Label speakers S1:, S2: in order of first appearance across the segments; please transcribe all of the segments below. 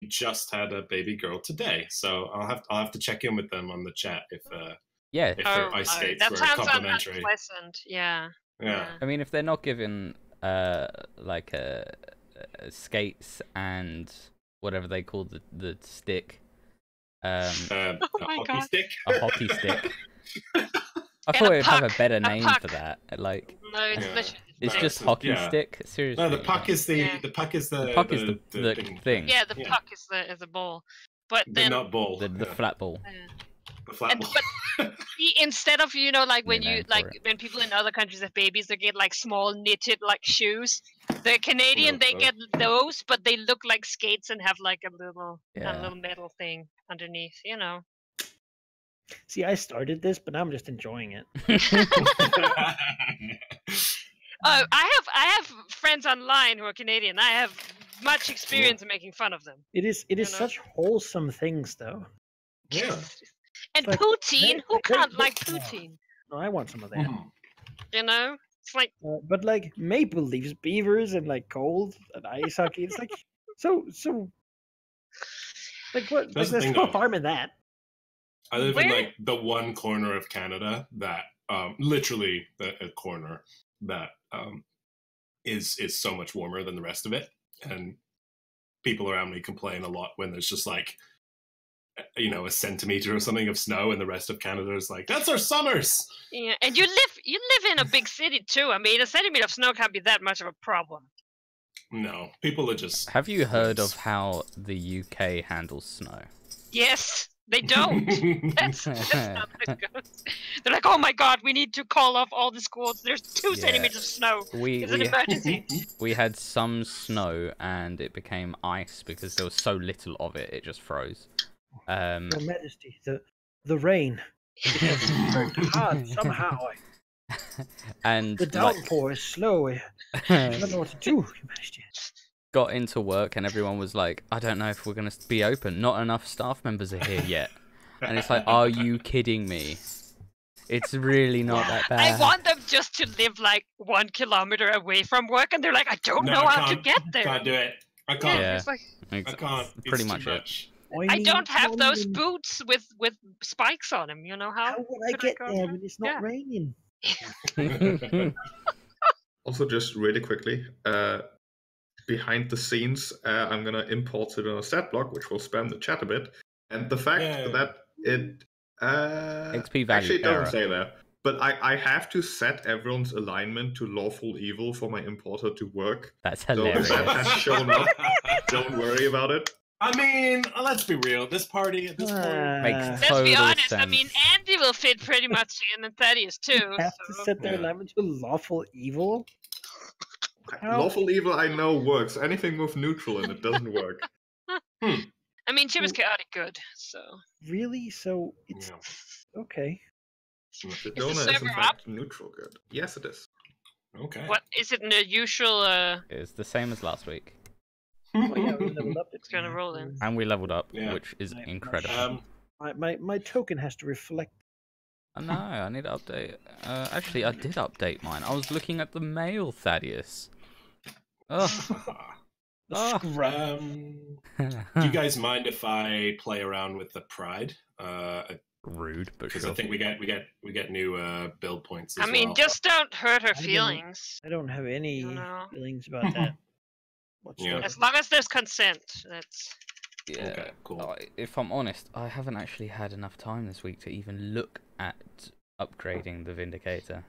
S1: just had a baby girl today, so I'll have to check in with them on the chat if their ice skates
S2: that
S1: were
S2: sounds
S1: complimentary.
S2: unpleasant. Yeah.
S1: Yeah.
S3: I mean, if they're not given like skates and whatever they call the stick,
S2: Oh my
S1: hockey
S2: God.
S1: stick.
S3: a hockey stick. I
S2: And
S3: thought
S2: a
S3: it would have a
S2: puck,
S3: better
S2: a
S3: name
S2: puck.
S3: for that. Like,
S2: No, it's
S1: Yeah.
S2: literally.
S3: it's
S1: No,
S3: just
S1: it's-
S3: hockey
S1: yeah.
S3: stick. Seriously.
S1: No, the puck is the
S2: Yeah.
S1: the puck is the
S3: The puck is the thing.
S2: Yeah, the puck is the ball, but
S1: the
S2: then
S1: nut ball.
S3: The flat ball.
S1: The flat ball.
S2: instead of like when
S3: New
S2: you
S3: name for
S2: like
S3: it.
S2: when people in other countries have babies, they get like small knitted like shoes. The Canadian they get those, but they look like skates and have like a little metal thing underneath. You know.
S4: See, I started this, but now I'm just enjoying it.
S2: Oh, I have friends online who are Canadian. I have much experience in making fun of them.
S4: It is
S2: know?
S4: such wholesome things, though.
S1: Yeah.
S2: And
S4: Like,
S2: poutine, who can't like
S4: no.
S2: poutine?
S4: No, I want some of that.
S2: You know, it's like
S4: But like maple leaves, beavers, and like cold and ice hockey. It's like so. Like what? Like,
S1: That's the
S4: there's
S1: thing,
S4: no
S1: though.
S4: harm in that.
S1: I live in
S2: Where?
S1: like the one corner of Canada that literally a corner that is so much warmer than the rest of it, and people around me complain a lot when there's just like a centimeter or something of snow, and the rest of Canada is like, that's our summers.
S2: yeah, and you live in a big city too. I mean, a centimeter of snow can't be that much of a problem.
S1: No, people are just.
S3: Have you heard of how the UK handles snow?
S2: Yes, they don't. That's not how it goes. They're like, oh my God, we need to call off all the schools. There's 2 centimeters of snow. It's an emergency.
S3: We had some snow and it became ice because there was so little of it. It just froze.
S4: Your Majesty, the rain. It has turned hard somehow.
S3: And
S4: The downpour is slow. I don't know what to do, Your Majesty.
S3: got into work and everyone was like, I don't know if we're going to be open. Not enough staff members are here yet. And it's like, are you kidding me? It's really not that bad.
S2: I want them just to live like 1 kilometer away from work, and they're like, I don't know how to get there.
S1: Can't do it. I can't.
S3: Yeah.
S2: It's like,
S1: I can't.
S3: Pretty
S1: It's
S3: much
S1: too
S3: it.
S1: much.
S2: I don't have those boots with spikes on them. You know how?
S4: How would I
S2: could
S4: get
S2: go
S4: there
S2: there?
S4: when it's not
S2: Yeah.
S4: raining?
S5: Also, just really quickly, behind the scenes, I'm gonna import it on a stat block, which will spam the chat a bit. And the fact that it
S3: XP value
S5: actually doesn't
S3: error.
S5: say that, but I have to set everyone's alignment to lawful evil for my importer to work.
S3: That's
S5: So if
S3: hilarious.
S5: that has shown up, don't worry about it.
S1: I mean, let's be real. This party at this point.
S3: Makes
S2: Let's be
S3: total
S2: honest. I
S3: sense.
S2: mean, Andy will fit pretty much in, and Thaddeus too.
S4: You have to
S2: so-
S4: set their
S1: Yeah.
S4: alignment to lawful evil. How?
S5: Lawful evil I know works. Anything with neutral in it doesn't work.
S2: I mean, Chip is chaotic good, so.
S4: Really? So it's okay.
S5: Sedona is
S2: server
S5: in fact neutral good. Yes, it is.
S1: Okay.
S2: What is it? In the usual?
S3: It's the same as last week.
S4: Oh, yeah, we leveled up.
S2: It's gonna roll in.
S3: And we leveled up,
S1: Yeah.
S3: which is
S4: Right.
S3: incredible.
S4: My token has to reflect.
S3: Oh, no, I need to update. Actually, I did update mine. I was looking at the mail, Thaddeus. Oh.
S4: The scrub.
S1: Do you guys mind if I play around with the pride?
S3: Rude, but
S1: Because
S3: sure.
S1: I think we get new build points. As
S2: I mean,
S1: well.
S2: just don't hurt her
S4: don't know.
S2: feelings.
S4: I don't have any
S2: No.
S4: feelings about that.
S1: Yeah.
S2: As long as there's consent, that's.
S3: Yeah.
S1: Okay, cool.
S3: If I'm honest, I haven't actually had enough time this week to even look at upgrading the Vindicator.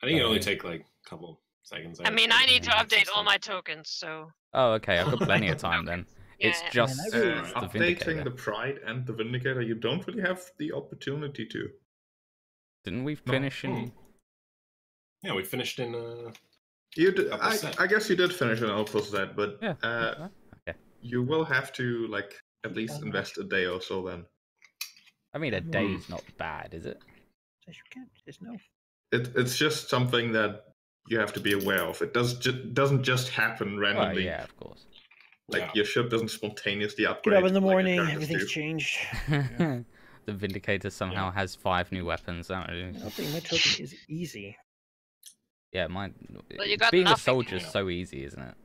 S1: I think it only take like a couple seconds.
S2: I mean, I need to
S1: Yeah.
S2: update all my tokens, so.
S3: Oh, okay, I've got plenty of time then.
S2: Yeah,
S3: It's
S2: yeah.
S3: just
S4: Man, I really-
S3: the
S5: Updating
S3: Vindicator.
S5: the Pride and the Vindicator, you don't really have the opportunity to.
S3: Didn't we
S5: No.
S3: finish in...
S1: Yeah, we finished in.
S5: You did,
S1: Couple set.
S5: I guess you did finish an Outpost set, but
S3: Yeah. Okay.
S5: you will have to like at least invest a day or so then.
S3: I mean, a day's not bad, is it?
S4: Yes, you can. There's no.
S5: It's just something that you have to be aware of. It doesn't just happen
S3: Well,
S5: randomly.
S3: yeah, of course.
S5: Like
S1: Yeah.
S5: your ship doesn't spontaneously
S4: Get
S5: upgrade.
S4: up in the
S5: like your
S4: morning,
S5: characters
S4: everything's
S5: do.
S4: changed.
S3: The Vindicator somehow has 5 new weapons. I don't
S4: I
S3: know.
S4: don't think my token is easy.
S3: Yeah, mine.
S2: Well, you got
S3: Being a
S2: nothing.
S3: soldier is
S1: Yeah.
S3: so easy, isn't it?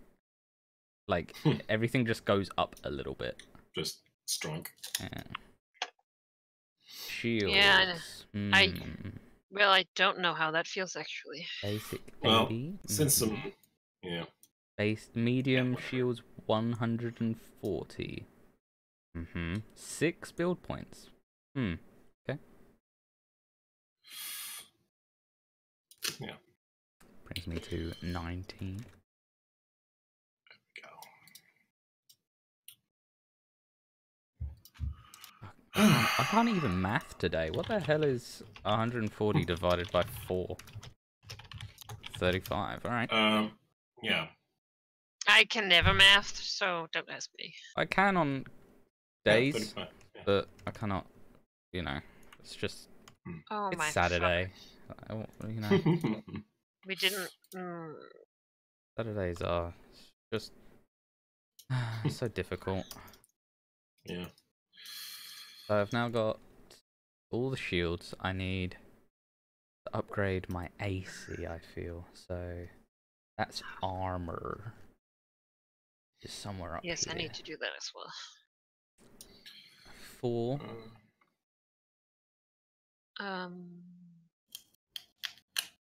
S3: Like everything just goes up a little bit.
S1: Just strong.
S3: Yeah. Shields.
S2: Yeah, well, I don't know how that feels actually.
S3: Basic 80.
S1: Well, since some, yeah.
S3: Base medium shields 140. 6 build points. Okay.
S1: Yeah.
S3: Brings me to 19. I can't even math today. What the hell is 140 divided by 4? 35. All right.
S1: Yeah.
S2: I can never math, so don't ask me.
S3: I can on days,
S1: Yeah.
S3: but I cannot. You know, it's just.
S2: Oh
S3: it's
S2: my
S3: Saturday. You know.
S2: We didn't.
S3: Saturdays are just so difficult.
S1: Yeah.
S3: So I've now got all the shields I need to upgrade my AC, I feel. So that's armor. Is somewhere up
S2: yes,
S3: here.
S2: I need to do that as well.
S3: 4.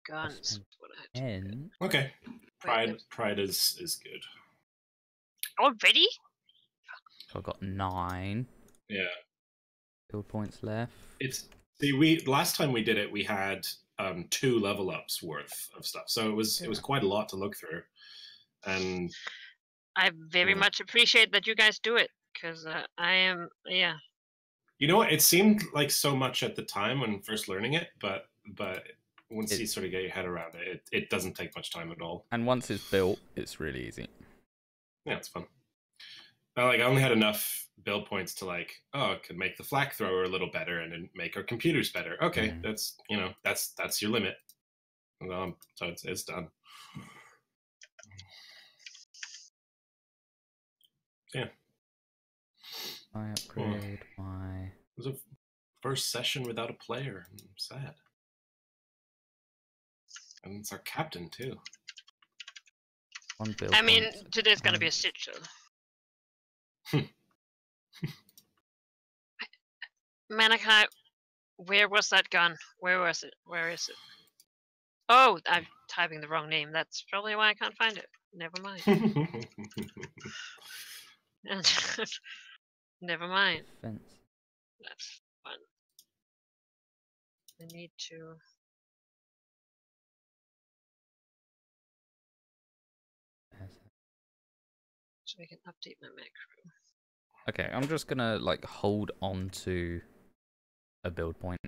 S2: Guns. What I
S3: 10.
S1: Okay. Pride is good.
S2: Already?
S3: So I've got 9.
S1: Yeah.
S3: Build points left.
S1: We last time we did it, we had 2 level ups worth of stuff, so it was quite a lot to look through, and
S2: I very much appreciate that you guys do it, because I am
S1: You know what? It seemed like so much at the time when first learning it, but once you sort of get your head around it, it doesn't take much time at all.
S3: And once it's built, it's really easy.
S1: Yeah, it's fun. I only had enough build points to I could make the flak thrower a little better and then make our computers better. Okay, that's that's your limit. So it's done. Yeah.
S3: I upgrade my.
S1: It was a first session without a player. I'm sad. And it's our captain too.
S3: One build.
S2: I mean, today's gonna be a shit show. Manakai, where was that gun? Where was it? Where is it? Oh, I'm typing the wrong name. That's probably why I can't find it. Never mind. Never mind.
S3: Fence.
S2: That's fun. I need to. So I can update my macro.
S3: Okay, I'm just gonna hold on to a build point.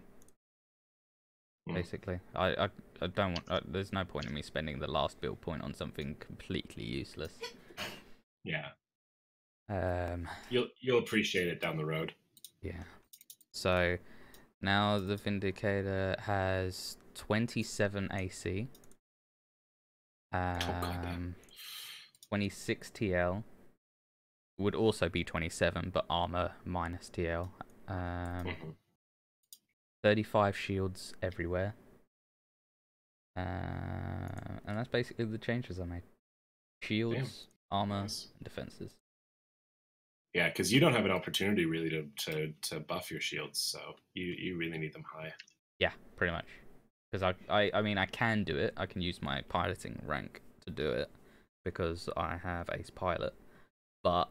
S3: Basically, I don't want. There's no point in me spending the last build point on something completely useless.
S1: Yeah.
S3: You'll
S1: appreciate it down the road.
S3: Yeah. So now the Vindicator has 27 AC. 26 TL. Would also be 27, but armor minus TL. 35 shields everywhere. And that's basically the changes I made. Shields, armor, and defenses. Yeah,
S1: because you don't have an opportunity really to buff your shields, so you really need them high.
S3: Yeah, pretty much. Because I mean, I can do it. I can use my piloting rank to do it because I have Ace Pilot. But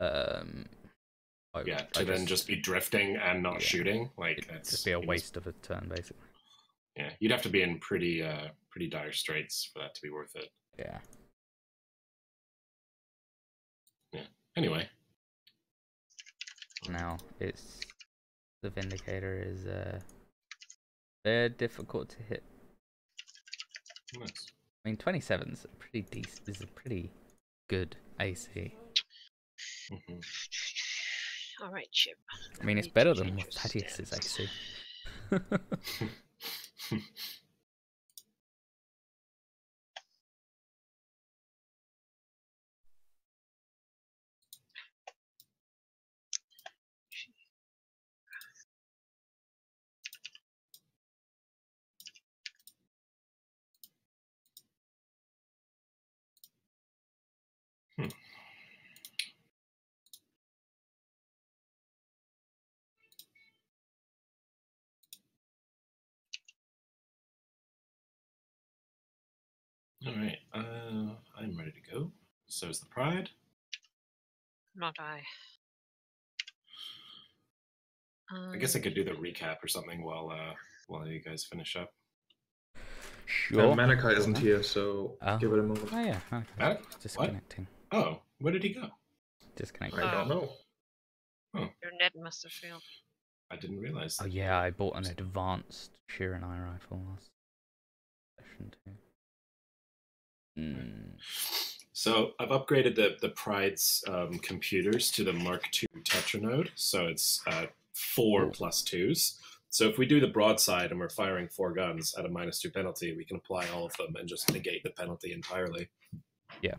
S1: then just be drifting and not shooting,
S3: it's just be a waste of a turn, basically.
S1: Yeah, you'd have to be in pretty dire straits for that to be worth it.
S3: Yeah.
S1: Yeah. Anyway.
S3: Now it's the Vindicator is they're difficult to hit.
S1: Nice.
S3: I mean, 27's a pretty decent. Is a pretty good AC.
S2: All right, Chip.
S3: I mean, it's better than what Thaddeus's AC.
S1: All right. I'm ready to go. So is the Pride.
S2: Not I.
S1: I guess I could do the recap or something while you guys finish up.
S3: Sure.
S5: Manaka isn't here, so give it a moment.
S3: Oh yeah, okay. Disconnecting.
S1: What? Oh, where did he go?
S3: Disconnecting.
S5: I don't know.
S1: Oh.
S2: Your net must have failed.
S1: I didn't realize that.
S3: Oh yeah, I bought an advanced Shiranai rifle last session too.
S1: So I've upgraded the Pride's computers to the Mark II Tetranode, so it's 4 plus 2s. So if we do the broadside and we're firing 4 guns at a -2 penalty, we can apply all of them and just negate the penalty entirely.
S3: Yeah.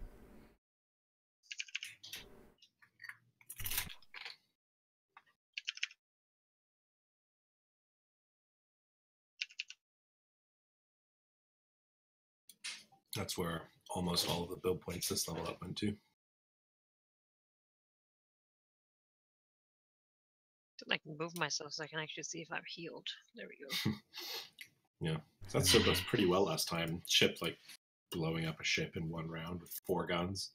S1: That's where almost all of the build points this level up went to.
S2: I can move myself so I can actually see if I'm healed. There we go.
S1: Yeah, so that served us pretty well last time. Ship like blowing up a ship in 1 round with 4 guns.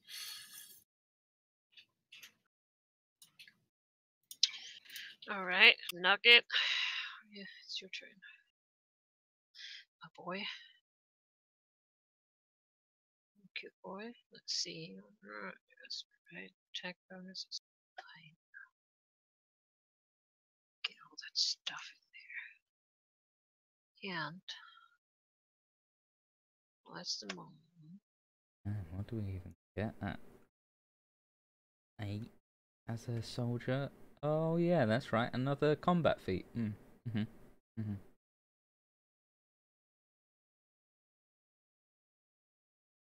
S2: All right, Nugget. Yeah, it's your turn. Oh boy. Cute boy. Let's see. Yes, right. Attack bonus is fine. Get all that stuff in there. And well, that's the moment.
S3: What do we even get at 8 as a soldier? Oh yeah, that's right. Another combat feat.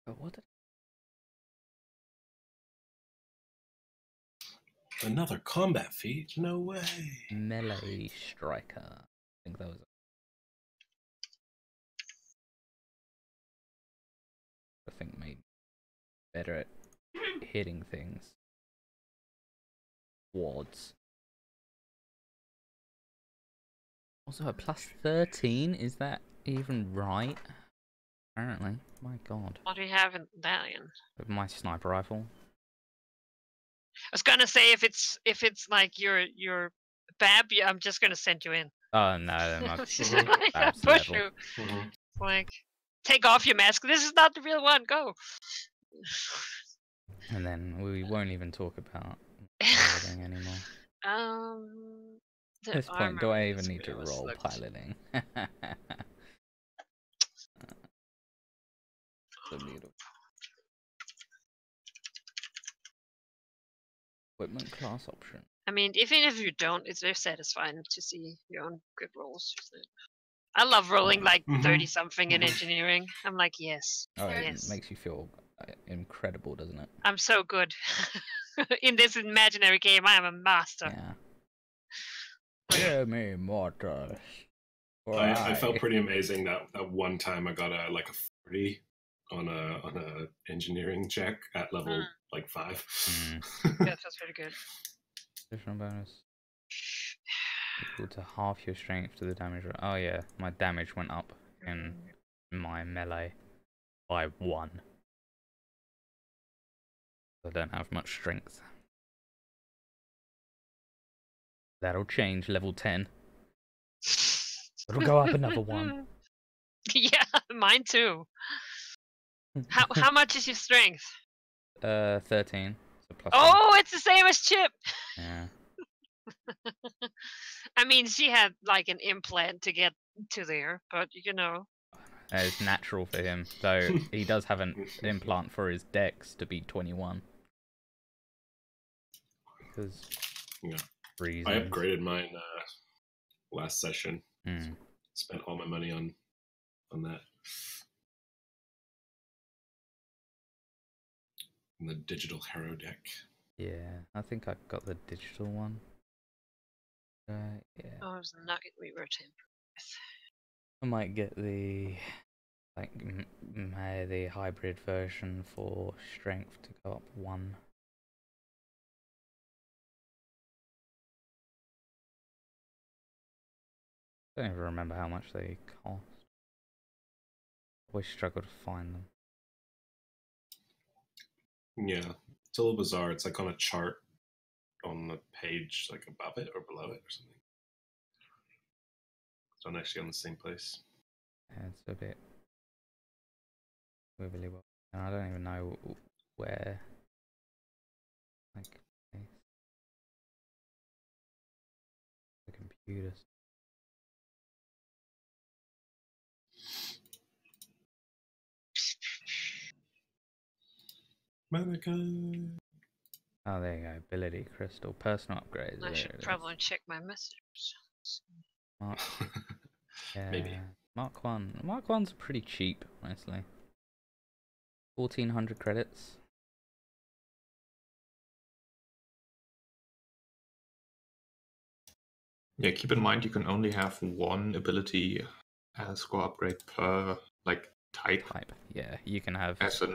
S3: But what?
S1: Another combat feat? No way.
S3: Melee striker. I think that was. I think made better at hitting things. Wads. Also a plus 13. Is that even right? Apparently. My God.
S2: What do you have in that in?
S3: With my sniper rifle.
S2: I was gonna say if it's like your Bab, yeah, I'm just gonna send you in.
S3: Oh no, my
S2: Bab's push level. You. Like, take off your mask. This is not the real one. Go.
S3: And then we won't even talk about piloting anymore. At this point, do I even need to roll piloting? So beautiful. Equipment class option.
S2: I mean, even if you don't, it's very satisfying to see your own good rolls. I love rolling like 30 something in engineering. I'm like, yes.
S3: Oh,
S2: yes.
S3: It makes you feel incredible, doesn't it?
S2: I'm so good. In this imaginary game, I am a master.
S3: Yeah. Hear me, mortals.
S1: I felt pretty amazing that one time I got a 40 on a engineering check at level like 5.
S2: Yeah, that feels pretty good.
S3: Additional bonus. Equal to half your strength to the damage. Oh yeah, my damage went up in my melee by 1. I don't have much strength. That'll change level 10. It'll go up another 1.
S2: Yeah, mine too. How much is your strength?
S3: 13. So plus
S2: it's the same as Chip.
S3: Yeah.
S2: I mean, she had like an implant to get to there, but you know.
S3: It's natural for him, though he does have an implant for his dex to be 21. Because reasons.
S1: I upgraded mine last session. Spent all my money on that. And the digital hero deck.
S3: Yeah, I think I got the digital one. Yeah.
S2: Oh, it was the nugget we were tampering with.
S3: I might get the the hybrid version for strength to go up 1. I don't even remember how much they cost. Always struggle to find them.
S1: Yeah, it's a little bizarre. It's like on a chart on the page, like above it or below it or something. It's not actually on the same place.
S3: Yeah, it's a bit wibbly wobbly. And I don't even know where. Like, the computers. Oh, there you go. Ability crystal, personal upgrades.
S2: I
S3: there
S2: should
S3: it
S2: probably check my messages.
S3: Mark, yeah,
S1: Maybe.
S3: Mark 1. Mark 1's pretty cheap, honestly. 1,400 credits.
S5: Yeah, keep in mind you can only have one ability score upgrade per like type.
S3: Yeah, you can have.
S5: As in,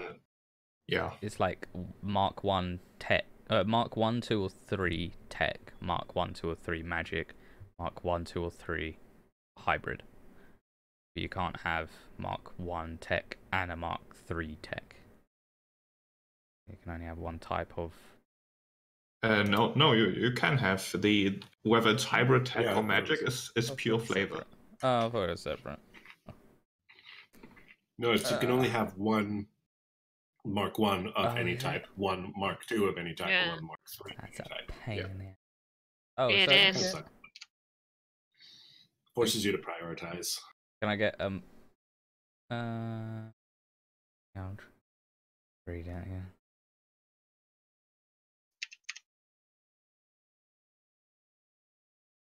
S5: yeah.
S3: It's like Mark 1 tech, Mark 1, 2, or 3 tech, Mark 1, 2, or 3 magic, Mark 1, 2, or 3 hybrid. But you can't have Mark 1 tech and a Mark 3 tech. You can only have one type of.
S5: No, you can have the whether it's hybrid tech or magic is pure flavor.
S3: Separate. Oh, I thought it was separate.
S1: No, it's, you can only have one Mark 1 of any type, one Mark 2 of any type, and one Mark 3 of any type.
S3: Pain in there. Oh,
S2: it
S3: so
S2: is.
S1: Forces you to prioritize.
S3: Can I get read out here.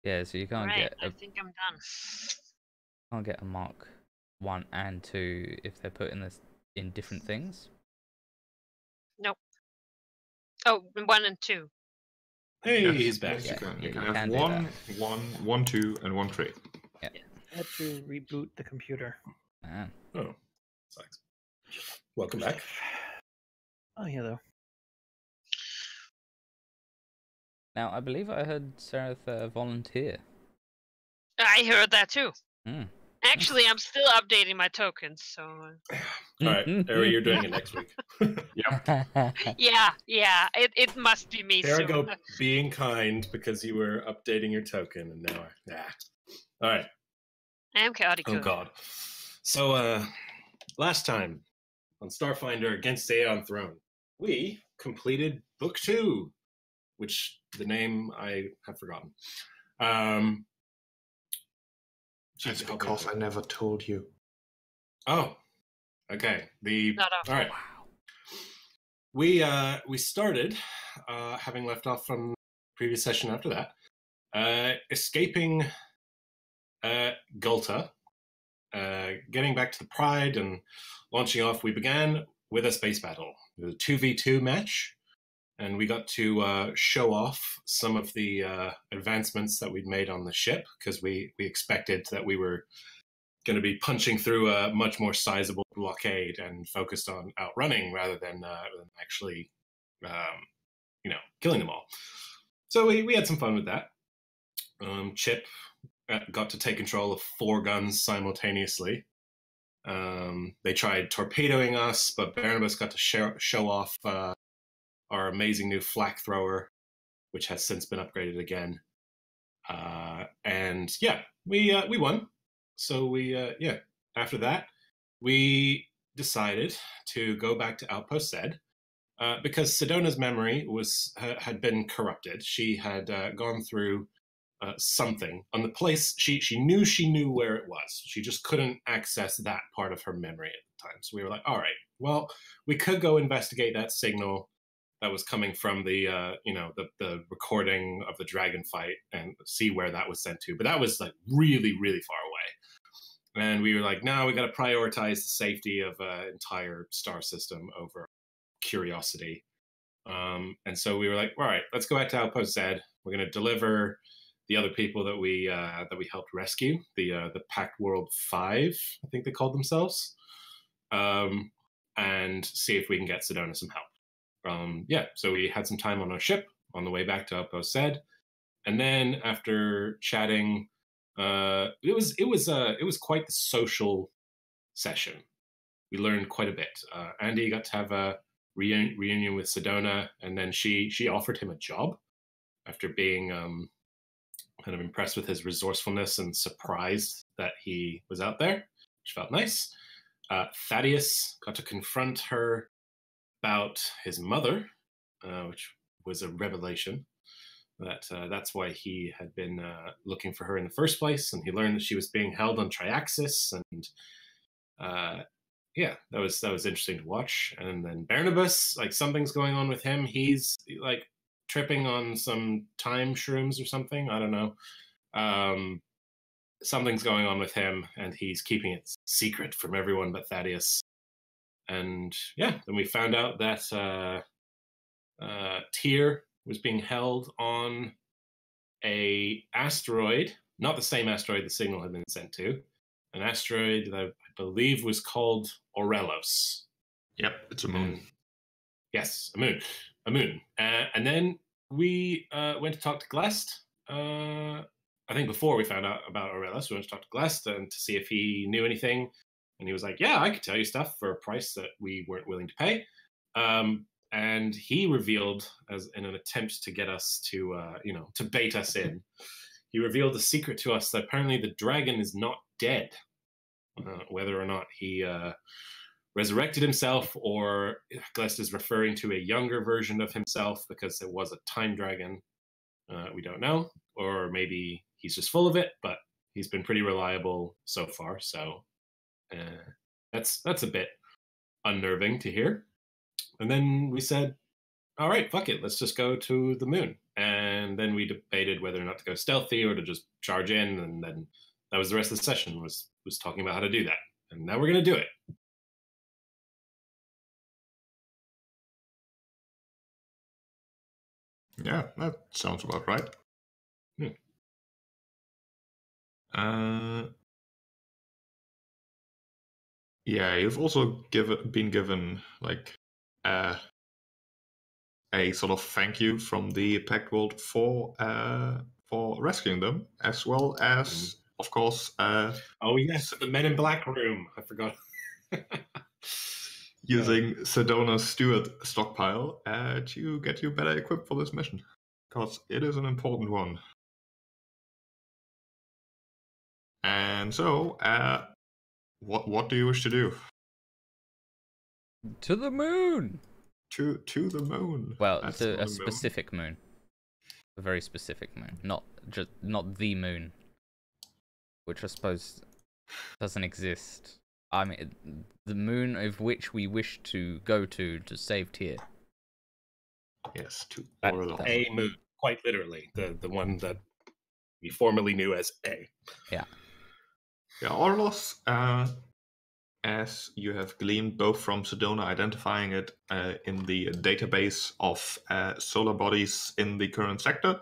S3: Yeah, so you can't get.
S2: I think I'm done.
S3: Can't get a Mark 1 and 2 if they're put in this in different things.
S2: Nope. Oh, 1 and 2.
S1: Hey,
S5: yes,
S1: he's back.
S5: Yes, you can
S3: you
S5: have
S3: can
S5: one, 2, and 1 3.
S3: Yeah.
S4: I had to reboot the computer.
S3: Man.
S1: Oh, sucks. Welcome back.
S4: Oh, yeah, though.
S3: Now, I believe I heard Sarah volunteer.
S2: I heard that too.
S3: Mm.
S2: Actually, I'm still updating my tokens, so.
S1: All right, Ari, you're doing it next week.
S5: Yep.
S2: Yeah. It must be me
S1: There I
S2: soon.
S1: go, being kind because you were updating your token, and now All right.
S2: I'm chaotic.
S1: Oh God. So, last time on Starfinder against Aeon Throne, we completed Book 2, which the name I have forgotten.
S5: That's because I never told you.
S1: Oh, okay.
S2: Not
S1: all right.
S2: Wow.
S1: We started, having left off from the previous session after that, escaping Gulta, getting back to the Pride and launching off. We began with a space battle, a 2v2 match, and we got to show off some of the advancements that we'd made on the ship, because we expected that we were going to be punching through a much more sizable blockade and focused on outrunning rather than actually, killing them all. So we had some fun with that. Chip got to take control of 4 guns simultaneously. They tried torpedoing us, but Barnabas got to show off our amazing new flak thrower, which has since been upgraded again. And yeah, we won. So after that, we decided to go back to Outpost Z, because Sedona's memory had been corrupted. She had gone through something on the place. She knew where it was. She just couldn't access that part of her memory at the time. So we were like, all right, well, we could go investigate that signal that was coming from the recording of the dragon fight and see where that was sent to. But that was like really, really far away. And we were like, no, we got to prioritize the safety of an entire star system over curiosity. And so we were like, all right, let's go back to Outpost Z. We're going to deliver the other people that we helped rescue, the Pact World 5, I think they called themselves, and see if we can get Sedona some help. So we had some time on our ship on the way back to Outpost Z, and then after chatting, it was quite the social session. We learned quite a bit. Andy got to have a reunion with Sedona, and then she offered him a job after being kind of impressed with his resourcefulness and surprised that he was out there, which felt nice. Thaddeus got to confront her about his mother, which was a revelation. That's why he had been looking for her in the first place, and he learned that she was being held on Triaxis, and yeah, that was interesting to watch. And then Barnabas, like something's going on with him. He's like tripping on some time shrooms or something. I don't know. Something's going on with him, and he's keeping it secret from everyone but Thaddeus. And yeah, then we found out that Tyr was being held on a asteroid, not the same asteroid the signal had been sent to, an asteroid that I believe was called Aurelos.
S5: Yep, it's a moon.
S1: Yes, a moon. And then we went to talk to Glest. I think before we found out about Aurelos, we went to talk to Glest and to see if he knew anything. And he was like, yeah, I could tell you stuff for a price that we weren't willing to pay. And he revealed, as in an attempt to get us to, to bait us in, he revealed a secret to us that apparently the dragon is not dead. Whether or not he resurrected himself, or Glest is referring to a younger version of himself because it was a time dragon, we don't know. Or maybe he's just full of it, but he's been pretty reliable so far. So that's a bit unnerving to hear. And then we said, all right, fuck it, let's just go to the moon. And then we debated whether or not to go stealthy or to just charge in. And then that was the rest of the session, was talking about how to do that. And now we're going to do it.
S5: Yeah, that sounds about right. Yeah, you've also been given like a sort of thank you from the Pact World for rescuing them, as well as, of course.
S1: Oh yes, the Men in Black room. I forgot.
S5: Using Sedona's steward stockpile to get you better equipped for this mission, because it is an important one. And so, what do you wish to do?
S3: To the moon.
S5: To the moon.
S3: Well, to a specific moon. A very specific moon, not the moon, which I suppose doesn't exist. I mean, the moon of which we wish to go to save Tyr.
S5: Yes, to
S1: Aurelos. A moon, quite literally, the one that we formerly knew as A.
S3: Yeah.
S5: Yeah, Aurelos, as you have gleaned both from Sedona identifying it in the database of solar bodies in the current sector,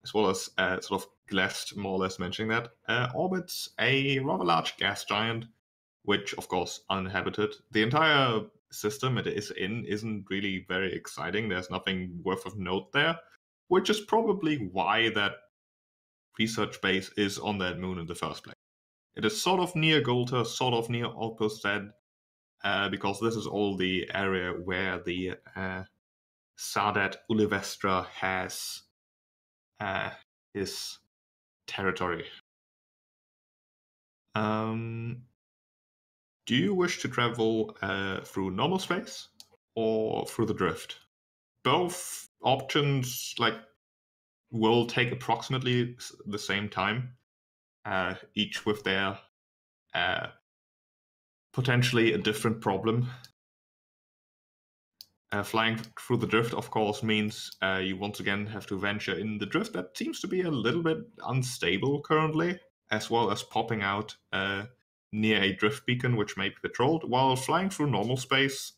S5: as well as sort of Glest more or less mentioning that, orbits a rather large gas giant, which, of course, uninhabited. The entire system it is in isn't really very exciting. There's nothing worth of note there, which is probably why that research base is on that moon in the first place. It is sort of near Golta, sort of near Outpost-Z, because this is all the area where the Sardat Ulivestra has his territory. Do you wish to travel through normal space or through the drift? Both options will take approximately the same time, each with their potentially a different problem. Flying through the drift, of course, means you once again have to venture in the drift that seems to be a little bit unstable currently, as well as popping out near a drift beacon which may be patrolled, while flying through normal space,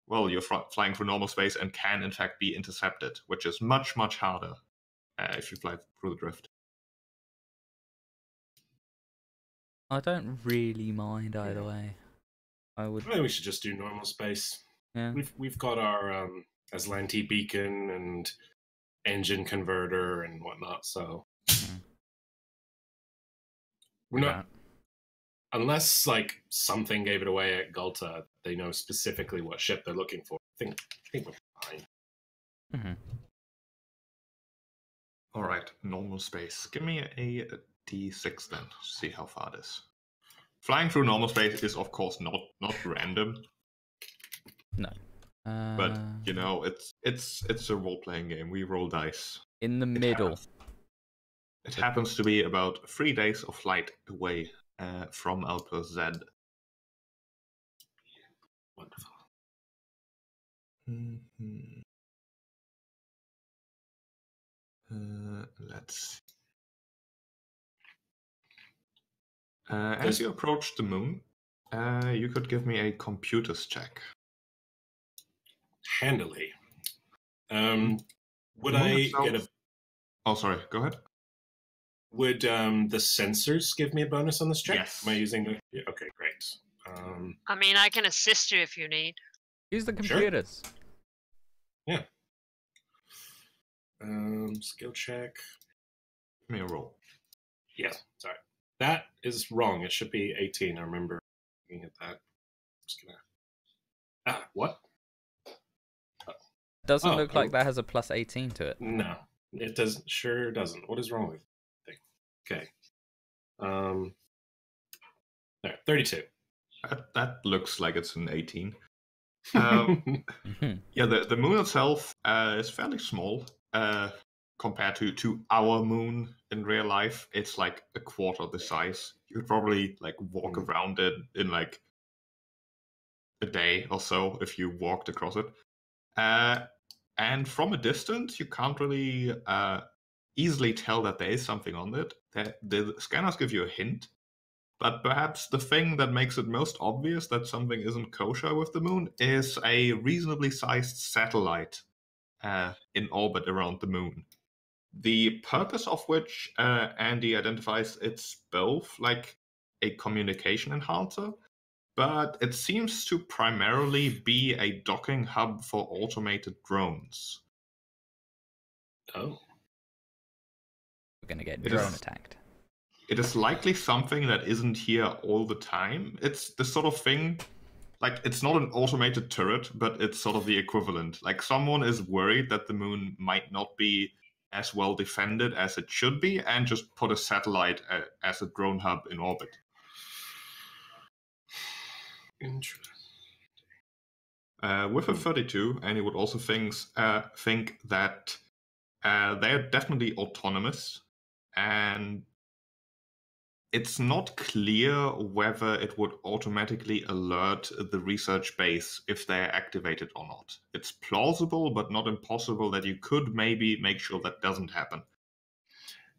S5: you're flying through normal space and can in fact be intercepted, which is much, much harder if you fly through the drift.
S3: I don't really mind either way. I think
S1: we should just do normal space.
S3: Yeah.
S1: We've got our Aslanti beacon and engine converter and whatnot, so we're not unless like something gave it away at Gulta, they know specifically what ship they're looking for. I think we're fine.
S3: Mm-hmm.
S5: All right, normal space. Give me a d6 then. See how far it is. Flying through normal space is of course not random.
S3: No.
S5: But you know, it's a role-playing game. We roll dice.
S3: In the middle.
S5: It happens to be about 3 days of flight away from Alpha Z.
S1: Wonderful.
S5: Mm-hmm. Let's. As you approach the moon, you could give me a computers check.
S1: Handily. Would I get a...
S5: Oh, sorry. Go ahead.
S1: Would the sensors give me a bonus on this check?
S5: Yes.
S1: Am I using the... Yeah, okay, great.
S2: I mean, I can assist you if you need.
S3: Use the computers.
S1: Sure. Yeah. Skill check.
S5: Give me a roll.
S1: Yeah, sorry. That is wrong. It should be 18. I remember looking at that. I'm just gonna... what?
S3: Doesn't look like that has a plus 18 to it.
S1: No, it doesn't. Sure doesn't. What is wrong with it? Okay. There, 32.
S5: That looks like it's an 18. Yeah, the moon itself is fairly small compared to our moon in real life. It's like a quarter the size. You could probably like walk around it in like a day or so if you walked across it. And from a distance, you can't really easily tell that there is something on it. The scanners give you a hint, but perhaps the thing that makes it most obvious that something isn't kosher with the moon is a reasonably sized satellite in orbit around the moon. The purpose of which Andy identifies it's both like a communication enhancer, but it seems to primarily be a docking hub for automated drones.
S1: Oh.
S3: We're going to get drone attacked.
S5: It is likely something that isn't here all the time. It's the sort of thing, like, it's not an automated turret, but it's sort of the equivalent. Like, someone is worried that the moon might not be as well defended as it should be, and just put a satellite as a drone hub in orbit.
S1: Interesting.
S5: With a 32, and he would also think that they're definitely autonomous, and it's not clear whether it would automatically alert the research base if they're activated or not. It's plausible, but not impossible that you could maybe make sure that doesn't happen.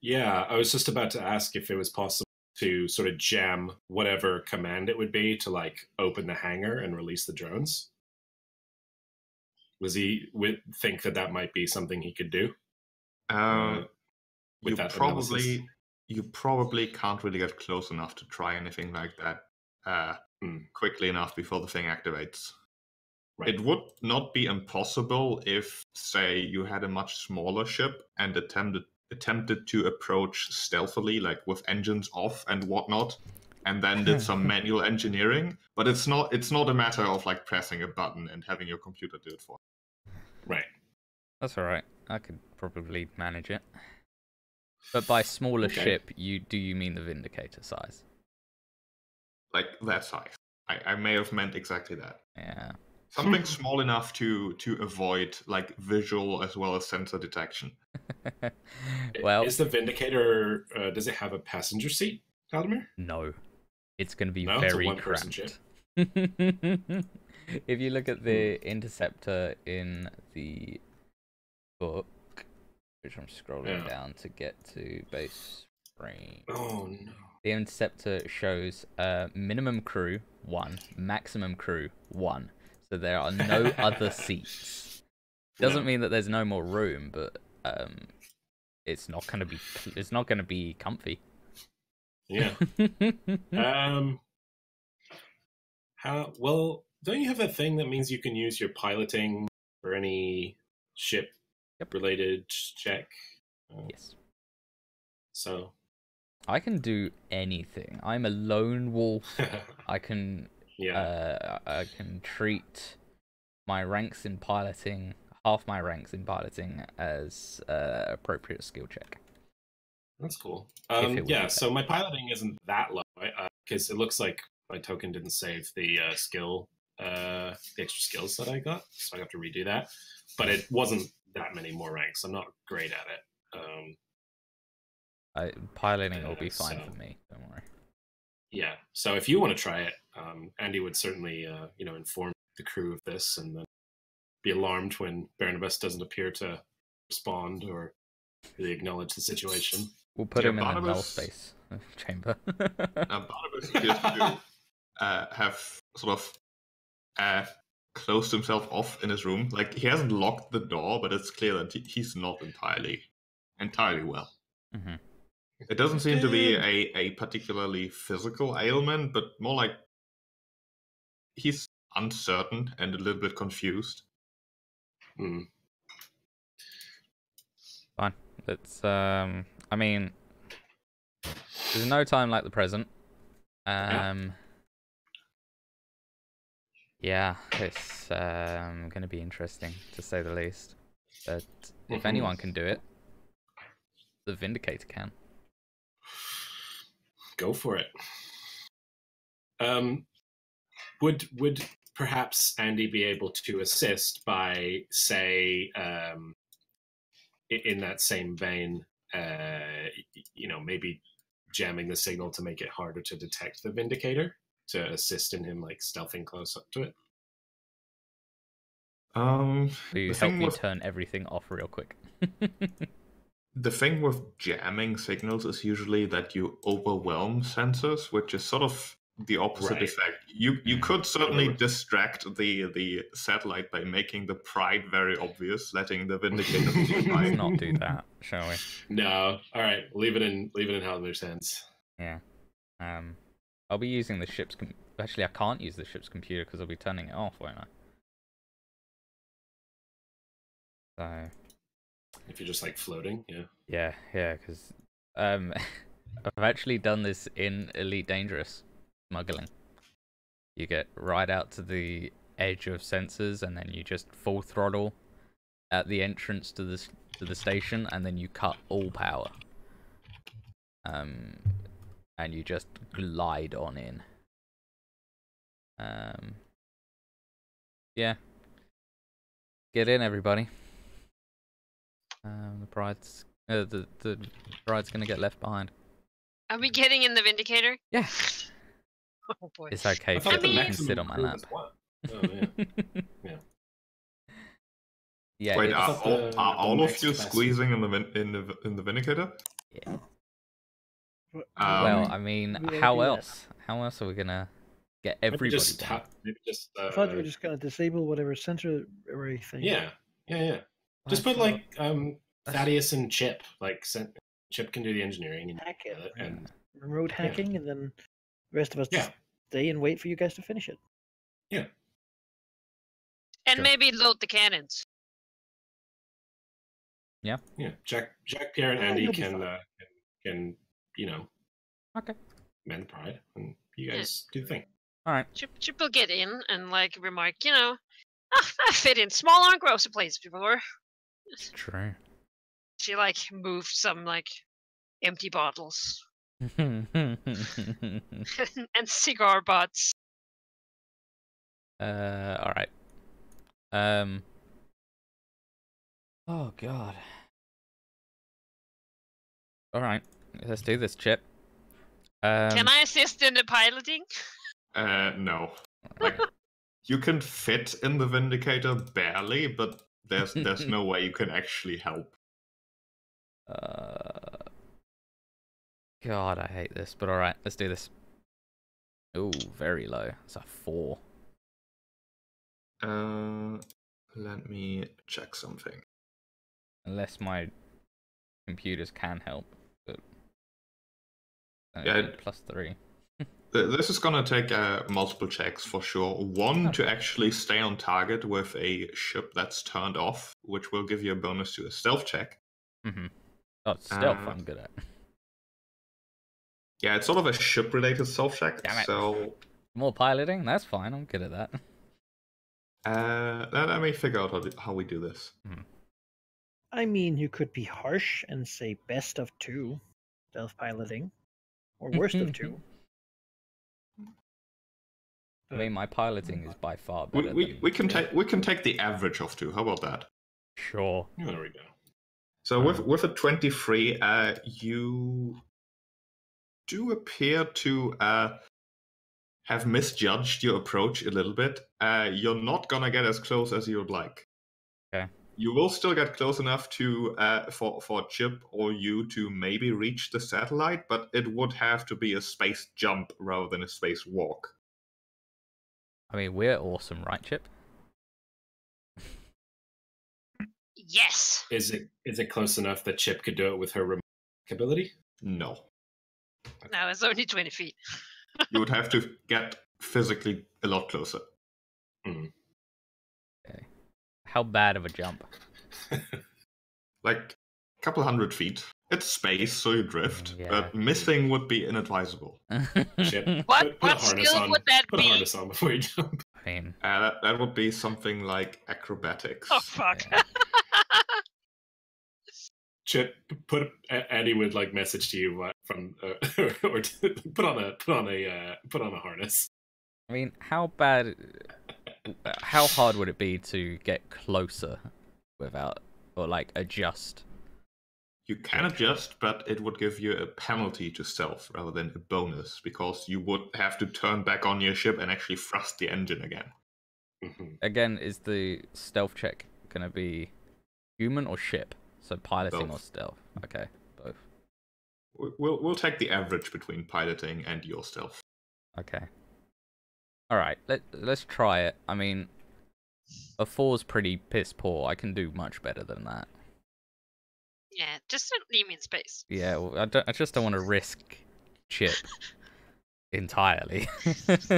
S1: Yeah, I was just about to ask if it was possible to sort of jam whatever command it would be to like open the hangar and release the drones. Would think that might be something he could do? With that analysis?
S5: You probably can't really get close enough to try anything like that quickly enough before the thing activates. Right. It would not be impossible if, say, you had a much smaller ship and attempted to approach stealthily, like with engines off and whatnot, and then did some manual engineering. But it's not a matter of like pressing a button and having your computer do it for you.
S1: Right.
S3: That's all right. I could probably manage it. But by smaller ship, do you mean the Vindicator size?
S5: Like that size. I may have meant exactly that.
S3: Yeah.
S5: Something small enough to avoid like visual as well as sensor detection.
S3: Well,
S1: is the Vindicator? Does it have a passenger seat, Vladimir?
S3: No, it's going to be very cramped. If you look at the Interceptor in the book, which I'm scrolling down to get to base frame.
S1: Oh no.
S3: The Interceptor shows minimum crew 1, maximum crew 1. So there are no other seats. Doesn't mean that there's no more room, but it's not going to be comfy.
S1: Yeah. Well, don't you have that thing that means you can use your piloting for any ship related check?
S3: Yes.
S1: So
S3: I can do anything. I'm a lone wolf. I can I can treat my ranks in piloting, half my ranks in piloting, as appropriate skill check.
S1: That's cool.
S3: Yeah,
S1: so my piloting isn't that low because it looks like my token didn't save the the extra skills that I got, so I have to redo that. But it wasn't that many more ranks. I'm not great at it.
S3: Piloting will be fine for me. Don't worry.
S1: Yeah. So if you want to try it, Andy would certainly inform the crew of this, and then be alarmed when Barnabas doesn't appear to respond or really acknowledge the situation.
S3: We'll put him in the null space chamber.
S5: Barnabas appears to have sort of closed himself off in his room. Like, he hasn't locked the door, but it's clear that he's not entirely well.
S3: Mm-hmm.
S5: It doesn't seem to be a particularly physical ailment, but more like he's uncertain and a little bit confused.
S3: Fine. It's I mean, there's no time like the present. Yeah, it's gonna be interesting to say the least. But if anyone can do it, the Vindicator can.
S1: Go for it. Would perhaps Andy be able to assist by, say, in that same vein, maybe jamming the signal to make it harder to detect the Vindicator, to assist in him like stealthing close up to it?
S3: Will you help me turn everything off real quick?
S5: The thing with jamming signals is usually that you overwhelm sensors, which is sort of the opposite effect. You could certainly distract the satellite by making the Pride very obvious, letting the Vindicator
S3: Let's not do that, shall we?
S1: No. All right, leave it in Halber's hands.
S3: Yeah. I'll be using the ship's. Actually, I can't use the ship's computer because I'll be turning it off, won't I? So.
S1: If you're just like floating, yeah.
S3: Yeah, because I've actually done this in Elite Dangerous smuggling. You get right out to the edge of sensors, and then you just full throttle at the entrance to the station, and then you cut all power. And you just glide on in. Yeah. Get in, everybody. The bride's gonna get left behind.
S2: Are we getting in the Vindicator?
S3: Yeah.
S2: Oh boy.
S3: It's okay.
S1: I
S3: You can sit on my lap.
S1: Oh, yeah. Yeah.
S3: Yeah.
S5: Wait, are all of you squeezing in the Vindicator?
S3: Yeah. Well, I mean, how else? How else are we gonna get everybody?
S4: I thought you were just gonna disable whatever sensor array thing.
S1: Yeah. Just put like Thaddeus and Chip. Like Chip can do the engineering and
S4: hack it,
S1: and
S4: remote hacking, and then the rest of us stay and wait for you guys to finish it.
S1: Yeah.
S2: And maybe load the cannons.
S3: Yeah.
S1: Jack, Pierre, and Andy can
S3: okay,
S1: man the Pride, and you guys do the thing.
S3: All right.
S2: Chip will get in and like remark, I fit in small and gross place before.
S3: True.
S2: She like moved some like empty bottles and cigar butts.
S3: All right. Oh god. All right. Let's do this, Chip.
S2: Can I assist in the piloting?
S5: No. Like, you can fit in the Vindicator barely, but there's no way you can actually help.
S3: God, I hate this, but alright, let's do this. Ooh, very low. It's a 4.
S5: Let me check something.
S3: Unless my computers can help, but
S5: yeah,
S3: +3.
S5: This is gonna take multiple checks for sure. One, to actually stay on target with a ship that's turned off, which will give you a bonus to a stealth check.
S3: Oh, stealth I'm good at.
S5: Yeah, it's sort of a ship-related stealth check.
S3: Damn it.
S5: So
S3: More piloting? That's fine. I'm good at that.
S5: let me figure out how we do this.
S4: I mean, you could be harsh and say best of 2 stealth piloting, or worst of 2.
S3: I mean, my piloting is by far better.
S5: We can take the average of 2. How about that?
S3: Sure.
S1: There we go.
S5: So with a 23, you do appear to have misjudged your approach a little bit. You're not gonna get as close as you would like.
S3: Okay.
S5: You will still get close enough to for Chip or you to maybe reach the satellite, but it would have to be a space jump rather than a space walk.
S3: I mean, we're awesome, right, Chip?
S2: Yes.
S1: Is it close enough that Chip could do it with her remote ability?
S5: No.
S2: No, it's only 20 feet.
S5: You would have to get physically a lot closer.
S1: Mm.
S3: Okay. How bad of a jump?
S5: Like a couple 100 feet. It's space, so you drift,
S3: Yeah.
S5: but missing would be inadvisable.
S1: Chip,
S2: What
S1: put a
S2: what
S1: harness
S2: skill
S1: on.
S2: would that
S1: Put a
S2: be?
S1: harness on before you jump.
S3: I mean,
S5: That would be something like acrobatics.
S2: Oh fuck.
S3: Yeah.
S1: Chip, Andy would like message to you from or put on a harness.
S3: I mean, how hard would it be to get closer without, or like adjust?
S5: You can adjust, but it would give you a penalty to stealth rather than a bonus, because you would have to turn back on your ship and actually thrust the engine again.
S1: Mm-hmm.
S3: Again, is the stealth check gonna be human or ship? So piloting
S5: Both.
S3: or stealth? Okay, both.
S5: We'll take the average between piloting and your stealth.
S3: Okay. All right, let's try it. I mean, a 4's pretty piss poor. I can do much better than that.
S2: Yeah, just don't leave me in space.
S3: Yeah, well, I just don't want to risk Chip entirely.
S2: It's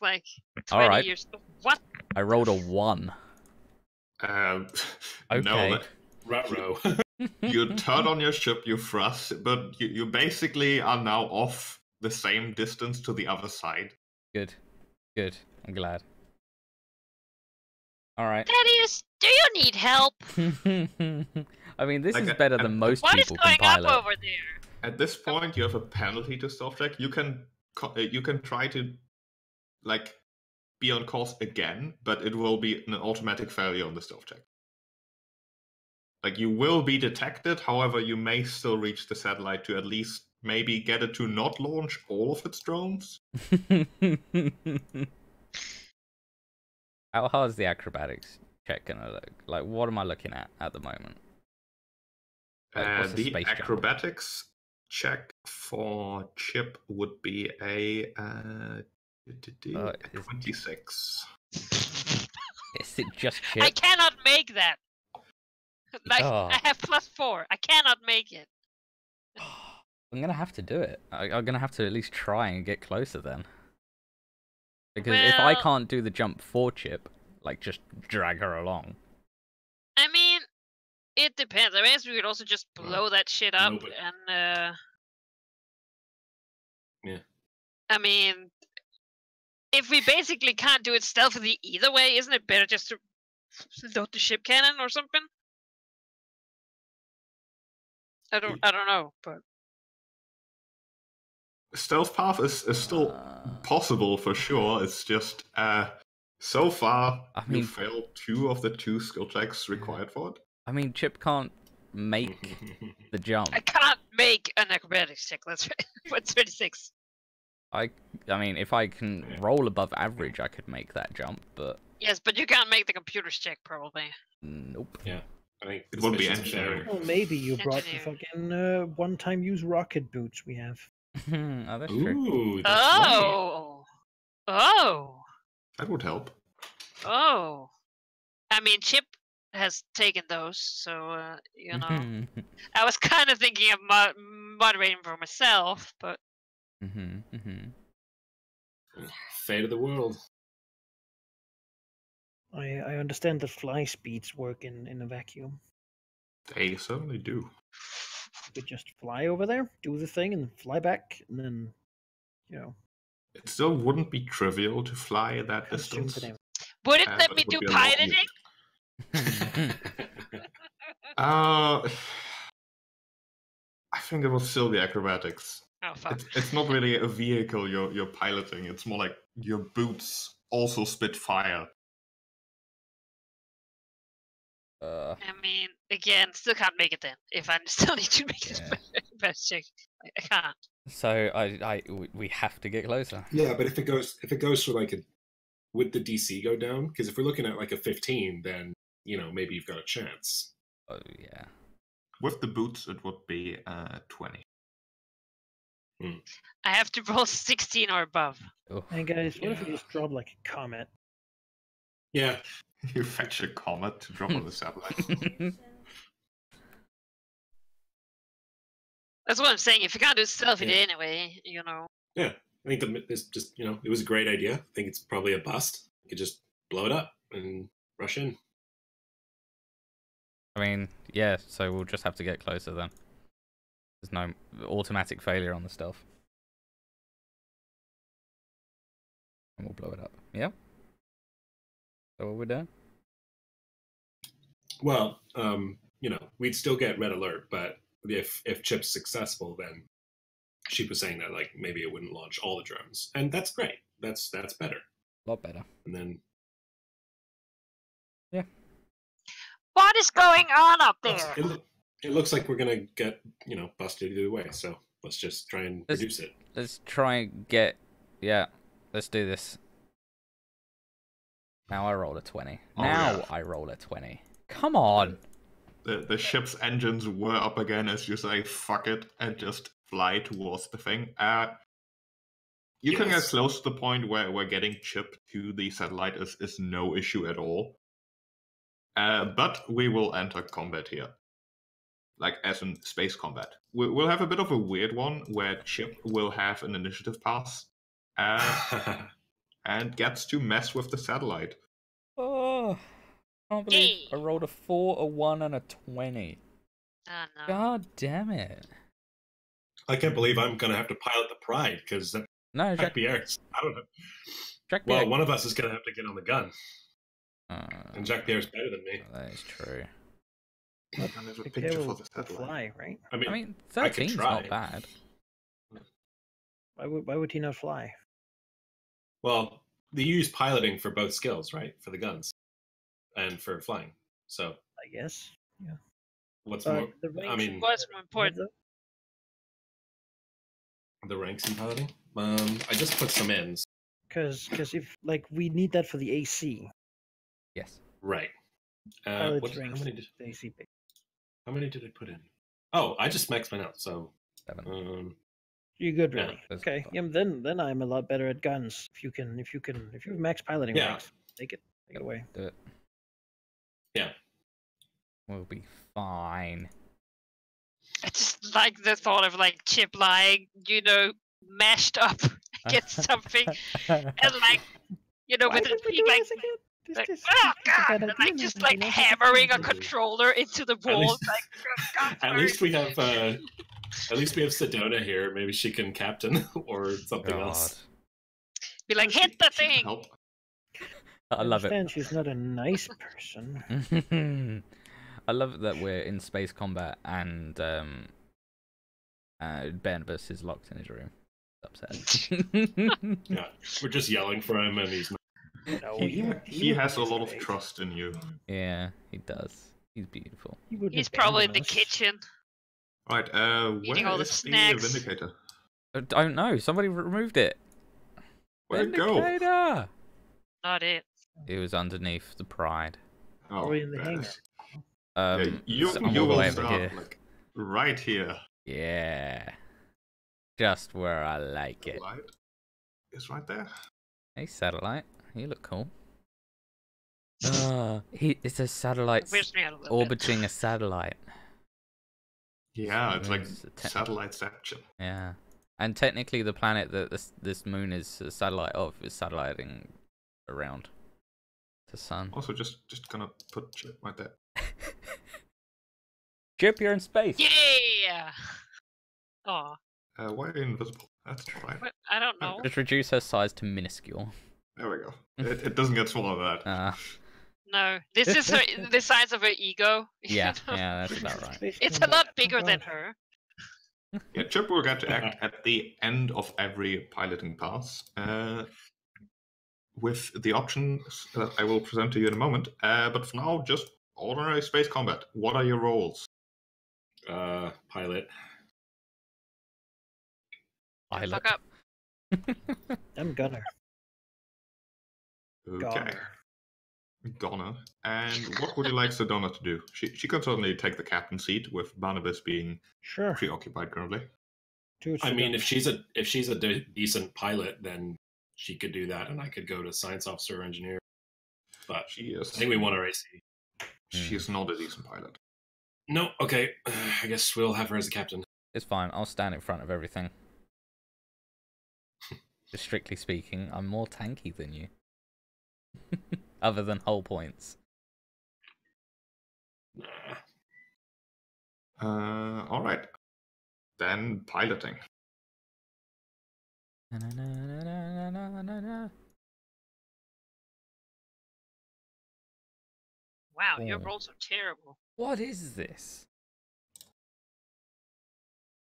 S2: like 20
S3: All right.
S2: years. What?
S3: I rolled a 1.
S5: No,
S3: Okay.
S1: Ruh-roh.
S5: you turn on your ship, you thrust, but you basically are now off the same distance to the other side.
S3: Good. Good. I'm glad. All right.
S2: Thaddeus, do you need help?
S3: I mean, this
S5: Like
S3: is
S5: a-
S3: better
S5: a-
S3: than most
S2: What is
S3: people
S2: going
S3: can
S2: up
S3: pilot.
S2: over there?
S5: At this point, you have a penalty to stealth check. You can try to like be on course again, but it will be an automatic failure on the stealth check. Like you will be detected, however, you may still reach the satellite to at least maybe get it to not launch all of its drones.
S3: How hard is the acrobatics check gonna look? Like, what am I looking at the moment? Like, what's
S5: The
S3: space jump?
S5: acrobatics check for Chip would be a 26.
S3: Is it just
S2: I
S3: Chip?
S2: cannot make that. Like,
S3: Oh.
S2: I have +4. I cannot make it.
S3: I'm gonna have to do it. I'm gonna have to at least try and get closer then. Because if I
S2: Well-
S3: can't do the jump for Chip, like just drag her along.
S2: I mean, it depends. I guess we could also just blow that shit up
S1: no, but-
S2: and
S1: Yeah.
S2: I mean, if we basically can't do it stealthily either way, isn't it better just to load the ship cannon or something? I don't know, but
S5: Stealth path is still possible for sure. It's just so far
S3: I mean-
S5: you failed 2 of the 2 skill checks required for it.
S3: I mean, Chip can't make the jump.
S2: I can't make an acrobatics check. That's right. What's 26?
S3: I mean, if I can roll above average, I could make that jump, but
S2: Yes, but you can't make the computer's check probably.
S3: nope.
S1: Yeah. I think
S5: It would be
S1: mission's
S5: engineering.
S1: fair.
S4: Well, maybe you brought the
S2: Engineering.
S4: fucking one-time use rocket boots we have.
S3: Oh, that's true.
S1: Ooh, that's right.
S2: Oh!
S5: That would help.
S2: Oh! I mean, Chip has taken those, so, you know. I was kind of thinking of moderating for myself, but...
S1: Fate of the world.
S4: I understand that fly speeds work in a vacuum.
S5: They certainly do.
S4: could just fly over there, do the thing, and fly back, and then, you know,
S5: It still wouldn't be trivial to fly that
S4: consume
S5: distance.
S4: the damage.
S2: Would it let
S5: But
S2: me
S5: it would
S2: do
S5: be a lot
S2: piloting?
S5: I think it will still be acrobatics.
S2: Oh fuck!
S5: It's not really a vehicle you're piloting. It's more like your boots also spit fire.
S2: I mean, again, still can't make it then. If I still need to make this best check, I can't.
S3: So we have to get closer.
S1: Yeah, but if it goes for like would the DC go down? Because if we're looking at like a 15, then maybe you've got a chance.
S3: Oh yeah.
S5: With the boots, it would be 20.
S2: I have to roll 16 or above.
S3: Oh.
S4: Hey guys, what if we just drop like a comet?
S1: Yeah.
S5: You fetch a comet to drop on the satellite.
S2: That's what I'm saying. If you can't do stealth it anyway,
S1: Yeah, I think it's just it was a great idea. I think it's probably a bust. You could just blow it up and rush in.
S3: I mean, yeah. So we'll just have to get closer then. There's no automatic failure on the stealth, and we'll blow it up. Yeah. So what we're doing?
S1: Well, we'd still get red alert, but if Chip's successful, then she was saying that like maybe it wouldn't launch all the drones, and that's great. That's better.
S3: A lot better.
S1: And then
S3: yeah.
S2: What is going on up there?
S1: It looks like we're gonna get busted either way. So let's just try and reduce it.
S3: Let's try and get. Yeah. Let's do this. Now I roll a 20. I roll a 20. Come on.
S5: The ship's engines were up again as you say, fuck it, and just fly towards the thing. You can get close to the point where getting Chip to the satellite is no issue at all. But we will enter combat here. Like, as in space combat. We'll have a bit of a weird one where Chip will have an initiative pass and gets to mess with the satellite.
S3: Oh, I can't believe I rolled a 4, a 1, and a 20.
S2: Oh, no.
S3: God damn it.
S1: I can't believe I'm going to have to pilot the Pride, because Jacques Pierre's, I don't know. Well, one of us is going to have to get on the gun. And Jacques Pierre's better than me.
S3: That is true.
S5: There's a picture for the satellite.
S4: Fly, right?
S3: I mean 13's not bad.
S4: Why would he not fly?
S1: Well, they use piloting for both skills, right? For the guns and for flying. So
S4: I guess, yeah.
S1: What's more?
S2: I mean, what's more important?
S1: The ranks in piloting. I just put some in.
S4: Because if we need that for the AC.
S3: Yes.
S1: Right.
S4: How
S1: many did I put in? Oh, I just maxed mine out. So
S3: 7.
S4: You're good, really. Yeah, okay. Yeah, then I'm a lot better at guns. If you have max piloting ranks, take it away.
S3: Do it.
S1: Yeah.
S3: We'll be fine.
S2: I just like the thought of Chip lying, mashed up against something, and with it being oh god, and just hammering a controller into the wall.
S1: At least we have Sedona here. Maybe she can captain or something else.
S2: Be like, hit the thing.
S3: I love it.
S4: She's not a nice person.
S3: I love that we're in space combat and Barnabas is locked in his room. Upset.
S1: Yeah, we're just yelling for him, and he's.
S4: No,
S5: he has a lot of trust in you.
S3: Yeah, he does. He's beautiful.
S2: He's probably in the kitchen.
S5: Right, where
S2: all the
S5: is the
S2: snacks.
S5: Vindicator?
S3: I don't know. Somebody removed it.
S5: Where'd it go?
S2: Not it.
S3: It was underneath the Pride.
S5: Oh,
S4: in the hangar.
S5: You will start right here.
S3: Yeah. Just where I like it.
S5: Satellite is right there.
S3: Hey, satellite. You look cool. It's a satellite orbiting a satellite.
S5: Yeah, it's like satelliteception.
S3: Yeah. And technically the planet that this moon is a satellite of is satelliting around the sun.
S5: Also, just gonna put Chip right there.
S3: Chip, you're in space.
S2: Yeah. Oh,
S5: Why are you invisible? That's right.
S2: I don't know.
S3: Just reduce her size to minuscule.
S5: There we go. It doesn't get smaller than that.
S2: No, this is the size of her ego. you
S3: Yeah,
S2: know?
S3: yeah, that's about right.
S2: It's a lot bigger than her.
S5: Yeah, Chip will get to act at the end of every piloting pass, with the options that I will present to you in a moment. But for now, just ordinary space combat. What are your roles?
S1: Pilot.
S3: Pilot.
S2: Fuck up.
S4: I'm Gunner.
S5: Okay. Goner. And what would you like Sedona to do? She can certainly take the captain seat, with Barnabas being
S4: Sure.
S5: preoccupied currently.
S1: I mean, if she's a decent pilot, then she could do that, and I could go to science officer or engineer. But
S5: She is.
S1: I think we want her AC.
S5: She is not a decent pilot.
S1: No, okay. I guess we'll have her as a captain.
S3: It's fine. I'll stand in front of everything. Just strictly speaking, I'm more tanky than you. Other than hull points.
S1: Nah.
S5: All right. Then piloting.
S2: Wow, your rolls are terrible.
S3: What is this?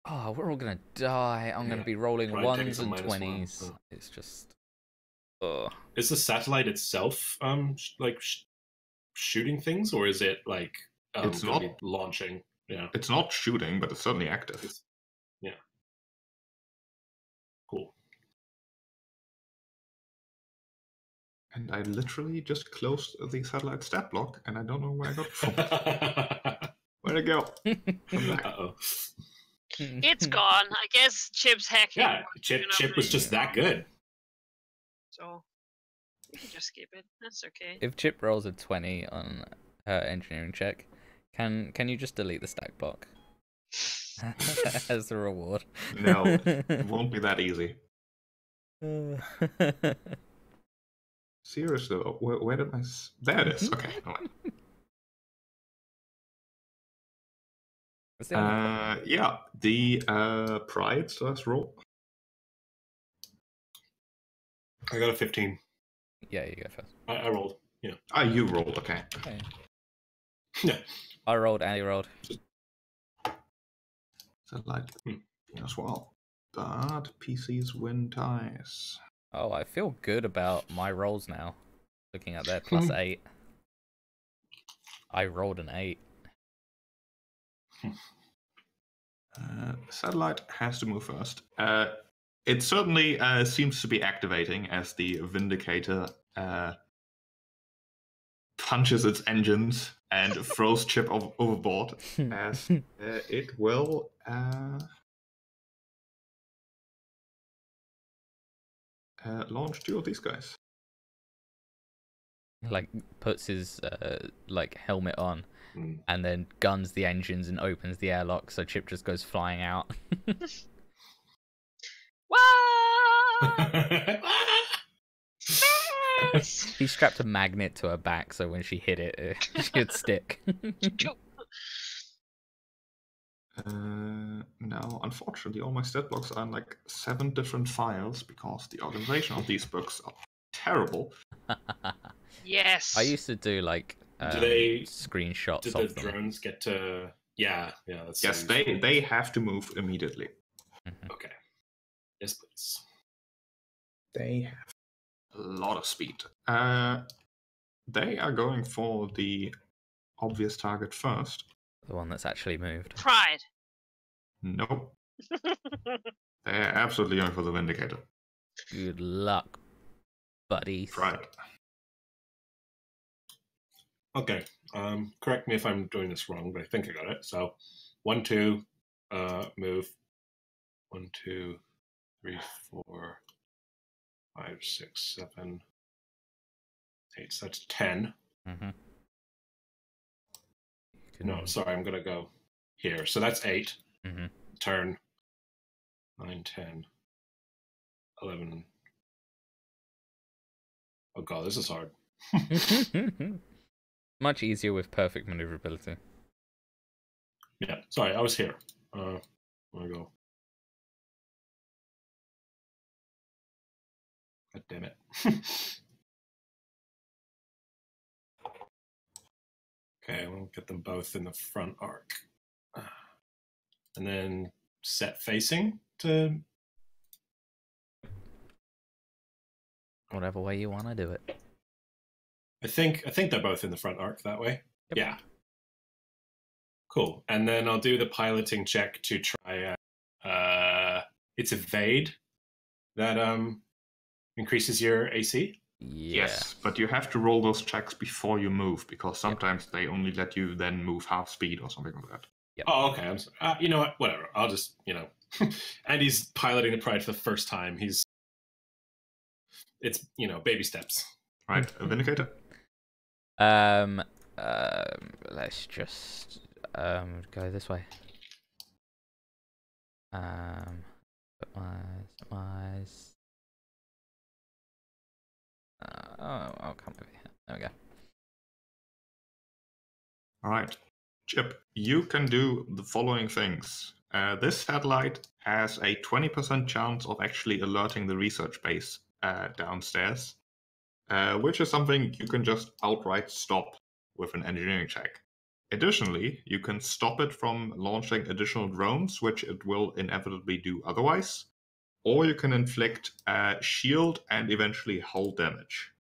S3: Oh, we're all gonna die. I'm gonna be rolling
S1: Probably taking
S3: ones
S1: some
S3: and
S1: -1.
S3: 20s.
S1: Oh.
S3: It's just. Ugh.
S1: Is the satellite itself shooting things, or is it like
S5: It's
S1: gonna
S5: not.
S1: be launching? Yeah,
S5: It's not shooting, but it's certainly active.
S1: yeah. Cool.
S5: And I literally just closed the satellite stat block, and I don't know where I got it from. Where'd it go?
S1: Uh-oh.
S2: It's gone. I guess Chip's hacking.
S1: Yeah, Chip was just that good.
S2: So, we can just skip it. That's okay.
S3: If Chip rolls a 20 on her engineering check, can you just delete the stack block as the reward?
S5: No, it won't be that easy. Seriously, where did my... There it is. Okay. Yeah, the Pride / roll.
S1: I got a 15.
S3: Yeah, you go first.
S1: I rolled. Yeah.
S5: Ah, you rolled. Okay.
S1: Yeah.
S3: I rolled, Annie rolled.
S5: Satellite as well. But PCs win ties.
S3: Oh, I feel good about my rolls now. Looking at their +8. I rolled an 8.
S5: Satellite has to move first. It certainly seems to be activating as the Vindicator punches its engines and throws Chip overboard. As it will launch 2 of these guys.
S3: Like puts his like helmet on, and then guns the engines and opens the airlock, so Chip just goes flying out. He strapped a magnet to her back, so when she hit it, she'd stick.
S5: Now, unfortunately, all my stat blocks are in like 7 different files because the organization of these books are terrible.
S2: Yes.
S3: I used to do like screenshots
S1: Did
S3: of
S1: the
S3: them.
S1: drones get to? Yeah. That's
S5: Yes, they have to move immediately.
S1: Okay. Yes, please.
S5: They have a lot of speed. They are going for the obvious target first.
S3: The one that's actually moved.
S2: Pride.
S5: Nope. They're absolutely going for the Vindicator.
S3: Good luck, buddies.
S5: Pride.
S1: Okay. Correct me if I'm doing this wrong, but I think I got it. So, 1, 2, move. 1, 2, 3, 4, 5, 6, 7, 8. So that's 10. No, sorry, I'm gonna go here. So that's 8. Turn. 9, 10, 11. Oh god, this is hard.
S3: Much easier with perfect maneuverability.
S1: Yeah, sorry, I was here. I'm gonna go. God damn it. Okay, we'll get them both in the front arc. And then set facing to...
S3: Whatever way you want to do it.
S1: I think they're both in the front arc that way.
S3: Yep.
S1: Yeah. Cool. And then I'll do the piloting check to try it's evade that increases your AC.
S3: Yeah.
S5: Yes, but you have to roll those checks before you move, because sometimes they only let you then move half speed or something like that.
S3: Yep.
S1: Oh, okay. I'm sorry. You know what? Whatever. I'll just, and he's piloting the Pride for the first time. It's, baby steps.
S5: Right, Vindicator?
S3: Let's just go this way. Optimize. I'll come over here. There we go.
S5: All right. Chip, you can do the following things. This satellite has a 20% chance of actually alerting the research base downstairs, which is something you can just outright stop with an engineering check. Additionally, you can stop it from launching additional drones, which it will inevitably do otherwise, or you can inflict shield and eventually hull damage.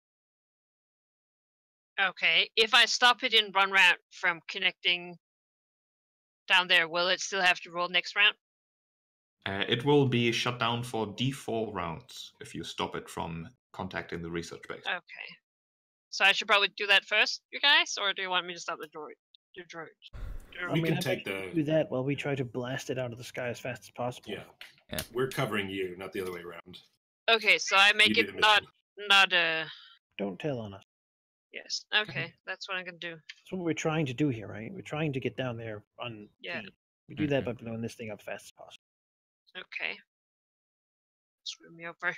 S2: Okay, if I stop it in one round from connecting down there, will it still have to roll next round?
S5: It will be shut down for D4 rounds if you stop it from contacting the research base.
S2: Okay. So I should probably do that first, you guys, or do you want me to stop the droid?
S1: We can take
S4: do that while we try to blast it out of the sky as fast as possible.
S1: Yeah. We're covering you, not the other way around.
S2: Okay, so I make it not
S4: Don't tell on us.
S2: Yes. Okay, that's what I'm gonna do.
S4: That's what we're trying to do here, right? We're trying to get down there on feet. We do that by blowing this thing up fast as possible.
S2: Okay. Screw me over.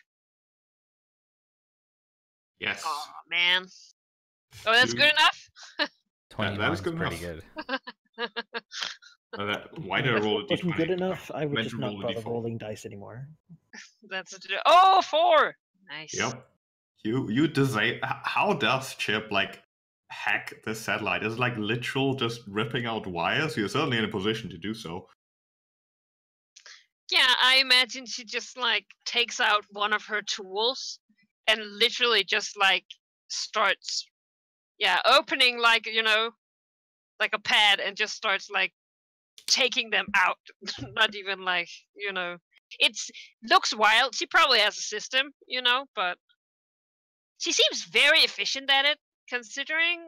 S5: Yes.
S2: Oh man. Oh, that's good enough.
S3: 29
S5: that is
S3: is
S5: good
S3: pretty
S5: enough.
S3: good.
S5: Why did I roll a
S4: If it wasn't
S5: d20?
S4: good enough, I would
S5: Meant
S4: just
S5: to
S4: not
S5: roll a
S4: bother
S5: d4.
S4: rolling dice anymore.
S2: That's 4. Nice.
S5: Yep. You design. How does Chip hack the satellite? Is it literal just ripping out wires? You're certainly in a position to do so.
S2: Yeah, I imagine she just takes out one of her tools and literally just starts opening like a pad and just starts taking them out. Not even it's looks wild. She probably has a system, but she seems very efficient at it, considering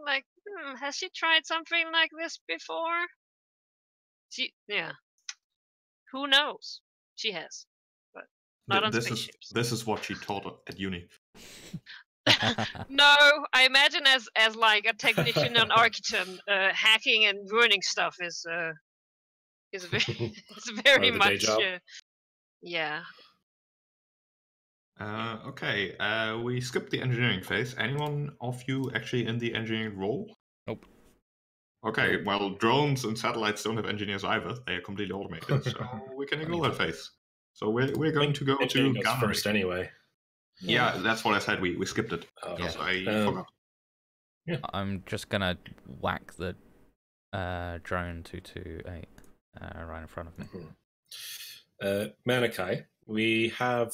S2: has she tried something like this before? Who knows? She has, but not on spaceships.
S5: This is what she taught at uni.
S2: No, I imagine as a technician on Architon, hacking and ruining stuff is very it's very much yeah.
S5: Okay, we skipped the engineering phase. Anyone of you actually in the engineering role?
S3: Nope.
S5: Okay, well, drones and satellites don't have engineers either. They are completely automated, so we can ignore that phase. So we're going to go to gunnery
S1: first anyway.
S5: Yeah, that's what I said. We skipped it.
S3: Yeah.
S5: I forgot.
S1: Yeah.
S3: I'm just gonna whack the drone 228 right in front of me.
S1: Manikai, we have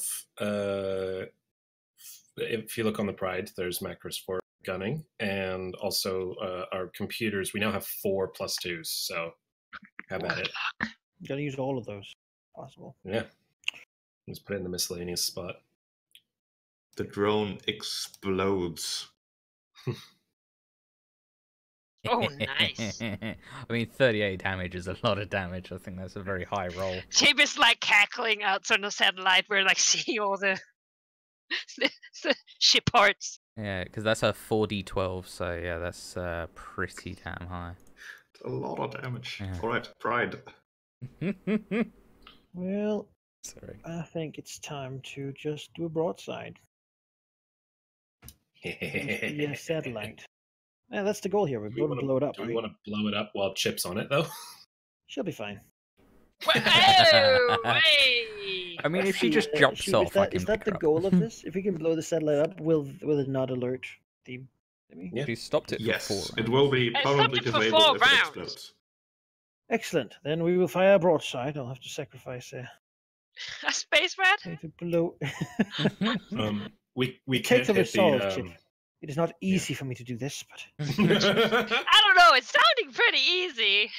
S1: if you look on the Pride, there's macros for gunning, and also our computers. We now have 4 +2s, so have at it.
S4: You gotta use all of those, if possible.
S1: Yeah, just put it in the miscellaneous spot.
S5: The drone explodes.
S2: Oh, nice.
S3: I mean, 38 damage is a lot of damage. I think that's a very high roll.
S2: Chip is cackling out on the satellite. We're seeing all the ship parts.
S3: Yeah, because that's a 4d12, so yeah, that's pretty damn high.
S5: It's a lot of damage.
S3: Yeah.
S5: All right, Pride.
S4: Well,
S3: Sorry.
S4: I think it's time to just do a broadside. The satellite. Yeah, that's the goal here. We're going to blow it up.
S1: Do we want to blow it up while Chip's on it, though?
S4: She'll be fine.
S2: Oh, hey!
S3: I mean, if she
S4: See,
S3: just jumps
S4: shoot,
S3: off, I can
S4: is that
S3: pick
S4: the
S3: her up.
S4: goal of this? If we can blow the satellite up, will it not alert the enemy?
S1: Yeah.
S3: She stopped it for
S5: Yes,
S3: 4 rounds.
S5: it will be
S2: I
S5: permanently
S2: stopped it for
S5: disabled
S2: 4
S5: if it
S2: rounds.
S5: explodes.
S4: Excellent. Then we will fire broadside. I'll have to sacrifice
S2: A space rat?
S4: to blow.
S1: We
S4: It
S1: can't
S4: takes a
S1: hit
S4: resolve,
S1: the
S4: Chip. It is not easy for me to do this, but
S2: I don't know. It's sounding pretty easy.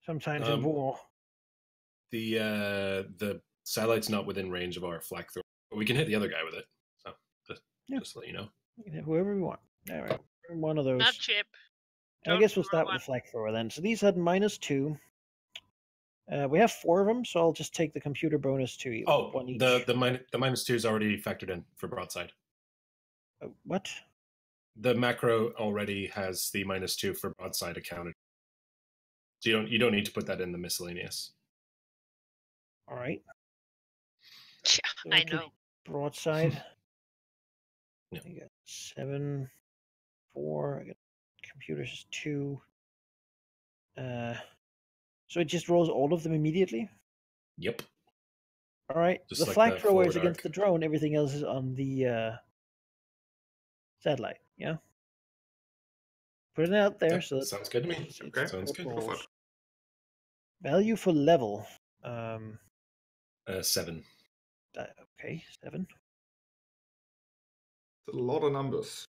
S4: sometimes in war.
S1: the satellite's not within range of our flak thrower. But we can hit the other guy with it. So just to let you know.
S4: We can hit whoever we want. All right, one of those.
S2: Not Chip.
S4: And I guess we'll start with the flak thrower then. So these had -2. We have 4 of them, so I'll just take the computer bonus to
S1: Oh,
S4: one each.
S1: the -2 is already factored in for broadside.
S4: What?
S1: The macro already has the -2 for broadside accounted. So you don't need to put that in the miscellaneous.
S4: All right.
S2: Yeah,
S4: So
S2: I
S4: could
S2: know.
S4: Broadside.
S1: Yeah.
S4: I got 7, 4. I got computers is 2. So it just rolls all of them immediately.
S1: Yep.
S4: All right.
S1: Just
S4: the
S1: like
S4: flak
S1: the
S4: thrower is
S1: forward
S4: against
S1: arc.
S4: the drone. Everything else is on the satellite. Yeah. Put it out there.
S1: Yep,
S4: So
S1: sounds good to me.
S4: it's
S5: Okay,
S1: sounds
S4: what
S1: good.
S5: Go for
S4: rolls.
S5: it.
S4: Value for level.
S1: 7.
S4: Okay, 7.
S5: It's a lot of numbers.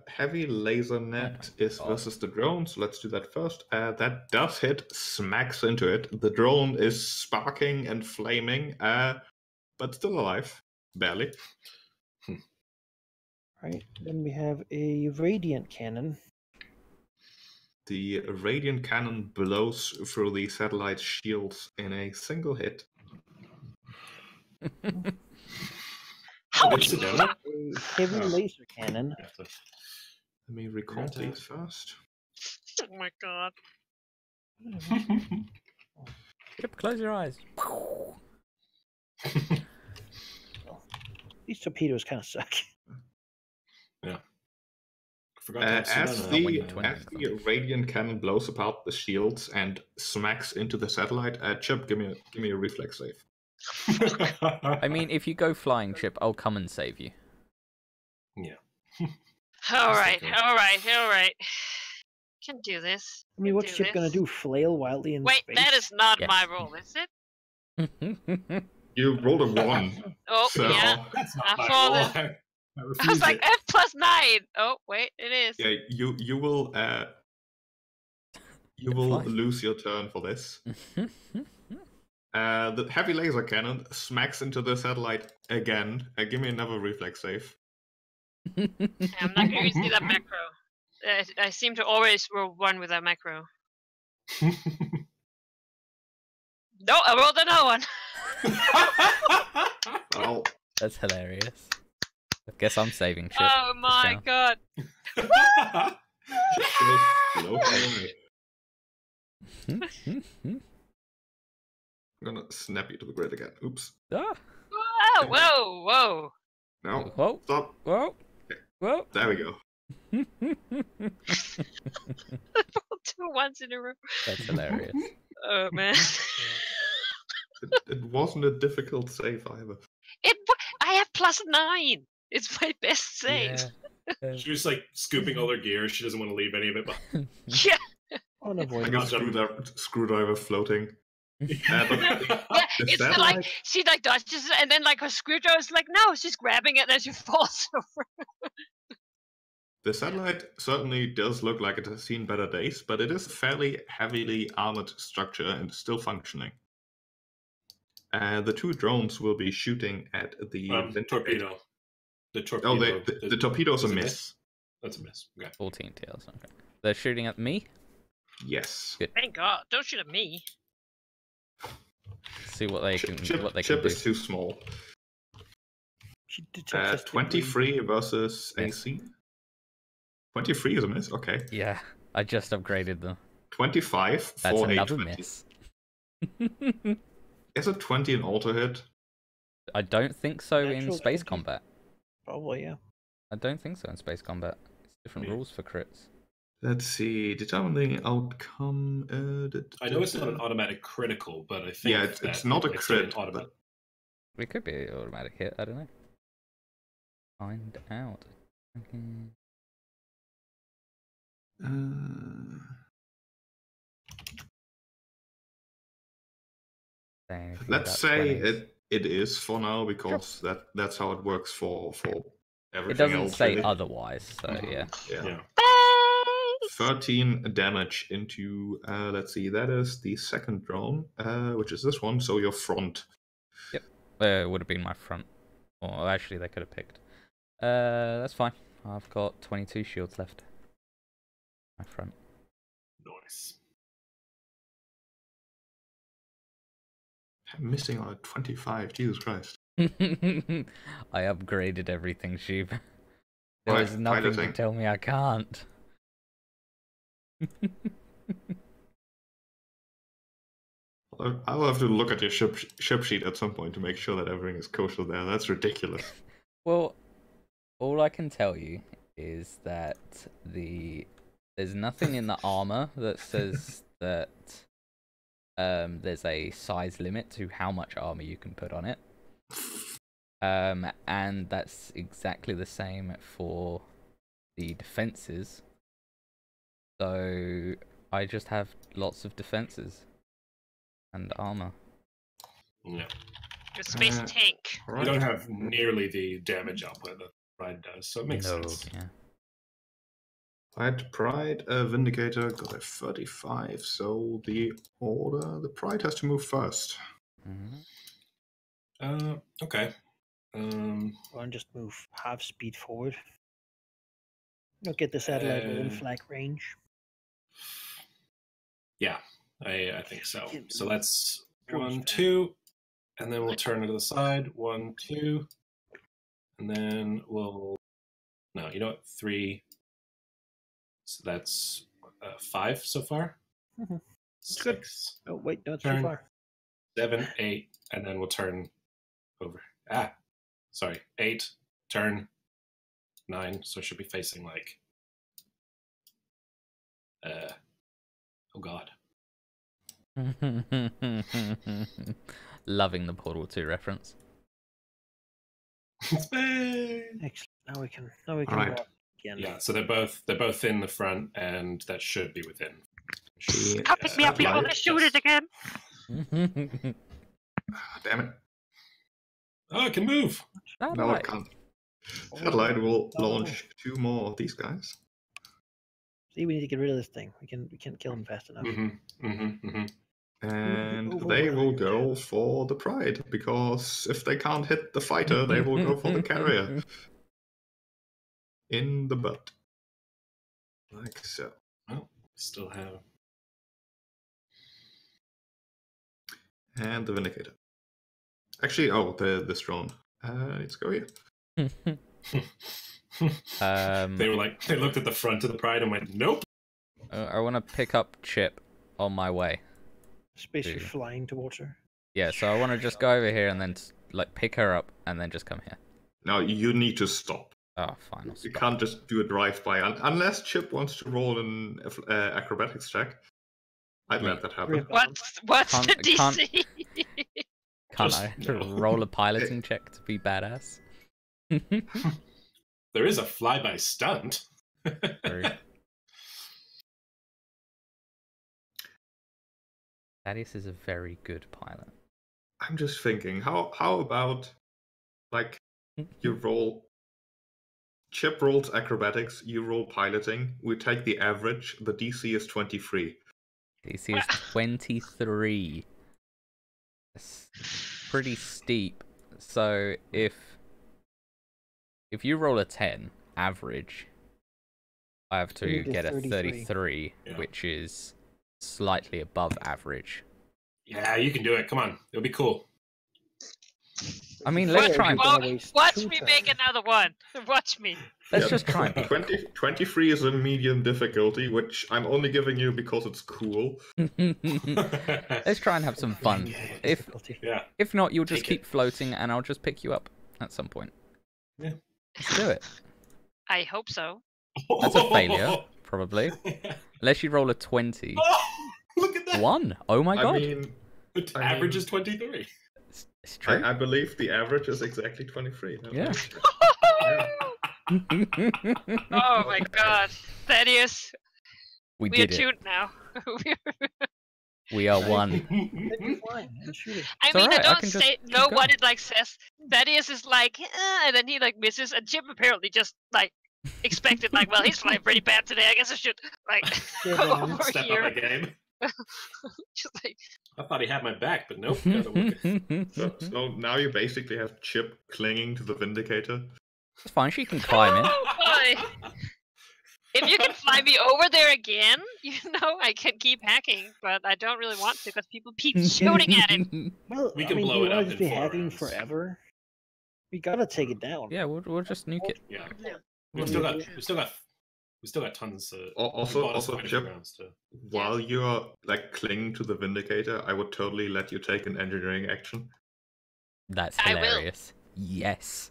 S5: Heavy laser net is
S3: God.
S5: versus the drone, so let's do that first. That does hit, smacks into it. The drone is sparking and flaming, but still alive. Barely.
S4: Right. Then we have a radiant cannon.
S5: The radiant cannon blows through the satellite shields in a single hit.
S2: Holy
S1: Sit down.
S4: A heavy laser cannon.
S5: Let me record these first.
S2: Oh my god.
S3: Chip, close your eyes.
S4: These torpedoes kind of suck.
S1: Yeah. Forgot to have
S5: As
S1: Sedona.
S5: the radiant cannon blows apart the shields and smacks into the satellite, Chip, give me a reflex save.
S3: I mean, if you go flying, Chip, I'll come and save you.
S1: Yeah.
S2: All right,
S1: okay.
S2: all right, all right. Can do this.
S4: I mean,
S2: Can
S4: what's
S2: do
S4: Chip gonna
S2: this.
S4: do? Flail wildly in
S2: Wait,
S4: space?
S2: that is not
S3: Yes.
S2: my role, is it?
S5: You rolled a 1.
S2: Oh,
S5: So-
S2: yeah.
S1: That's
S2: I
S1: not my
S2: saw
S1: role.
S2: this.
S1: I
S2: I was
S1: refuse
S2: like,
S1: it.
S2: F +9. Oh, wait, it is.
S5: Yeah, you will
S3: Fly.
S5: lose your turn for this. The heavy laser cannon smacks into the satellite again. Give me another reflex save.
S2: I'm not going to use that macro. I seem to always roll 1 with that macro. No, I rolled another one.
S5: Well,
S3: That's hilarious. I guess I'm saving Chip.
S2: Oh my
S3: down.
S2: god.
S5: Chip goes below away. I'm gonna snap you to the grid again. Oops.
S3: Ah,
S2: Whoa, whoa, whoa.
S5: No.
S3: whoa,
S5: Stop.
S3: whoa, whoa.
S5: There we go.
S2: Rolled 2 ones in a row.
S3: That's hilarious.
S2: Oh man.
S5: It wasn't a difficult save either.
S2: I have +9. It's my best save.
S3: Yeah.
S1: She was like scooping all her gear. She doesn't want to leave any of it behind.
S2: Yeah.
S5: Like
S4: Unavoidable.
S5: a screwdriver floating. But
S2: Yeah,
S5: the
S2: it's
S5: satellite-
S2: like she like dodges it, and then like her screwdriver's like, no, she's grabbing it, and then she falls over.
S5: The satellite certainly does look like it has seen better days, but it is a fairly heavily armored structure and still functioning. The 2 drones will be shooting at the
S1: Torpedo. The torpedo.
S5: Oh, the torpedo's a
S1: is it
S5: miss.
S1: That's a miss. Okay.
S3: 14 tails. Okay. They're shooting at me.
S5: Yes.
S2: Thank God! Don't shoot at me.
S3: See what they can. What they
S5: Chip
S3: can do.
S5: is too small.
S4: She detects
S5: 23 versus
S3: Miss.
S5: AC. 23 is a miss. Okay.
S3: Yeah, I just upgraded them.
S5: 25
S3: That's
S5: for
S3: another
S5: a 20.
S3: miss.
S5: Is a 20 an auto hit?
S3: I don't think so in
S4: Natural
S3: space
S4: 20.
S3: combat.
S4: Probably, yeah.
S3: I don't think so in space combat. It's different
S1: Yeah.
S3: rules for crits.
S5: Let's see. Determining outcome.
S1: I know it's not an automatic critical, but I think
S5: Yeah, it's not a crit.
S1: Automatic.
S3: It could be an automatic hit, I don't know. Find out. Okay.
S5: Let's say it is for now, because that's how it works for everything
S3: it doesn't
S5: else.
S3: say
S5: really.
S3: otherwise, so yeah.
S5: 13 damage into, let's see, that is the second drone, which is this one, so your front.
S3: Yep, it would have been my front. Or actually, they could have picked. That's fine. I've got 22 shields left. My front.
S1: Nice.
S5: I'm missing out 25, Jesus Christ.
S3: I upgraded everything, Sheep. There
S5: Right,
S3: was nothing to
S5: piloting.
S3: tell me I can't.
S5: I'll have to look at your ship sheet at some point to make sure that everything is kosher there. That's ridiculous.
S3: Well, all I can tell you is that there's nothing in the armor that says that there's a size limit to how much armor you can put on it. And that's exactly the same for the defenses. So I just have lots of defenses and armor.
S1: Yeah.
S2: Your space tank.
S1: You don't have nearly the damage output that Pride does, so it makes sense.
S3: Yeah.
S5: Pride, Vindicator got a 35, so the Pride has to move first.
S1: Okay.
S4: Go and just move half speed forward. You'll get the satellite within flag range.
S1: Yeah, I think so.
S4: Yeah.
S1: So that's
S4: Drone's
S1: 1,
S4: fast.
S1: 2, and then we'll turn it to the side. 1, 2, and then we'll. No, you know what? 3. So that's 5 so far.
S4: Mm-hmm.
S1: 6.
S4: Oh wait, no, it's
S1: Turn.
S4: too far.
S1: 7, 8, and then we'll turn over. Sorry, 8, turn, 9. So it should be facing like. Oh God.
S3: Loving the Portal 2 reference.
S4: Excellent. Now we can
S5: Alright.
S4: walk again.
S1: Yeah, so they're both in the front, and that should be within.
S2: Pick me up before they shoot it again.
S5: Damn it.
S1: Oh, it can move.
S5: No, it can't. Satellite will launch 2 more of these guys.
S4: See, we need to get rid of this thing. We can't kill him fast enough.
S5: And they will go for the Pride, because if they can't hit the fighter, they will go for the carrier. In the butt. Like so.
S1: Well, still have.
S5: And the Vindicator. Actually, this drone. Let's go here.
S1: They were like, they looked at the front of the Pride and went, nope.
S3: I want to pick up Chip on my way.
S4: Basically flying towards her.
S3: Yeah, so I want to just go over here and then like pick her up and then just come here.
S5: No, you need to stop.
S3: Oh, fine.
S5: You can't just do a drive-by unless Chip wants to roll an acrobatics check. I'd let that happen.
S2: What's the DC?
S3: Can't I roll a piloting check to be badass?
S1: There is a flyby stunt.
S3: Thaddeus is a very good pilot.
S5: I'm just thinking, how about like you roll. Chip rolls acrobatics, you roll piloting. We take the average. The DC is 23.
S3: DC is 23. That's pretty steep. So if you roll a 10 average, I have to get a 33, which is slightly above average.
S1: Yeah, you can do it. Come on, it'll be cool.
S3: I mean, let's try and...
S2: Watch me make another one. Watch me.
S3: Let's just try and...
S5: 23 is a medium difficulty, which I'm only giving you because it's cool.
S3: Let's try and have some fun. If not, you'll just keep floating and I'll just pick you up at some point.
S1: Yeah.
S3: Let's do it.
S2: I hope so.
S3: That's a failure, probably. Unless you roll a 20.
S1: Oh, look at that.
S3: 1. Oh my god.
S5: I mean,
S1: The
S5: I
S1: average
S5: mean-
S1: is 23.
S3: It's true.
S5: I believe the average is exactly 23.
S3: Yeah.
S2: Oh my god. Thaddeus,
S3: we
S2: we are
S3: did it.
S2: tuned now.
S3: We are one.
S4: Then you're fine and shoot it.
S2: I
S3: It's
S2: mean, I
S3: alright, I
S2: don't
S3: can just
S2: say
S3: keep
S2: know what
S3: going.
S2: it like says. Thaddeus is like, and then he like misses, and Chip apparently just like expected like, well, he's flying pretty bad today. I guess I should like
S4: Yeah,
S2: go
S4: man.
S2: over
S1: Step
S2: here.
S1: up my game.
S2: Just like,
S1: I thought he had my back, but nope. Gotta work it.
S5: So now you basically have Chip clinging to the Vindicator.
S3: It's fine, she can climb in.
S2: oh boy. If you can fly me over there again, you know, I can keep hacking, but I don't really want to because people keep shooting at it.
S4: Well,
S1: We
S4: I
S1: can
S4: mean,
S1: blow
S4: do you
S1: it
S4: want
S1: up
S4: to just
S1: in
S4: be
S1: 4
S4: hacking
S1: rounds.
S4: forever? We gotta take it down.
S3: Yeah, we'll just nuke it.
S1: Yeah.
S2: Yeah.
S1: We still got tons of.
S5: Also,
S1: bought us
S5: also
S1: quite a few
S5: Chip,
S1: rounds to.
S5: while you're like clinging to the Vindicator, I would totally let you take an engineering action.
S3: That's
S2: I will.
S3: hilarious. Yes.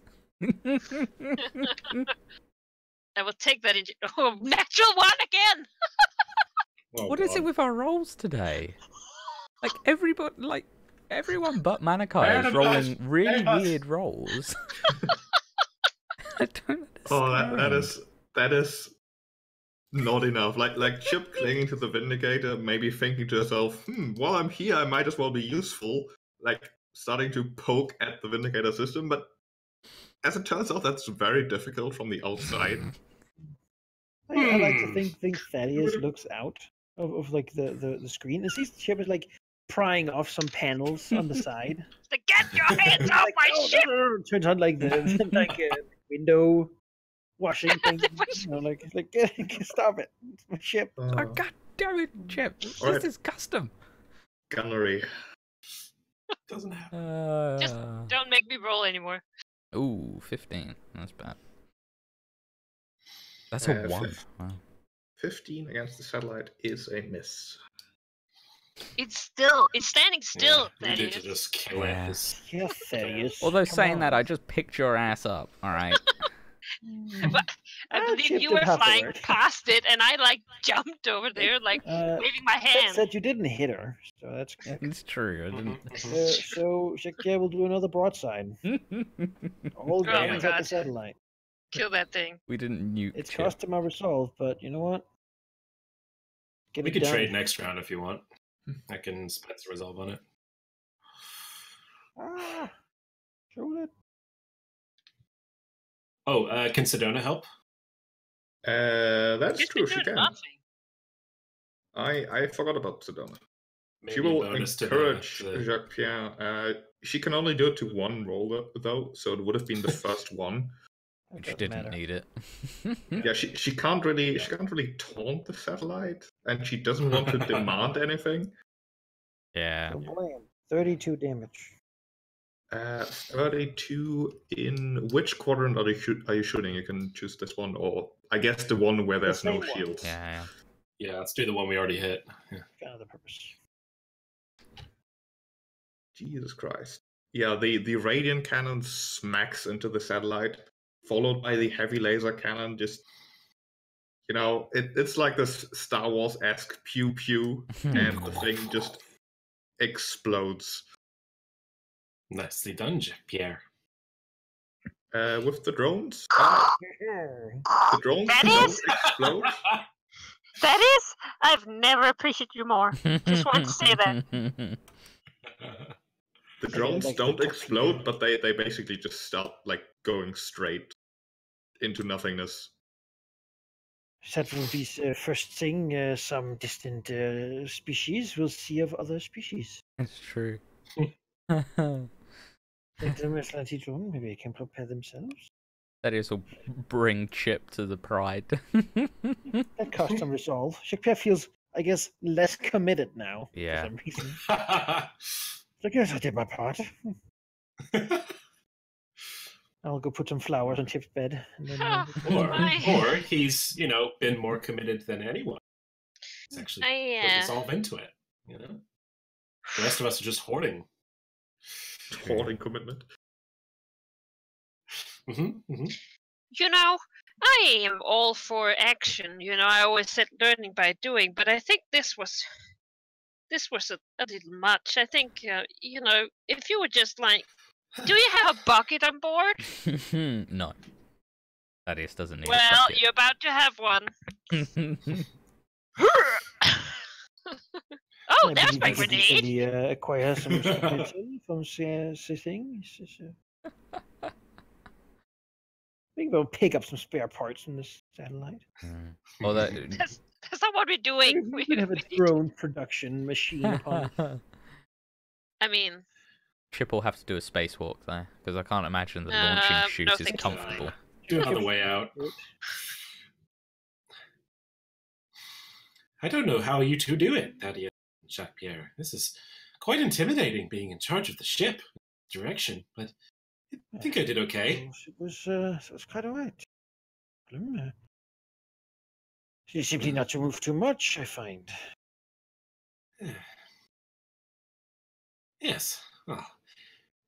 S2: I will take that into oh, natural one again.
S1: Oh,
S3: What is it
S1: God.
S3: with our rolls today? Like everyone but Manakai is
S1: Random
S3: rolling
S1: dice.
S3: really
S1: Random dice.
S3: weird rolls. I don't
S5: Oh,
S3: understand.
S5: that is not enough. Like Chip clinging to the Vindicator, maybe thinking to herself, while I'm here, I might as well be useful. Like starting to poke at the Vindicator system, but as it turns out, that's very difficult from the outside.
S4: I like to think
S1: Hmm.
S4: Thaddeus looks out of like the screen and sees Chip is like prying off some panels on the side.
S2: Like, get your hands off
S4: Like,
S2: my
S4: "Oh,
S2: ship!
S4: no." Turns on like the like window washing thing. You know, like stop it, it's my ship.
S3: Oh, god damn it, Chip. This
S5: Alright.
S3: is custom.
S5: Gunnery.
S1: Doesn't happen.
S2: Don't make me roll anymore.
S3: Ooh, 15. That's bad. That's a 1.
S5: fif-
S3: Wow.
S5: 15 against the satellite is a miss.
S2: It's standing still.
S1: Yeah, we need to
S2: Thaddeus.
S1: just kill
S3: Yeah.
S1: it. It's-
S4: Yeah, Thaddeus.
S3: Although
S4: come
S3: saying
S4: on.
S3: that, I just picked your ass up. Alright.
S2: But I
S4: Well,
S2: believe
S4: Chip
S2: you
S4: did
S2: were
S4: half the
S2: flying
S4: work.
S2: past it, and I like jumped over there, like waving my
S4: That
S2: hand.
S4: said, you didn't hit her, so that's good.
S3: It's true, I didn't.
S4: So Shakir will do another broadside. All
S2: Oh my
S4: guns at the
S2: God.
S4: satellite.
S2: Kill that thing.
S3: We didn't nuke
S4: It's
S3: Chip.
S4: cost him a resolve, but you know what? Get
S1: We
S4: it
S1: can
S4: done.
S1: trade next round if you want. I can spend some resolve on it.
S4: Ah, shoot it.
S1: Oh, can Sedona help?
S5: That's
S2: Guess
S5: true,
S2: we're
S5: she
S2: doing
S5: can.
S2: nothing.
S5: I forgot about Sedona. She
S1: Maybe
S5: will
S1: bonus to
S5: encourage
S1: the-
S5: Jacques Pierre. She can only do it to one roll though, so it would have been the first one.
S4: That
S3: She
S4: doesn't
S3: didn't
S4: matter.
S3: need it.
S5: Yeah, she can't really taunt the satellite, and she doesn't want to demand anything.
S3: Yeah.
S4: So blam. 32 damage.
S5: 32 in which quadrant are you shooting? You can choose this one, or I guess the one where there's no
S4: same one.
S5: shields.
S3: Yeah.
S1: Yeah, let's do the one we already hit. Yeah.
S4: For another purpose.
S5: Jesus Christ. Yeah, the radiant cannon smacks into the satellite, followed by the heavy laser cannon. Just, you know, it's like this Star Wars-esque pew pew, and the thing just explodes.
S1: Nicely done, Pierre.
S5: With the drones,
S4: Yeah.
S5: the drones
S2: That
S5: don't
S2: is-
S5: explode.
S2: That is, I've never appreciated you more. Just wanted to say that.
S5: The drones
S4: like the
S5: don't
S4: torpedo.
S5: explode, but they basically just start like going straight into nothingness.
S4: That will be the first thing some distant species will see of other species.
S3: It's true.
S4: Let them slightly drone, maybe they can prepare themselves.
S3: That is will bring Chip to the pride.
S4: That cost some resolve. Shakir feels, I guess, less committed now.
S3: Yeah.
S4: For some reason. Like, yes, I did my part. I'll go put some flowers on Chip's bed. And then,
S1: or he's, been more committed than anyone. He's actually put resolve into it, The rest of us are just hoarding.
S5: Hoarding commitment.
S2: You know, I am all for action. You know, I always said learning by doing, but I think this was a little much. I think you know, if you would just like, do you have a bucket on board?
S3: No. Thaddeus doesn't need a
S2: Well,
S3: bucket.
S2: you're about to have one. Oh,
S4: I
S2: there's
S4: believe
S2: my
S4: you could
S2: grenade.
S4: easily acquire some stupidity from things. We will pick up some spare parts from this satellite.
S3: Oh, that.
S2: That's not what we're doing.
S4: We could have a drone production machine upon.
S2: I mean,
S3: Chip will have to do a spacewalk though, because I can't imagine that launching
S2: no,
S3: shoots is
S2: thank you.
S3: comfortable.
S1: Do another way out. I don't know how you two do it, Thaddeus and Jacques-Pierre. This is quite intimidating, being in charge of the ship direction, but I think I did okay.
S4: It was quite alright. Simply not to move too much, I find.
S1: Yes. Well,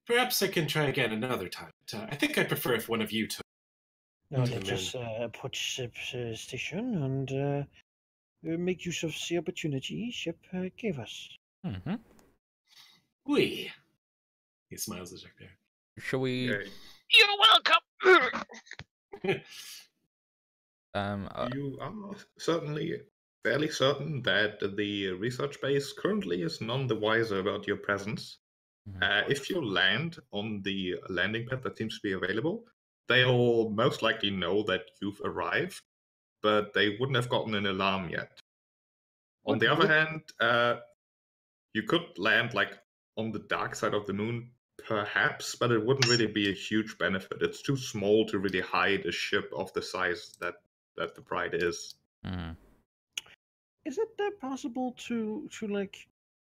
S1: perhaps I can try again another time. I think I prefer if one of you took.
S4: No, let us approach the station and make use of the opportunity ship gave us.
S3: Mm-hmm.
S1: Oui. He smiles at Jacques-Pierre.
S3: Shall we?
S2: You're welcome.
S5: You are certainly fairly certain that the research base currently is none the wiser about your presence. If you land on the landing pad that seems to be available, they'll most likely know that you've arrived, but they wouldn't have gotten an alarm yet. On the other hand, you could land like on the dark side of the moon, perhaps, but it wouldn't really be a huge benefit. It's too small to really hide a ship of the size that the Pride is.
S4: Is it possible to like?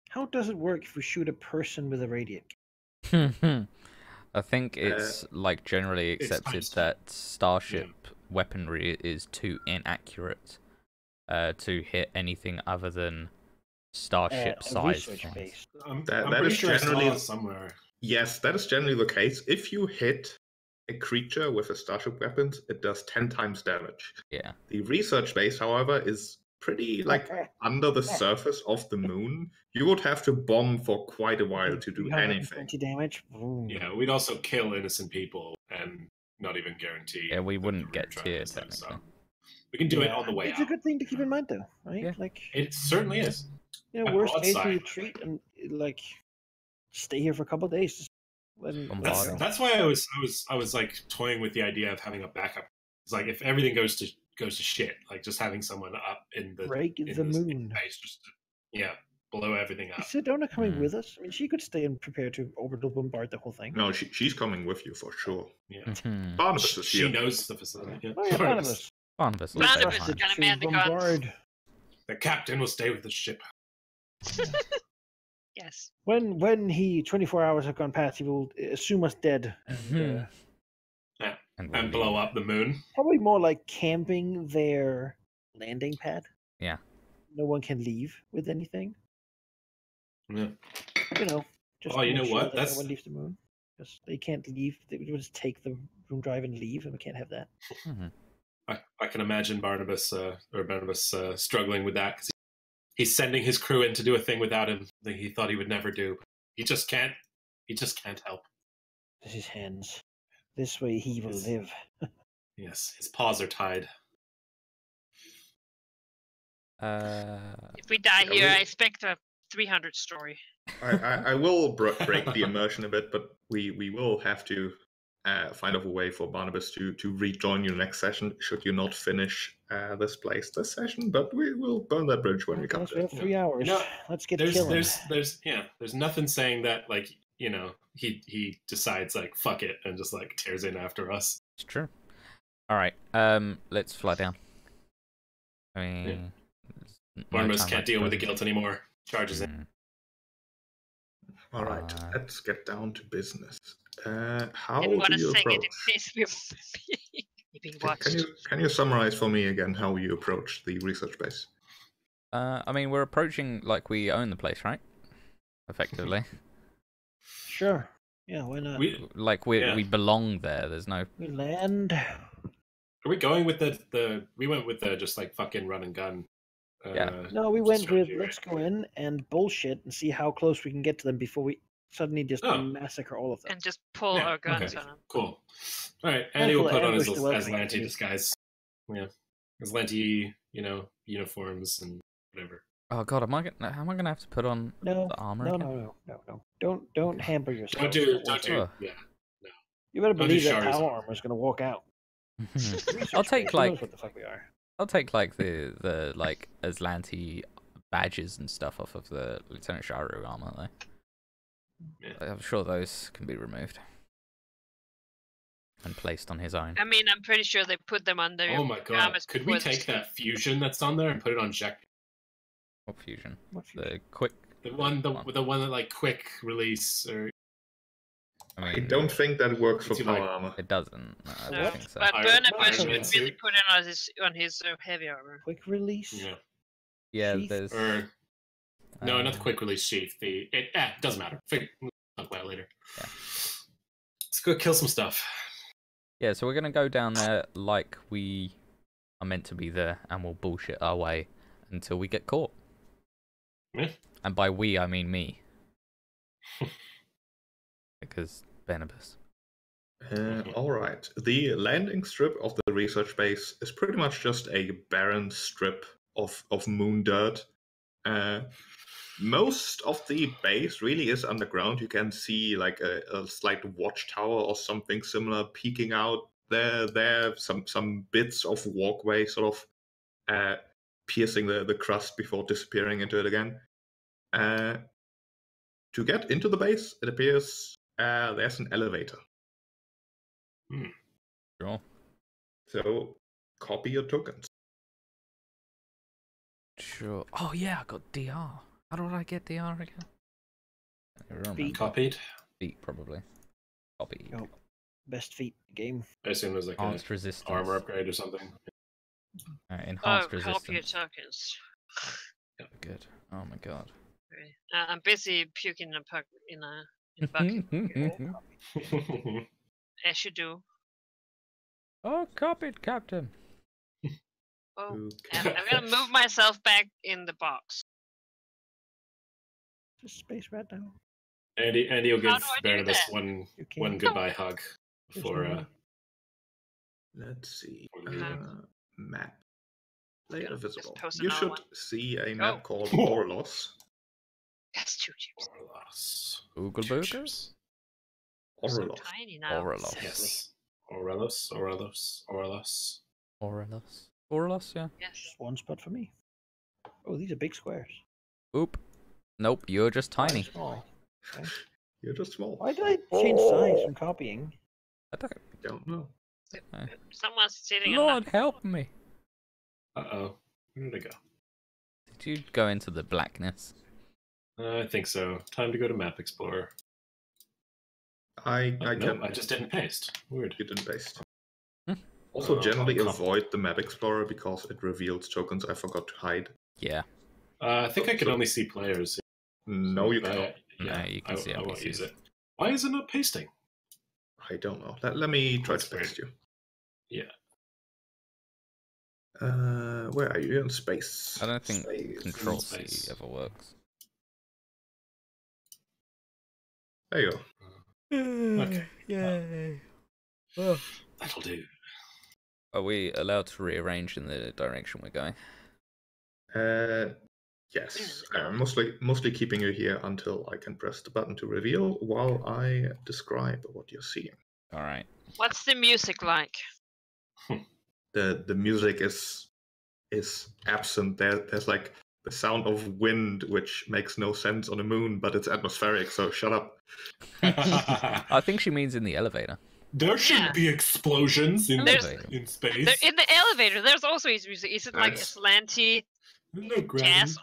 S4: How does it work if we shoot a person with a radiant?
S3: I think it's like generally accepted that starship weaponry is too inaccurate to hit anything other than starship size.
S5: That is
S1: sure
S5: generally
S1: somewhere.
S5: Yes, that is generally the case. If you hit a creature with a starship weapon, it does 10 times damage.
S3: Yeah.
S5: The research base, however, is pretty like under the surface of the moon. You would have to bomb for quite a while to do anything.
S4: Damage.
S1: Yeah, we'd also kill innocent people and not even guarantee.
S3: Yeah, we wouldn't get tiered technically.
S1: So we can do it on the way
S4: It's
S1: out.
S4: a good thing to keep in mind, though, right?
S3: Yeah.
S4: Like
S1: it certainly is.
S4: You know, worst case we retreat and like stay here for a couple of days.
S1: That's why I was like toying with the idea of having a backup. It's like if everything goes to shit, like just having someone up in the
S4: moon,
S1: space, just blow everything up.
S4: Is Sedona coming with us? I mean, she could stay and prepare to orbital bombard the whole thing.
S5: No, she's coming with you for sure.
S1: Yeah,
S5: Barnabas is here.
S1: She knows the facility. Yeah.
S4: Oh, yeah, Barnabas.
S2: Barnabas is gonna man the guns.
S1: The captain will stay with the ship.
S2: Yes.
S4: When he 24 hours have gone past, he will assume us dead
S1: and blow up the moon.
S4: Probably more like camping their landing pad.
S3: Yeah.
S4: No one can leave with anything.
S1: Yeah.
S4: You know. Just
S1: you know what?
S4: No one leaves the moon because they can't leave. They would just take the room drive and leave, and we can't have that.
S1: I can imagine Barnabas struggling with that because he's sending his crew in to do a thing without him that he thought he would never do. He just can't. He just can't help.
S4: This is hands. This way he will live.
S1: Yes, his paws are tied.
S2: If we die here, I expect a 300 story.
S5: I will break the immersion a bit, but we will have to find out a way for Barnabas to rejoin you next session should you not finish this session. But we will burn that bridge when we come to it.
S4: 3 hours.
S1: No,
S4: let's get
S1: killing. There's nothing saying that like he decides like fuck it and just like tears in after us.
S3: It's true. All right, let's fly down. I mean,
S1: Barnabas can't deal with the guilt anymore. Charges in.
S5: All right, let's get down to business. How
S2: do you
S5: approach? Can you summarize for me again how you approach the research base?
S3: I mean, we're approaching like we own the place, right? Effectively.
S4: Sure. Yeah, why not?
S3: We belong there. There's no.
S4: We land.
S1: Are we going with the? We went with the just like fucking run and gun.
S3: Yeah.
S4: No, we went with
S1: strategy,
S4: let's
S1: right?
S4: go in and bullshit and see how close we can get to them before we suddenly just
S1: Oh.
S4: massacre all of them.
S2: And just pull
S1: Yeah,
S2: our guns
S1: okay.
S2: on them.
S1: Cool. All right, Andy will
S4: Handful of
S1: put on his
S4: ambush the welcoming
S1: Aslanti
S4: committee.
S1: disguise. Yeah, Aslanti, uniforms and whatever.
S3: Oh god, am I gonna have to put on
S4: No,
S3: the armor
S4: no,
S3: again?
S4: no. Don't hamper yourself.
S1: Don't do.
S4: It's not
S1: Don't
S4: worth it.
S1: do.
S3: Oh.
S1: Yeah.
S4: You better
S1: Don't do
S4: believe that
S1: Shari's
S4: our
S1: armor.
S4: armor is going to walk out.
S3: I'll
S4: Research
S3: take
S4: base, who knows
S3: like
S4: what the fuck we are.
S3: I'll take like the like Aslanti badges and stuff off of the Lieutenant Sharu armor though.
S1: Yeah.
S3: I'm sure those can be removed and placed on his own.
S2: I mean, I'm pretty sure they put them under
S1: Oh my god!
S2: garments
S1: Could we
S2: before they
S1: take that fusion that's on there and put it on Jack?
S3: What fusion?
S4: What
S3: The quick.
S1: The one that like quick release or
S3: I
S5: I
S3: mean,
S5: don't think that works for
S1: What's he
S5: power
S1: like?
S5: armor.
S3: it doesn't. I
S2: No,
S3: don't think so.
S2: but
S1: Iron-
S2: Bernabas
S1: Iron Man
S2: should really
S1: suit?
S2: put it on his heavy armor.
S4: Quick release.
S1: yeah,
S3: Yeah,
S4: sheath?
S3: there's.
S1: or no, not the
S3: uh,
S1: quick release sheath. It doesn't matter. We'll talk about it later.
S3: Yeah.
S1: Let's go kill some stuff.
S3: Yeah, so we're gonna go down there like we are meant to be there, and we'll bullshit our way until we get caught.
S1: Yeah.
S3: And by we, I mean me. Because Barnabas.
S5: Alright. The landing strip of the research base is pretty much just a barren strip of moon dirt. Most of the base really is underground. You can see like a slight watchtower or something similar peeking out there. Some bits of walkway sort of piercing the crust before disappearing into it again. To get into the base, it appears there's an elevator.
S3: Sure.
S5: So copy your tokens.
S3: Sure. Oh yeah, I got DR. How do I get DR again? I don't remember.
S4: Feet.
S1: Copied.
S3: Feet, probably. Copy.
S4: Nope. Best feet in the game.
S1: I assume there's like an
S3: Enhanced resistance.
S1: armor upgrade or something.
S3: Enhanced
S2: Oh, copy your
S3: resistance.
S2: tokens.
S3: Good. Oh my god.
S2: Okay. I'm busy puking in a bucket. As you do.
S3: Oh, copied, Captain.
S2: Oh,
S5: Okay.
S2: I'm gonna move myself back in the box.
S4: Just space right now.
S1: Andy will
S2: How
S1: give
S2: do I do
S1: Barnabas
S2: that?
S4: You can.
S1: one goodbye hug
S4: There's
S1: before
S4: no way.
S5: Let's see.
S2: Uh-huh.
S5: Map. Layer visible.
S2: post
S5: You
S2: another
S5: should
S2: one.
S5: see a map
S2: Oh.
S5: called Orlos.
S2: That's 2 chips.
S1: Orlos.
S3: Google
S1: Two
S3: Boogers?
S1: chips.
S2: So
S5: Orlos.
S2: tiny now.
S3: Orlos.
S1: Yes. Orlos.
S3: Orlos, yeah.
S2: Yes.
S4: Just one spot for me. Oh, these are big squares.
S3: Oop. Nope, you're just
S4: Why
S3: tiny.
S4: small? Okay.
S5: You're just small.
S4: Why did I change size from copying?
S3: I don't...
S5: Don't know.
S2: Someone's sitting
S3: Lord, help me.
S1: Uh-oh. Where did I go?
S3: Did you go into the blackness?
S1: I think so. Time to go to Map Explorer.
S5: I
S1: Nope,
S5: can.
S1: I just didn't paste. Weird.
S5: You didn't paste.
S3: Hmm.
S5: Also, generally
S1: come.
S5: avoid the map explorer because it reveals tokens I forgot to hide.
S3: Yeah.
S1: I think I can only see players.
S5: No, you cannot.
S3: No, you can see
S1: I won't
S3: NPCs.
S1: use it. Why is it not pasting?
S5: I don't know. Let me try
S1: That's
S5: to paste you.
S1: Yeah.
S5: Where are you? You're in space.
S3: I don't think
S5: Space.
S3: Control
S1: Space.
S3: C ever works.
S5: There you go.
S1: Okay.
S3: Yay.
S1: That'll do.
S3: Are we allowed to rearrange in the direction we're going?
S5: Yes. Mostly keeping you here until I can press the button to reveal while I describe what you're seeing.
S3: Alright.
S2: What's the music like?
S5: The music is absent. There's like the sound of wind, which makes no sense on the moon, but it's atmospheric. So shut up.
S3: I think she means in the elevator.
S1: There shouldn't
S2: Yeah.
S1: be explosions in
S3: Elevator.
S1: in space.
S2: In the elevator, there's also his music. Is it like
S5: That's-
S2: Aslanti
S1: There's no gravity.
S2: jazz?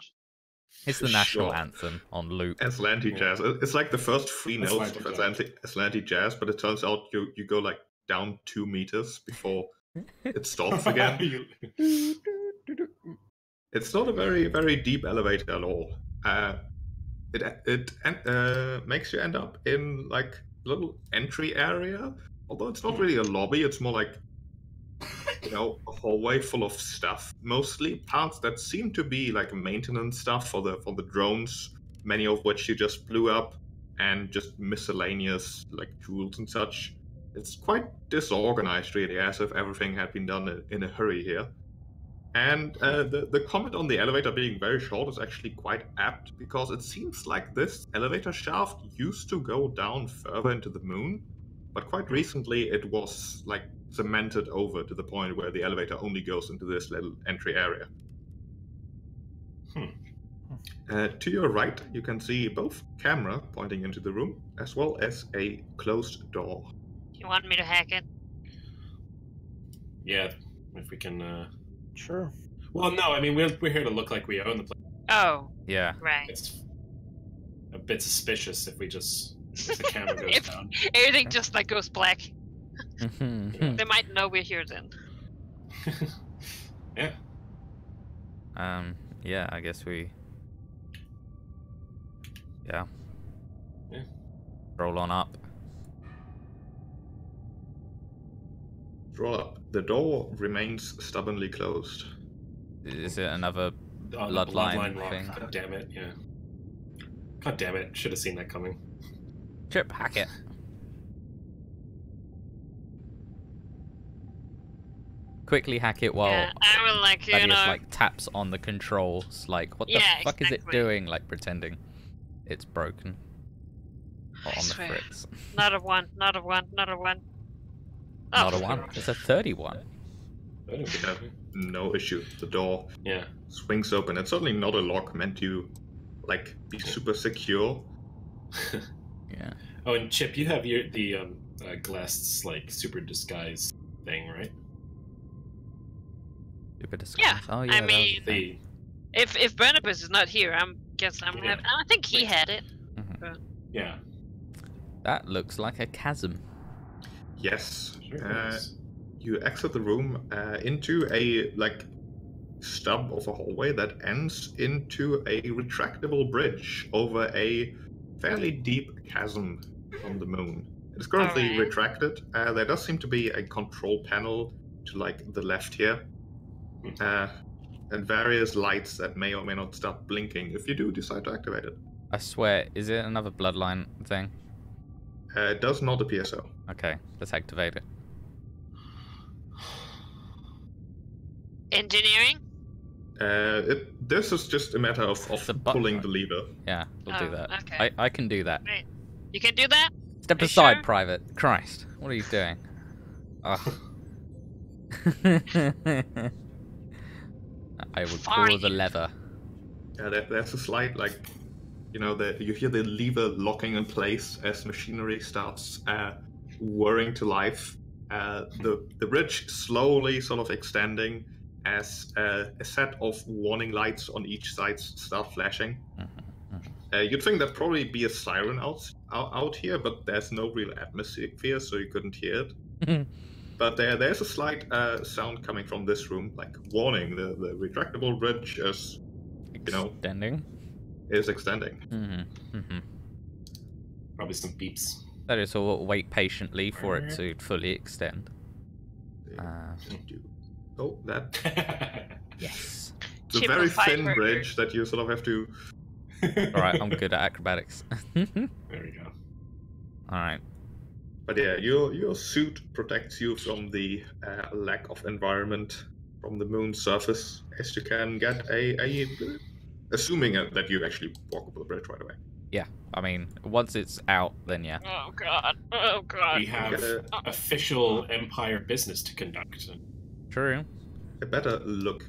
S3: It's the national
S5: Sure.
S3: anthem on loop.
S5: Aslanti jazz. It's like the first three notes of
S1: Aslanti
S5: Aslanti jazz, but it turns out you go like down 2 meters before it stops again. It's not a very deep elevator at all. It makes you end up in like a little entry area. Although it's not really a lobby, it's more like a hallway full of stuff, mostly parts that seem to be like maintenance stuff for the drones, many of which you just blew up, and just miscellaneous like tools and such. It's quite disorganized, really, as if everything had been done in a hurry here. And the comment on the elevator being very short is actually quite apt, because it seems like this elevator shaft used to go down further into the moon, but quite recently it was like cemented over to the point where the elevator only goes into this little entry area. To your right, you can see both camera pointing into the room, as well as a closed door.
S2: You want me to hack it?
S1: Yeah, if we can.
S4: Sure.
S1: Well, no, I mean we're here to look like we own the place.
S2: Oh,
S3: Yeah.
S2: right.
S1: It's a bit suspicious if the camera goes
S2: If
S1: down.
S2: everything just like goes black,
S1: Yeah.
S2: they might know we're here then.
S1: Yeah.
S3: Yeah, I guess we... Yeah.
S1: Yeah.
S3: Roll on up.
S5: Roll up. The door remains stubbornly closed.
S3: Is it another
S1: Oh, the
S3: bloodline
S1: lock.
S3: thing?
S1: God damn it! Yeah. God damn it! Should have seen that coming.
S3: Chip, hack it. Quickly hack it while
S2: Yeah, I will like you
S3: Thaddeus
S2: know.
S3: like taps on the controls, like what the
S2: Yeah,
S3: fuck is it
S2: exactly.
S3: doing? Like pretending it's broken. Or
S2: I
S3: on the
S2: swear.
S3: fritz.
S2: Not a one. Not a one. Not a one.
S3: Not
S2: Oh,
S3: a one. It's a 31.
S5: Yeah, no issue. The door
S1: Yeah.
S5: swings open. It's certainly not a lock meant to, like, be super secure.
S3: Yeah.
S1: Oh, and Chip, you have the Glest's like super disguise thing, right?
S3: Super disguise.
S2: Yeah,
S3: Oh yeah.
S2: I
S3: that was the
S2: mean,
S3: thing.
S2: if Barnabas is not here, I'm
S1: Yeah.
S2: I think he had it.
S1: Yeah.
S3: That looks like a chasm.
S5: Yes.
S1: Sure is.
S5: You exit the room into a, like, stub of a hallway that ends into a retractable bridge over a fairly deep chasm on the moon. It is currently
S2: Alright.
S5: retracted. There does seem to be a control panel to, like, the left here. And various lights that may or may not start blinking if you do decide to activate it.
S3: I swear, is it another bloodline thing?
S5: It does not appear so.
S3: Okay, let's activate it.
S2: Engineering?
S5: This is just a matter of
S3: It's a button,
S5: pulling
S3: right?
S5: the lever.
S3: Yeah, we'll do
S2: Oh,
S3: that.
S2: okay.
S3: I can do that.
S2: Right. You can do that?
S3: Step
S2: Are you
S3: aside,
S2: sure?
S3: Private. Christ, what are you doing? Ugh. I will pull the
S2: Fine.
S3: lever.
S5: Yeah, there's a slight, like, you hear the lever locking in place as machinery starts whirring to life. The bridge slowly sort of extending as a set of warning lights on each side start flashing. You'd think there'd probably be a siren out here, but there's no real atmosphere, so you couldn't hear it. But there's a slight sound coming from this room, like warning, the retractable bridge is,
S3: Extending.
S5: is extending.
S1: Probably some beeps.
S3: That is, so we'll wait patiently for it to fully extend.
S5: Oh, that.
S3: Yes.
S5: It's a
S2: Chip
S5: very
S2: of
S5: thin
S2: fiber.
S5: bridge that you sort of have to.
S3: Alright, I'm good at acrobatics.
S1: There we go.
S3: Alright.
S5: But yeah, your suit protects you from the lack of environment from the moon's surface, as you can get assuming that you actually walk over the bridge right away.
S3: Yeah, I mean, once it's out, then yeah.
S2: Oh god. Oh god.
S1: We have
S5: Get
S1: official Empire business to conduct.
S3: True.
S5: a better look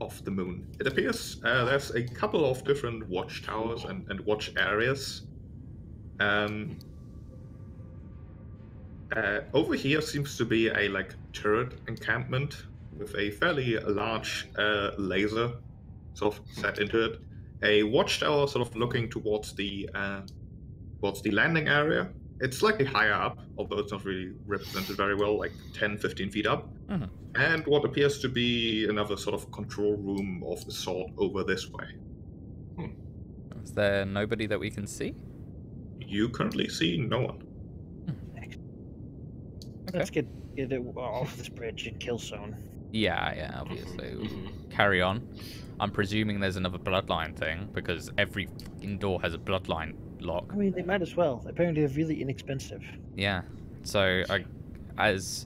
S5: of the moon. It appears there's a couple of different watchtowers and watch areas. Over here seems to be a turret encampment with a fairly large laser sort of set into it. A watchtower sort of looking towards the landing area. It's slightly higher up, although it's not really represented very well, like 10, 15 feet up.
S3: Mhm.
S5: And what appears to be another sort of control room of the sort over this way.
S3: Is there nobody that we can see?
S5: You currently see no one.
S4: Let's get it off this bridge and kill zone.
S3: Yeah, obviously.
S1: Mhm.
S3: Carry on. I'm presuming there's another bloodline thing, because every fucking door has a bloodline lock.
S4: I mean, they might as well. Apparently, they're really inexpensive.
S3: Yeah. So, as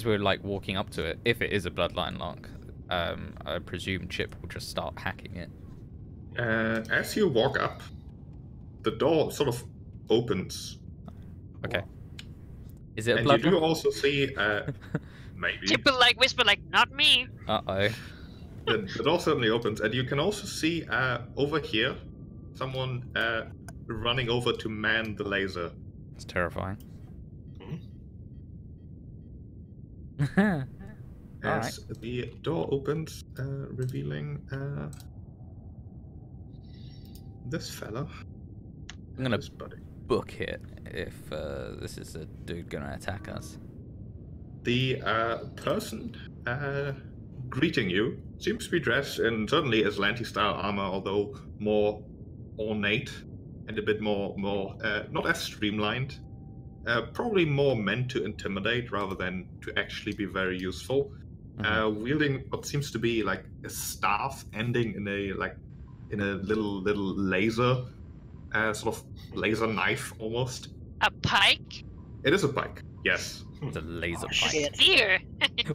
S3: we're, like, walking up to it, if it is a bloodline lock, I presume Chip will just start hacking it.
S5: As you walk up, the door sort of opens.
S3: Okay. Is it a
S5: And you do
S3: bloodline?
S5: also see, maybe,
S2: Chip will like whisper like, "Not me."
S3: Uh-oh.
S5: the door suddenly opens, and you can also see over here someone running over to man the laser.
S3: It's terrifying.
S5: As the door opens, revealing this fella.
S3: I'm gonna
S5: This buddy.
S3: book it if this is a dude gonna attack us.
S5: The person greeting you seems to be dressed in certainly Aslanti-style armor, although more ornate and a bit more not as streamlined. Probably more meant to intimidate rather than to actually be very useful. Wielding what seems to be like a staff ending in a little laser, sort of laser knife almost.
S2: A pike?
S5: It is a pike, yes.
S3: It's a laser
S4: Oh,
S3: pike.
S4: shit.
S2: Dear.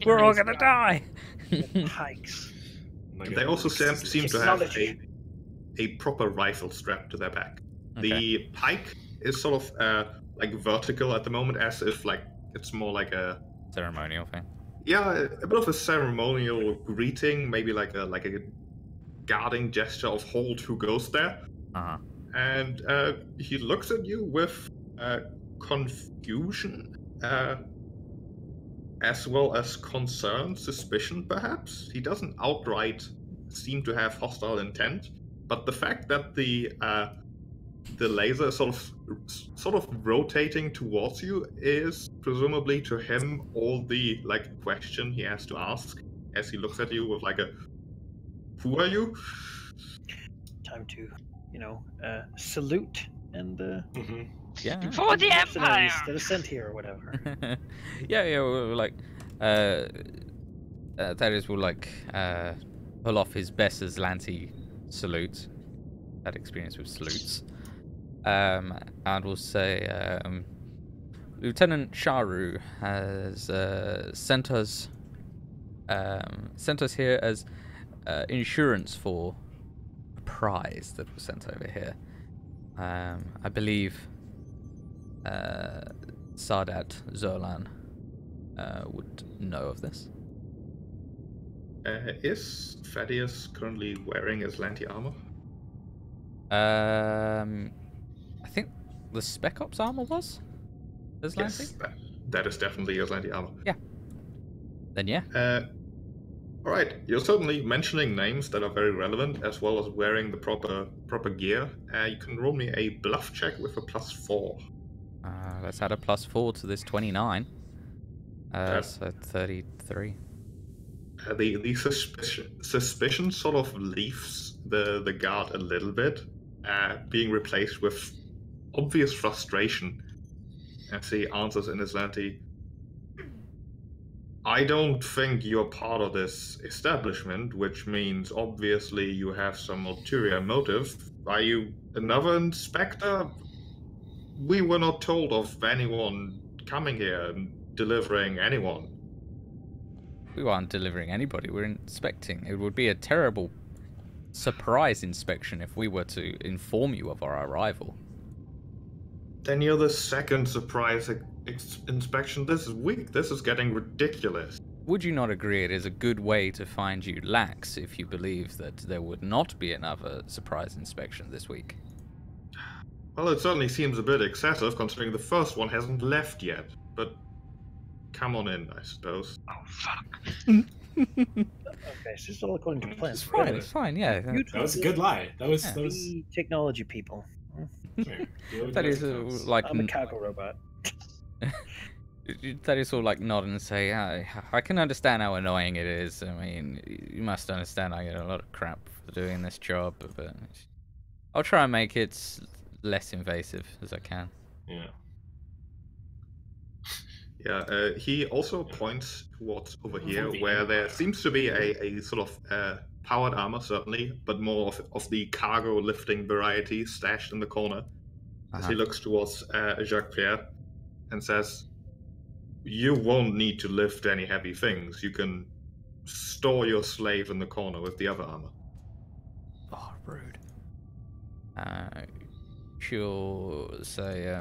S3: We're all gonna die!
S4: Pikes.
S5: They also seem to have
S4: Technology.
S5: a proper rifle strapped to their back.
S3: Okay.
S5: The pike is sort of like vertical at the moment, as if like it's more like a
S3: Ceremonial thing.
S5: a bit of a ceremonial greeting, maybe like a guarding gesture of hold who goes there.
S3: Uh-huh.
S5: And he looks at you with confusion, as well as concern, suspicion, perhaps. He doesn't outright seem to have hostile intent, but the fact that the laser is sort of rotating towards you is presumably to him all the like question he has to ask as he looks at you with like a "Who are you?"
S4: Time to, salute and
S3: Yeah.
S2: For the
S4: mercenaries
S2: Empire!
S4: that are sent here or whatever.
S3: yeah, we're like, Thaddeus will like, pull off his best Aslanti salute. Had experience with salutes. And we'll say, Lieutenant Sharu has sent us here as insurance for a prize that was sent over here. I believe Sadat Zolan would know of this.
S5: Is Thaddeus currently wearing Aslanti armor?
S3: I think the Spec Ops armor was Aslanti?
S5: Yes, that is definitely Aslanti armor.
S3: Then yeah.
S5: All right, you're certainly mentioning names that are very relevant, as well as wearing the proper gear. You can roll me a bluff check with a +4.
S3: Let's add a +4 to this 29. So 33.
S5: The suspicion sort of leaves the guard a little bit, being replaced with obvious frustration as he answers in Aslanti. I don't think you're part of this establishment, which means obviously you have some ulterior motive. Are you another inspector? We were not told of anyone coming here and delivering anyone.
S3: We aren't delivering anybody, we're inspecting. It would be a terrible surprise inspection if we were to inform you of our arrival.
S5: Then you're the second surprise inspection this week. This is getting ridiculous.
S3: Would you not agree it is a good way to find you lax if you believe that there would not be another surprise inspection this week?
S5: Well, it certainly seems a bit excessive considering the first one hasn't left yet, but come on in, I suppose.
S2: Oh, fuck.
S4: Okay, so it's all according to plan.
S3: It's fine, yeah.
S1: That was a good lie. That was
S4: The technology people.
S3: That is like
S4: I'm a cargo robot.
S3: that is all like nod and say, I can understand how annoying it is. I mean, you must understand I get a lot of crap for doing this job, but I'll try and make it less invasive as I can.
S1: Yeah.
S5: He also points towards over here,
S1: the
S5: where there
S1: Empire.
S5: seems to be a sort of powered armor, certainly, but more of the cargo lifting variety stashed in the corner. As he looks towards Jacques Pierre and says, "You won't need to lift any heavy things. You can store your slave in the corner with the other armor."
S3: Oh, rude. She'll say,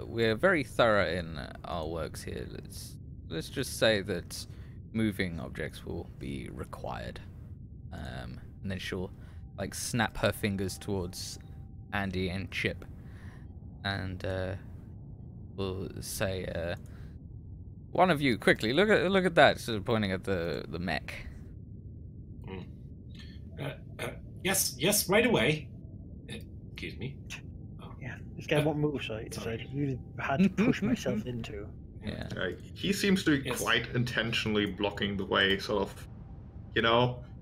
S3: we're very thorough in our works here. Let's just say that moving objects will be required. And then she'll like snap her fingers towards Andy and Chip, and we'll say, one of you quickly look at that, sort of pointing at the mech.
S1: Yes, right away. Excuse me.
S4: Yeah, this guy won't move, so I really had to push myself into.
S3: Yeah.
S5: He seems to be quite intentionally blocking the way, sort of.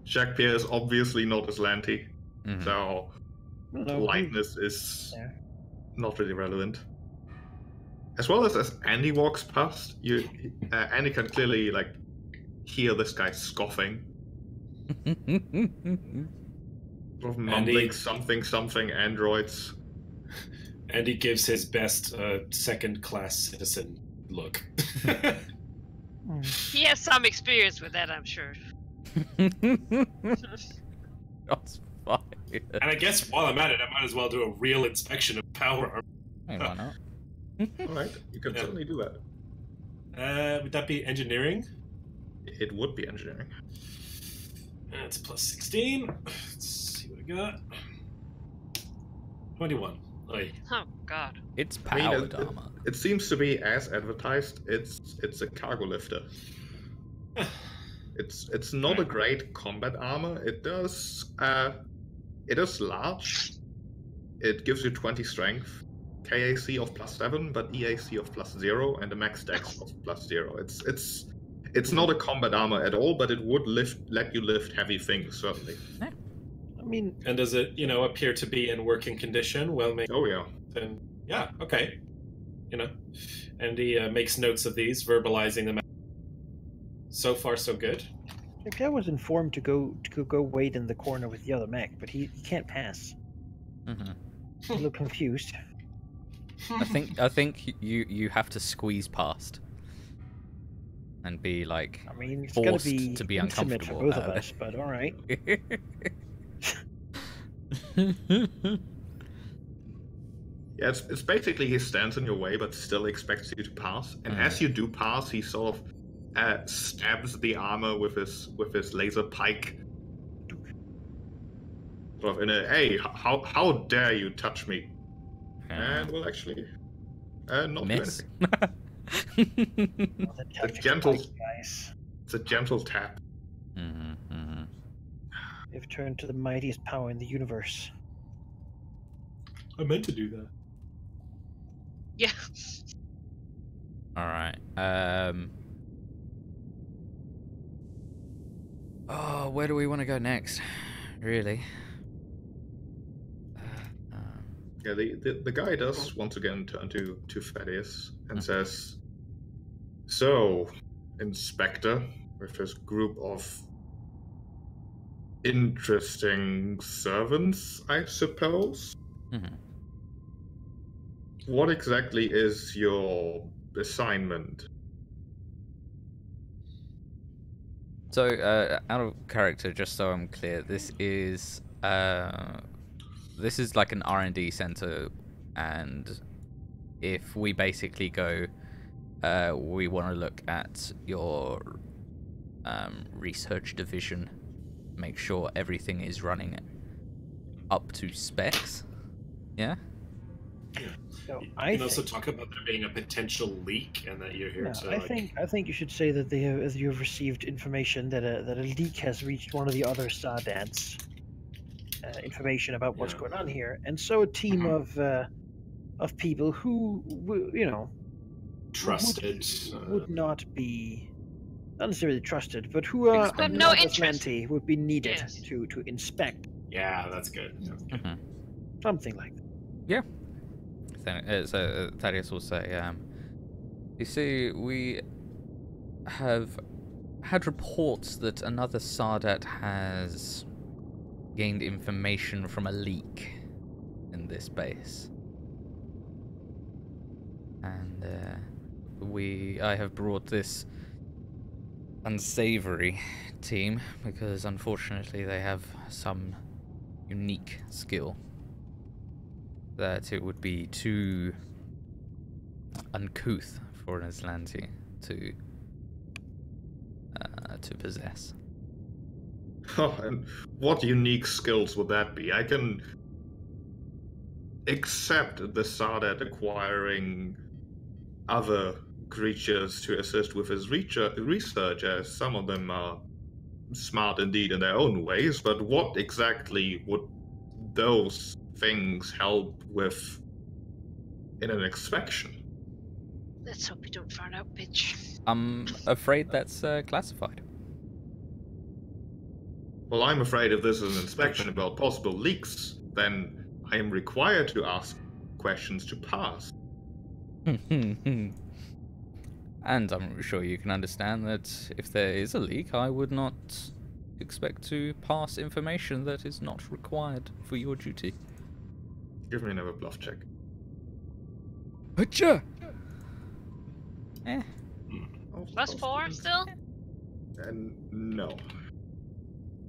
S5: Jacques Pierre is obviously not Aslanti, so lightness is not really relevant. As well as Andy walks past, Andy can clearly hear this guy scoffing, sort of mumbling something androids.
S1: Andy gives his best second-class citizen look.
S2: He has some experience with that, I'm sure.
S3: That's fine.
S1: And I guess while I'm at it, I might as well do a real inspection of power.
S3: Hey, why not?
S5: Alright, you can certainly do
S1: that. Would that be engineering?
S5: It would be engineering.
S1: That's a plus 16. Let's see what I got. 21. Oy.
S2: Oh, God.
S3: It's powered armor.
S5: It seems to be as advertised. It's a cargo lifter. It's not a great combat armor. It is large. It gives you 20 strength, KAC of +7, but EAC of +0, and a max dex of +0. It's not a combat armor at all, but it would let you lift heavy things, certainly.
S4: I mean,
S1: and does it, appear to be in working condition? Well, maybe.
S5: Oh yeah.
S1: Then yeah, okay. And he makes notes of these, verbalizing them. So far, so good.
S4: The guy was informed to go wait in the corner with the other mech, but he can't pass. He's a little confused.
S3: I think you have to squeeze past and be
S4: it's
S3: forced
S4: gonna be
S3: to be
S4: intimate
S3: uncomfortable
S4: for both of
S3: about
S4: us, but all right.
S5: Yeah, it's basically he stands in your way, but still expects you to pass. And as you do pass, he sort of stabs the armor with his laser pike. Sort of in a, hey, how dare you touch me? And will actually not
S3: miss.
S5: do anything. It's a gentle tap.
S4: They've turned to the mightiest power in the universe.
S1: I meant to do that.
S2: Yeah.
S3: All right. Oh, where do we want to go next? Really?
S5: Yeah, the guy does once again turn to Thaddeus and says, "So, Inspector, with his group of interesting servants, I suppose. What exactly is your assignment?"
S3: So, out of character, just so I'm clear, this is like an R&D center, and if we basically go, we want to look at your research division, make sure everything is running up to specs. Yeah.
S4: So
S1: you can also talk about there being a potential leak, and that you're here to.
S4: I think you should say that you've received information that a leak has reached one of the other Sardads. Information about what's going on here, and so a team of people who
S1: trusted
S4: would not be necessarily trusted, but who are
S2: no interest
S4: would be needed to inspect.
S1: Yeah, that's good.
S4: Something like that.
S3: Yeah. Thaddeus will say, you see, we have had reports that another Sardat has gained information from a leak in this base. And I have brought this unsavory team because unfortunately they have some unique skill that it would be too uncouth for an Aslanti to possess.
S5: Oh, and what unique skills would that be? I can accept the Sardat acquiring other creatures to assist with his research, as some of them are smart indeed in their own ways, but what exactly would those things help with in an inspection?
S2: Let's hope you don't find out, bitch.
S3: I'm afraid that's classified.
S5: Well, I'm afraid if this is an inspection about possible leaks, then I am required to ask questions to pass.
S3: And I'm sure you can understand that if there is a leak, I would not expect to pass information that is not required for your duty.
S5: Give me another bluff check.
S3: Hacha!
S2: +4 still?
S5: And no.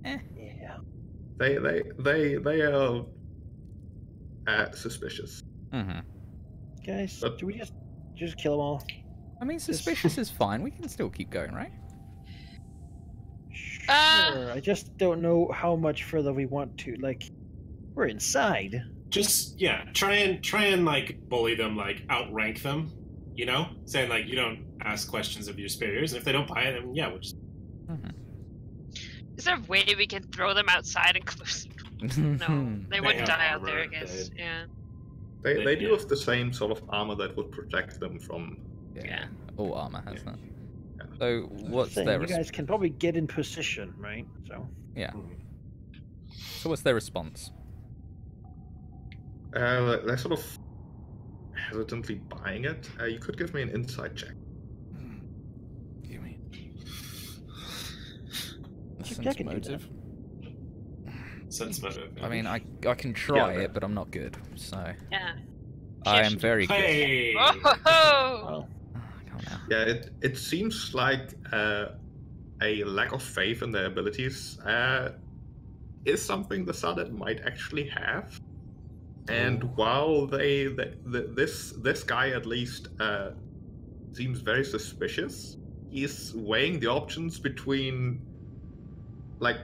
S4: Yeah.
S5: They are suspicious.
S3: Mm-hmm.
S4: Guys,
S5: But-
S4: do we just kill them all?
S3: I mean, suspicious is fine. We can still keep going, right?
S4: Sure. I just don't know how much further we want to. Like, we're inside.
S1: Just try and like bully them, like outrank them, you know, saying like you don't ask questions of your superiors, and if they don't buy it, then yeah, we'll just.
S3: Mm-hmm.
S2: Is there a way we can throw them outside and close? No, they wouldn't
S1: have
S2: die out
S1: armor,
S2: there, I guess. Yeah.
S5: They do
S1: Yeah.
S5: have the same sort of armor that would protect them from.
S2: Yeah.
S3: All armor has
S5: Yeah.
S3: that. So what's
S4: Saying
S3: their
S4: you guys can probably get in position, right? So
S3: So what's their response?
S5: They're sort of hesitantly buying it. You could give me an insight check.
S3: Give me a
S4: Check
S3: sense
S4: and do
S3: motive.
S1: Sense motive.
S3: I mean, I can try
S5: Yeah,
S3: it, but I'm not good. So
S2: Yeah.
S3: I am very good.
S1: Hey.
S2: Oh!
S4: well,
S3: Come now.
S5: Yeah, it seems like a lack of faith in their abilities is something the Sardat might actually have. And while this guy at least seems very suspicious, he's weighing the options between like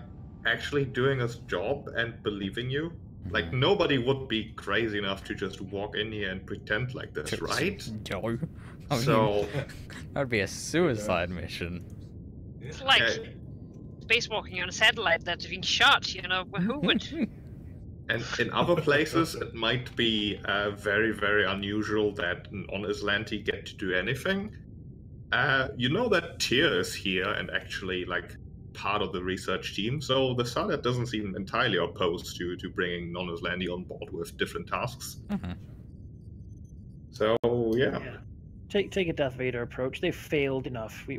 S5: actually doing his job and believing you. Like nobody would be crazy enough to just walk in here and pretend like this, right?
S3: No. I mean,
S5: So
S3: that'd be a suicide mission.
S2: It's like
S5: uh,
S2: spacewalking on a satellite that's been shot, you know? Who would?
S5: and in other places, it might be very, very unusual that an Aslanti get to do anything. You know that Tyr is here and actually like part of the research team, so the Sardat doesn't seem entirely opposed to bringing non-Aslanti on board with different tasks. So yeah.
S4: take a Darth Vader approach. They've failed enough. We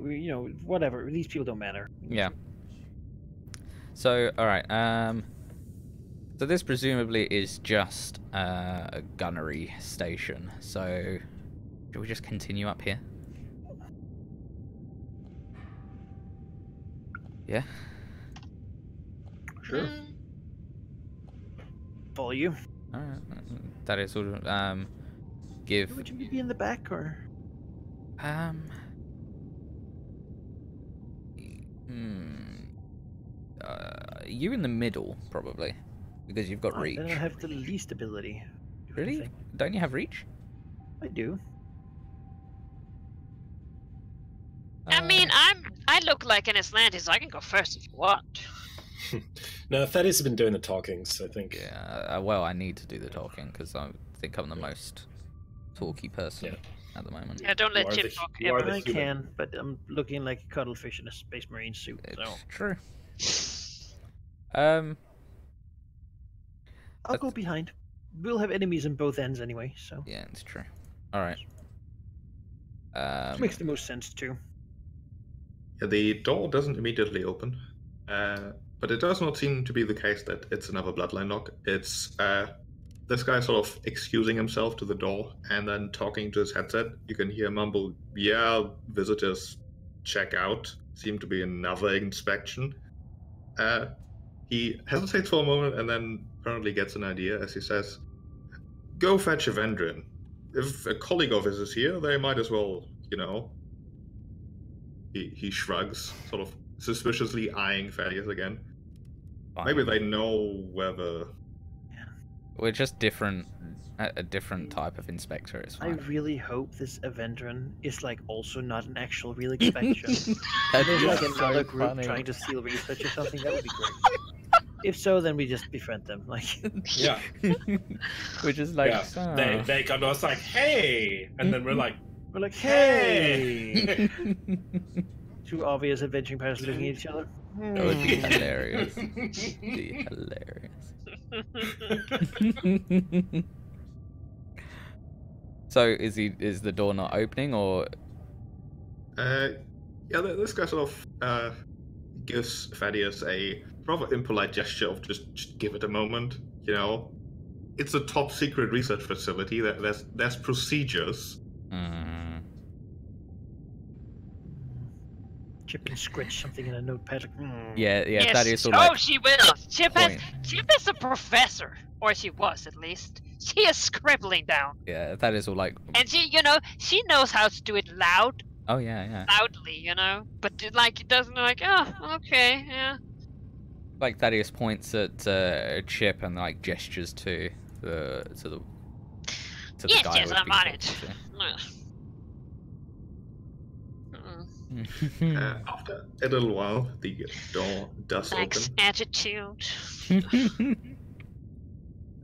S4: whatever. These people don't matter.
S3: Yeah. So all right. So this presumably is just a gunnery station. So should we just continue up here? Yeah.
S4: Sure.
S2: Mm,
S4: Follow you.
S3: All right. That is sort of give.
S4: Would you be in the back or?
S3: You in the middle probably, because you've got reach.
S4: Then I have the least ability. if
S3: Really?
S4: anything.
S3: Don't you have reach?
S4: I do.
S2: I mean, I look like an Atlantis. So I can go first if you want.
S1: No, Thaddeus has been doing the talking, so I think.
S3: Yeah. Well, I need to do the talking because I think I'm the most talky person at the moment.
S2: Yeah, don't
S1: You
S2: let
S1: are
S2: Chip
S1: the-
S2: talk.
S1: you are the
S4: I
S1: human.
S4: can, but I'm looking like a cuddlefish in a Space Marine suit.
S3: It's
S4: So
S3: true.
S4: I'll go behind. we'll have enemies on both ends anyway, so
S3: Yeah, it's true. All right.
S4: it makes the most sense too.
S5: Yeah, the door doesn't immediately open, but it does not seem to be the case that it's another bloodline knock. It's this guy sort of excusing himself to the door and then talking to his headset. You can hear him mumble, "Yeah, visitors check out. Seem to be another inspection." He hesitates for a moment and then apparently gets an idea as he says, "Go fetch Avendrin. If a colleague of his is here, they might as well, you know." He shrugs, sort of suspiciously eyeing Thaddeus again.
S3: Fine.
S5: Maybe they know whether...
S3: We're just different, a different type of inspector. It's
S4: I
S3: fine.
S4: really hope this Avendrin is like also not an actual real inspection.
S3: That'd
S4: There's
S3: be
S4: like
S3: so
S4: another group
S3: funny.
S4: trying to steal research or something. That would be great. If so, then we just befriend them. Like,
S1: Yeah.
S3: We're just like,
S1: Yeah.
S3: "Ah."
S1: They come to us like, hey! And then we're like,
S4: we're like,
S1: hey!
S4: hey! Two obvious adventuring pirates looking at each other.
S3: That would be hilarious. Be hilarious. So is the door not opening, or
S5: yeah, this guy sort of gives Thaddeus a rather impolite gesture of just give it a moment, you know? It's a top secret research facility. There's procedures.
S4: Chip can scratch something in a notepad.
S3: yeah,
S2: Yes.
S3: Thaddeus will
S2: Oh,
S3: like
S2: she will. Chip
S3: point.
S2: is a professor, or she was at least. She is scribbling down,
S3: Yeah, Thaddeus will like.
S2: and she knows how to do it loudly,
S3: Oh yeah.
S2: But it doesn't like. Oh, okay, yeah.
S3: Like Thaddeus points at Chip and like gestures to the
S2: Yes,
S3: guy
S2: yes,
S3: who
S2: I'm
S3: being
S2: on
S3: talked
S2: it.
S3: to.
S5: After a little while, the door does
S2: Max
S5: open.
S2: attitude.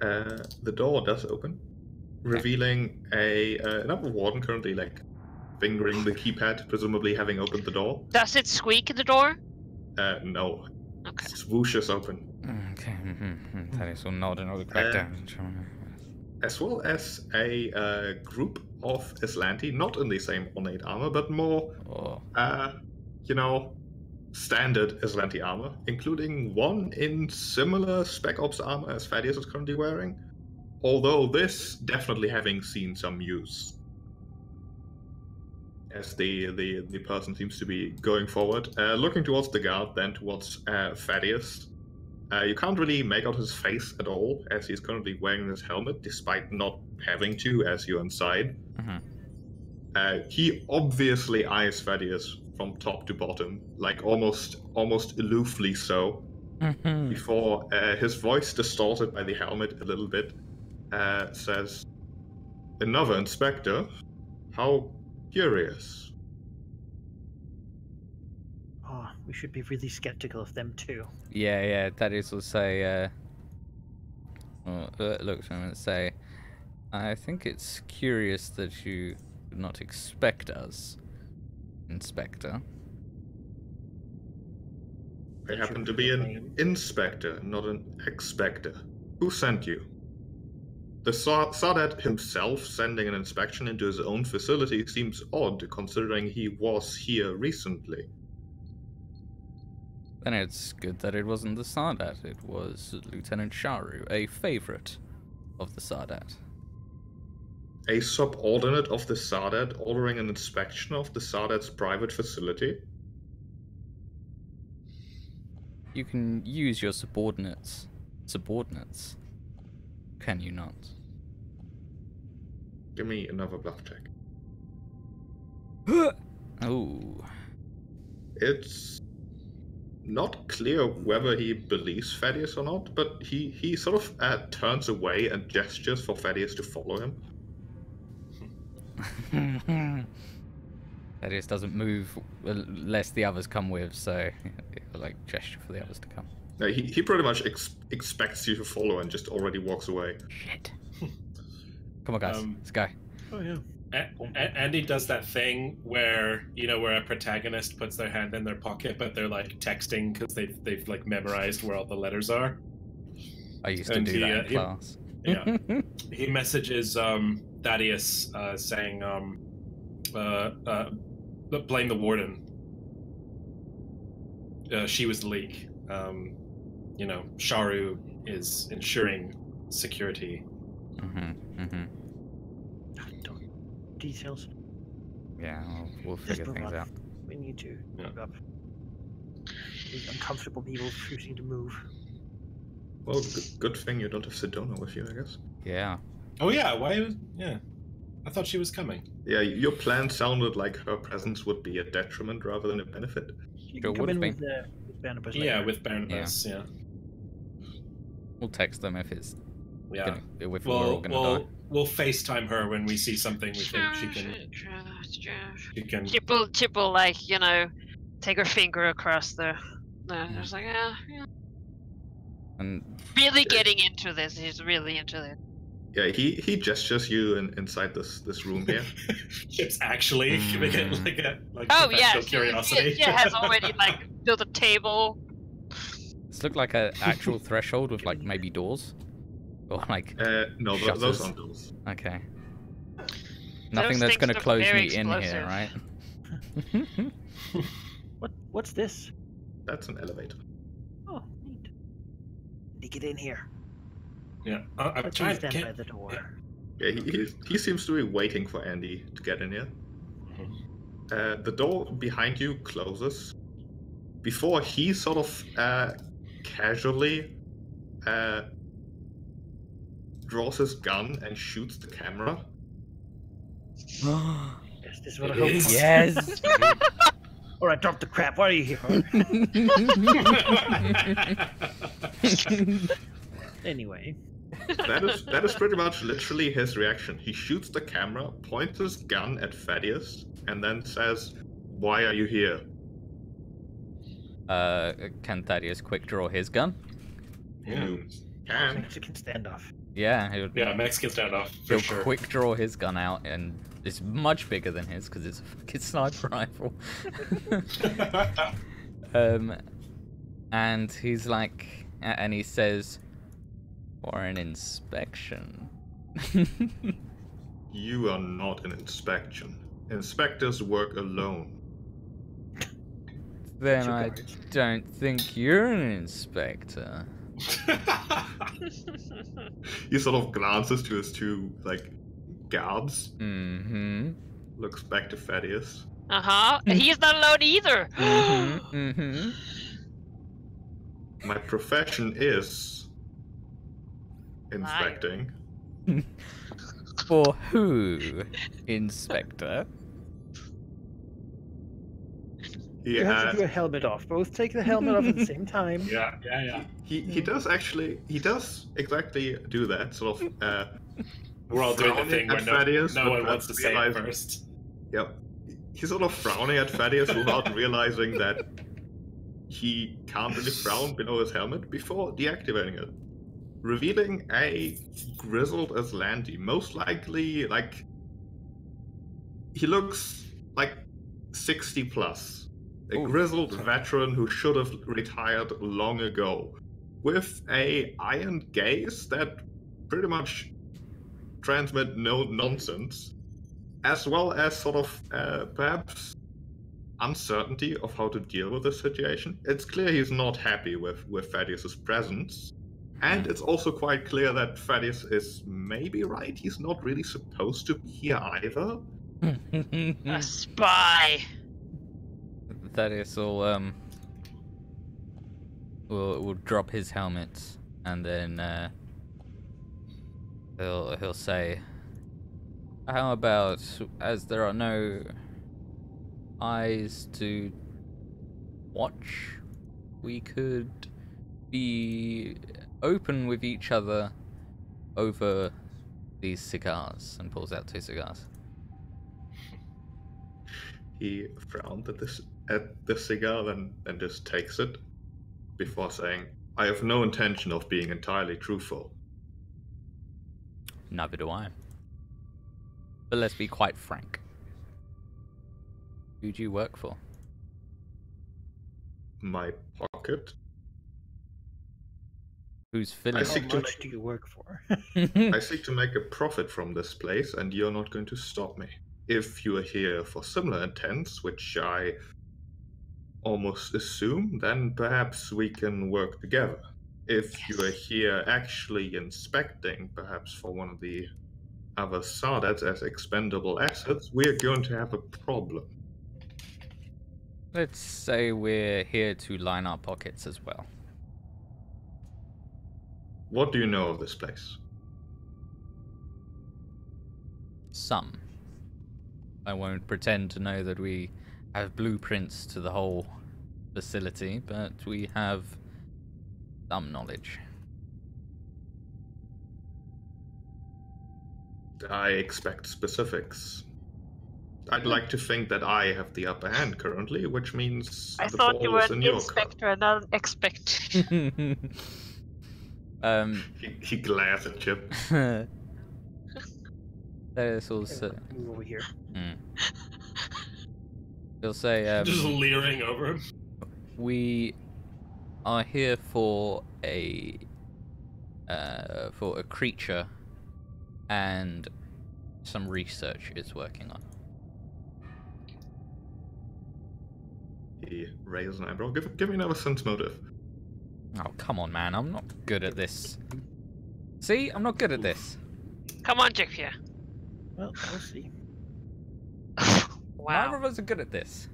S5: The door does open, revealing another warden currently like fingering the keypad, presumably having opened the door.
S2: Does it squeak at the door?
S5: No.
S2: Okay.
S5: Swooshes open.
S3: Okay. Thaddeus will nod and look back down.
S5: As well as a group of Aslanti, not in the same ornate armor, but more, standard Aslanti armor, including one in similar Spec Ops armor as Thaddeus is currently wearing, although this definitely having seen some use. As the person seems to be going forward, looking towards the guard, then towards Thaddeus. You can't really make out his face at all, as he's currently wearing his helmet, despite not having to, as you're inside. He obviously eyes Thaddeus from top to bottom, like almost aloofly so, before his voice, distorted by the helmet a little bit, says, "Another inspector? How curious."
S4: Oh, we should be really skeptical of them too.
S3: Yeah. Thaddeus will say, look to him and say, "I think it's curious that you would not expect us, Inspector."
S5: I happen to be an inspector, not an expector. Who sent you? The Sadat himself sending an inspection into his own facility seems odd, considering he was here recently.
S3: Then it's good that it wasn't the Sadat. It was Lieutenant Sharu, a favorite of the Sadat.
S5: A subordinate of the Sadat ordering an inspection of the Sadat's private facility?
S3: You can use your subordinates, can you not?
S5: Give me another bluff check.
S3: Oh.
S5: It's not clear whether he believes Thaddeus or not, but he sort of turns away and gestures for Thaddeus to follow him.
S3: Thaddeus doesn't move unless the others come with, so he'll like gesture for the others to come.
S5: No, he pretty much expects you to follow and just already walks away.
S3: Shit. Come on, guys. Let's go.
S4: Oh yeah.
S1: Andy does that thing where where a protagonist puts their hand in their pocket, but they're like texting because they've like memorized where all the letters are.
S3: I used to do that in class.
S1: Yeah. He messages Thaddeus saying, blame the warden. She was the leak. Sharu is ensuring security.
S4: Details.
S3: Yeah, we'll figure things out.
S4: We need to move up. These uncomfortable people refusing to move.
S5: Well, good thing you don't have Sedona with you, I guess.
S3: Yeah.
S1: Oh yeah, yeah. I thought she was coming.
S5: Yeah, your plan sounded like her presence would be a detriment rather than a benefit.
S4: She can come in with Barnabas later.
S1: Yeah, with Barnabas, yeah.
S3: We'll text them if it's...
S1: Yeah.
S3: If we're all gonna die.
S1: We'll FaceTime her when we see something we think she can...
S2: Chip will, take her finger across the... Just like, yeah.
S3: And
S2: really getting into this. He's really into this.
S5: Yeah, he gestures you inside this room here.
S1: Chip's actually giving it like
S2: oh yeah,
S1: curiosity.
S2: She has already built a table.
S3: This looked like an actual threshold with maybe doors, or
S5: no,
S3: shutters.
S5: Those aren't doors.
S3: Okay. Nothing that's going to close me in here, right?
S4: What's this?
S5: That's an elevator.
S4: Oh, neat. To get in here.
S1: Yeah, I'm trying to
S4: stand by the door.
S5: Yeah, he seems to be waiting for Andy to get in here. The door behind you closes before he sort of casually draws his gun and shoots the camera.
S4: Yes, this is what I hope for.
S3: Yes.
S4: All right, drop the crap. Why are you here? Anyway.
S5: That is pretty much literally his reaction. He shoots the camera, points his gun at Thaddeus, and then says, "Why are you here?"
S3: Can Thaddeus quick draw his gun?
S5: You can.
S4: Mexican standoff.
S3: Yeah, he would.
S1: Yeah, Mexican standoff for
S3: He'll
S1: sure.
S3: quick draw his gun out, and it's much bigger than his because it's a fucking sniper rifle. And he's like, and he says, "For an inspection."
S5: You are not an inspection. Inspectors work alone.
S3: Then I don't think you're an inspector.
S5: He sort of glances to his two guards.
S3: Mm-hmm.
S5: Looks back to Thaddeus.
S2: He's not alone either.
S3: Mm-hmm.
S5: My profession is inspecting.
S3: For who, Inspector?
S4: You have to do a helmet off. Both take the helmet off at the same time.
S1: Yeah.
S5: He does exactly do that. Sort of.
S1: We're all doing the thing where no one wants to say it first.
S5: Yep. He's sort of frowning at Thaddeus without realizing that he can't really frown below his helmet before deactivating it, revealing a grizzled Aslanti. Most likely, he looks like 60 plus. A grizzled veteran who should have retired long ago, with a iron gaze that pretty much transmit no nonsense, as well as sort of perhaps uncertainty of how to deal with the situation. It's clear he's not happy with Thaddeus' presence, and it's also quite clear that Thaddeus is maybe right. He's not really supposed to be here either.
S2: A spy.
S3: Thaddeus will drop his helmet, and then he'll say, "How about, as there are no eyes to watch, we could be open with each other over these cigars," and pulls out 2 cigars.
S5: He frowned at the cigar and just takes it before saying, "I have no intention of being entirely truthful."
S3: Neither do I. But let's be quite frank. Who do you work for?
S5: My pocket
S3: Who's filling?
S5: I
S4: How
S5: seek to
S4: much do you work for?
S5: I seek to make a profit from this place, and you're not going to stop me. If you are here for similar intents, which I almost assume, then perhaps we can work together. If you are here actually inspecting, perhaps for one of the other Sardats as expendable assets, we're going to have a problem.
S3: Let's say we're here to line our pockets as well.
S5: What do you know of this place?
S3: Some. I won't pretend to know that we have blueprints to the whole facility, but we have some knowledge.
S5: I expect specifics. I'd like to think that I have the upper hand currently, which means
S2: I
S5: the
S2: thought you
S5: ball
S2: were
S5: is
S2: an
S5: in your court.
S2: inspector and not an expect.
S5: He glares at Chip.
S3: There's also.
S4: Move over here.
S3: He'll say,
S1: Just leering over him.
S3: we are here for a creature and some research it's working on.
S5: He raises an eyebrow. Give me another sense motive.
S3: Oh, come on, man. I'm not good at this. See? I'm not good at this.
S2: Come on, Jakia.
S4: Well, we'll see.
S3: Neither
S2: Wow.
S3: of us are good at this.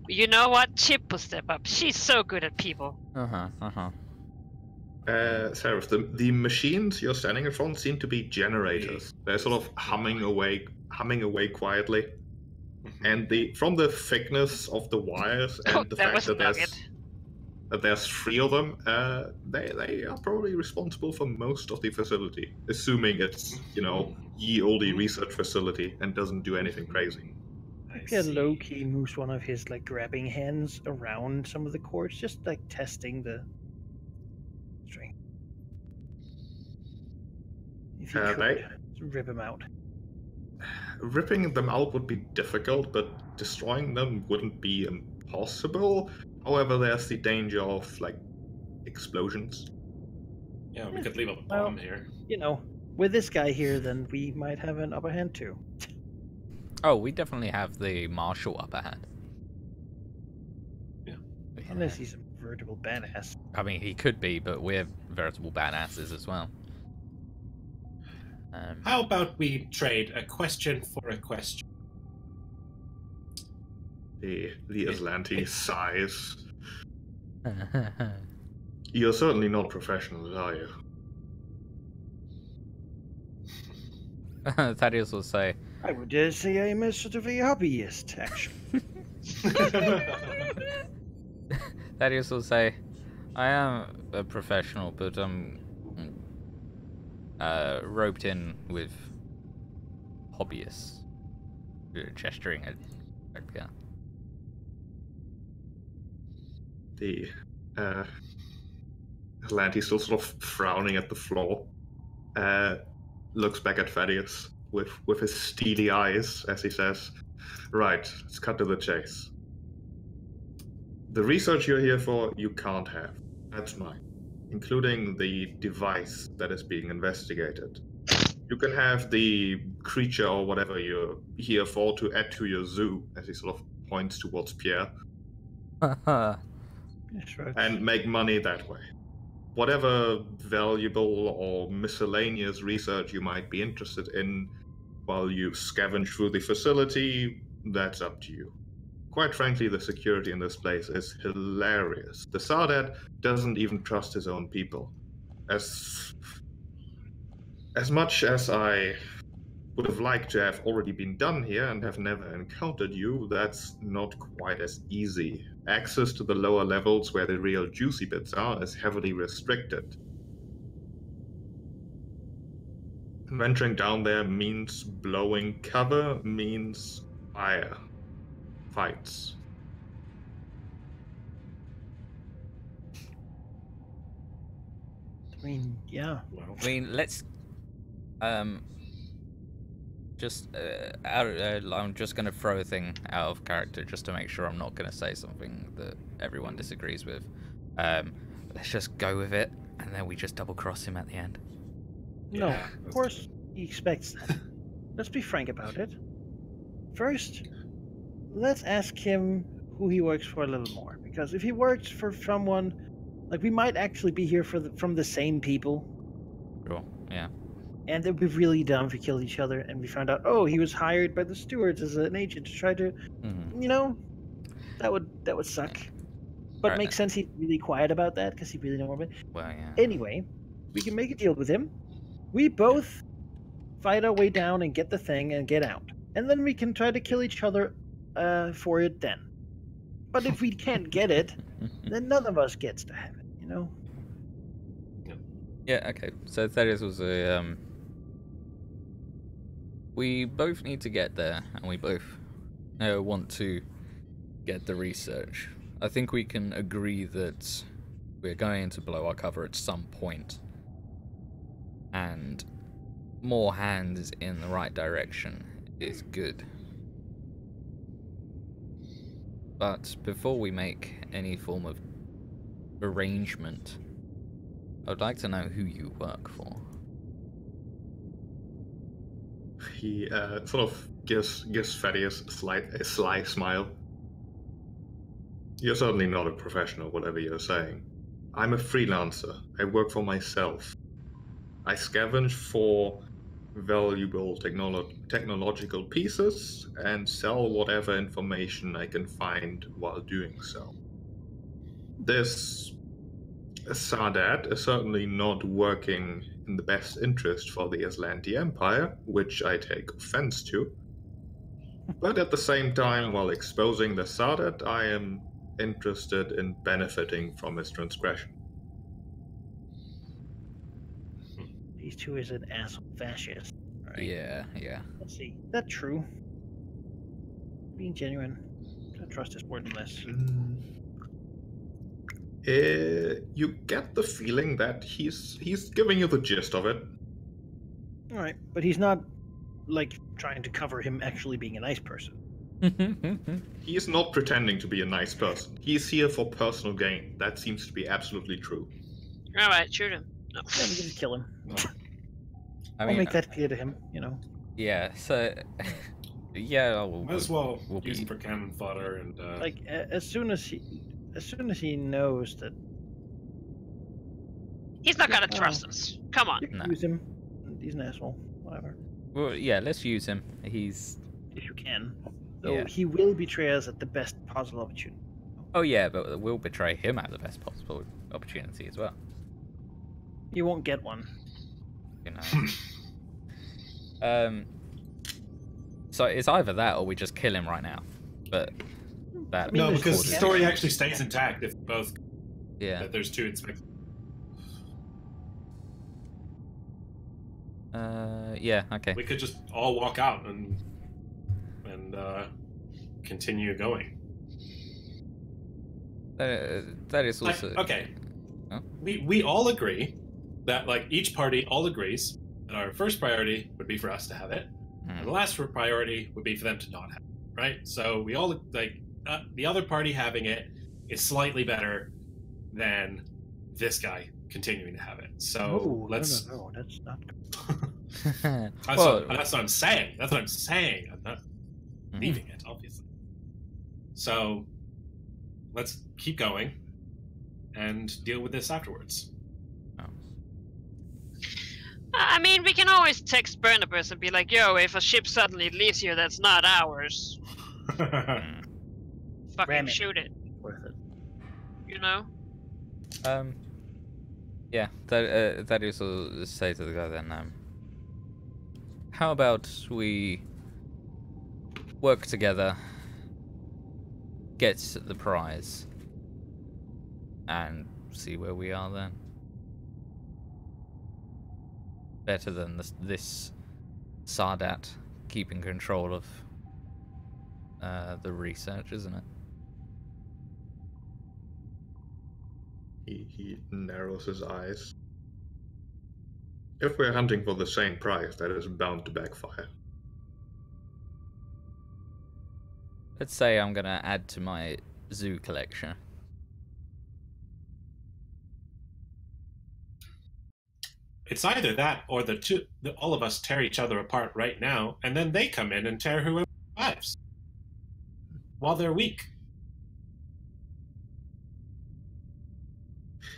S2: You know what? Chip will step up. She's so good at people.
S5: Seraph, the machines you're standing in front seem to be generators. They're sort of humming away quietly. And from the thickness of the wires and the
S2: That
S5: fact
S2: was a
S5: that there's 3 of them, they are probably responsible for most of the facility, assuming it's, ye olde research facility and doesn't do anything crazy.
S4: Yeah, low-key moves one of his grabbing hands around some of the cords, just testing the string. If you could, rip him out.
S5: Ripping them out would be difficult, but destroying them wouldn't be impossible. However, there's the danger of, explosions.
S1: Yeah, we could leave a bomb here.
S4: With this guy here, then we might have an upper hand too.
S3: Oh, we definitely have the martial upper hand.
S1: Yeah.
S4: Unless he's a veritable badass.
S3: I mean, he could be, but we're veritable badasses as well.
S1: How about we trade a question for a question?
S5: The Aslanti sighs. You're certainly not professionals, are you?
S3: Thaddeus will say,
S4: I would say I'm a sort of a hobbyist, actually.
S3: Thaddeus will say, I am a professional, but I'm roped in with hobbyists. Gesturing at Edgar.
S5: The Aslanti, still sort of frowning at the floor, looks back at Thaddeus with his steely eyes as he says, Right, let's cut to the chase. The research you're here for, you can't have. That's mine, including the device that is being investigated. You can have the creature or whatever you're here for to add to your zoo, as he sort of points towards Pierre, and make money that way. Whatever valuable or miscellaneous research you might be interested in while you scavenge through the facility, that's up to you. Quite frankly, the security in this place is hilarious. The Sardat doesn't even trust his own people. As much as I would have liked to have already been done here and have never encountered you, that's not quite as easy. Access to the lower levels where the real juicy bits are is heavily restricted. Venturing down there means blowing cover, means fire. Fights.
S4: I mean, yeah.
S3: I mean, let's just I'm just gonna throw a thing out of character just to make sure I'm not gonna say something that everyone disagrees with. Let's just go with it, and And then we just double cross him at the end.
S4: No,
S1: Yeah,
S4: of course he expects that. Let's be frank about it. First, let's ask him who he works for a little more. Because if he works for someone, like, we might actually be here from the same people.
S3: Sure, yeah.
S4: And it would be really dumb if we killed each other and we found out, oh, he was hired by the stewards as an agent to try to,
S3: Mm-hmm.
S4: you know, that would suck. But
S3: Right.
S4: makes sense he's really quiet about that because he really don't want to.
S3: Well, yeah.
S4: Anyway, we can make a deal with him. We both fight our way down and get the thing and get out. And then we can try to kill each other for it then. But if we can't get it, then none of us gets to have it, you know?
S3: Yeah, okay. So Thaddeus was a, we both need to get there, and we both want to get the research. I think we can agree that we're going to blow our cover at some point, and more hands in the right direction is good. But before we make any form of arrangement, I would like to know who you work for.
S5: He sort of gives Thaddeus a sly smile. You're certainly not a professional, whatever you're saying. I'm a freelancer. I work for myself. I scavenge for valuable technological pieces and sell whatever information I can find while doing so. This Sadat is certainly not working in the best interest for the Aslanti Empire, which I take offense to. But at the same time, while exposing the Sadat, I am interested in benefiting from his transgression.
S4: These two is an asshole fascist. Right.
S3: Yeah.
S4: Let's see. Is that true? Being genuine. I trust is more than less.
S5: You get the feeling that he's giving you the gist of it.
S4: Alright, but he's not, like, trying to cover him actually being a nice person.
S5: He is not pretending to be a nice person. He is here for personal gain. That seems to be absolutely true.
S2: Alright, shoot him. No.
S4: Yeah, we can just kill him.
S3: I
S4: I'll make that clear to him, you know.
S3: Yeah, so... yeah,
S1: Might as well
S3: we'll
S1: use
S3: be...
S1: him for cannon fodder and...
S4: Like, as soon as he knows that...
S2: He's not gonna trust us. Come on.
S4: You can
S3: No.
S4: use him. He's an asshole. Whatever.
S3: Well, yeah, let's use him. He's...
S4: If you can. Though
S3: Yeah.
S4: he will betray us at the best possible opportunity.
S3: Oh yeah, but we'll betray him at the best possible opportunity as well.
S4: You won't get one.
S3: You know. So it's either that or we just kill him right now. But that...
S4: I mean,
S1: no,
S4: there's
S1: because
S4: four
S1: the
S4: deaths.
S1: story actually stays intact if both...
S3: Yeah.
S1: That there's two inspectors.
S3: Yeah, okay.
S1: We could just all walk out and continue going.
S3: That is
S1: Like,
S3: also...
S1: okay.
S3: Huh?
S1: We all agree that, like, each party all agrees that our first priority would be for us to have it, and the last priority would be for them to not have it, right? So we all, like, the other party having it is slightly better than this guy continuing to have it. So let's...
S4: No, that's not good.
S1: That's what I'm saying. That's what I'm saying. I'm not leaving it, obviously. So let's keep going and deal with this afterwards.
S2: I mean, we can always text Barnabas and be like, yo, if a ship suddenly leaves here that's not ours, fucking
S4: Ram it.
S2: shoot it.
S4: Worth it.
S2: You know?
S3: Yeah, that is to say to the guy then, how about we work together, get the prize, and see where we are then? Better than this Sadat keeping control of the research, isn't it?
S5: He narrows his eyes. If we're hunting for the same prize, that is bound to backfire.
S3: Let's say I'm gonna add to my zoo collection.
S1: It's either that or all of us tear each other apart right now, and then they come in and tear whoever survives while they're weak.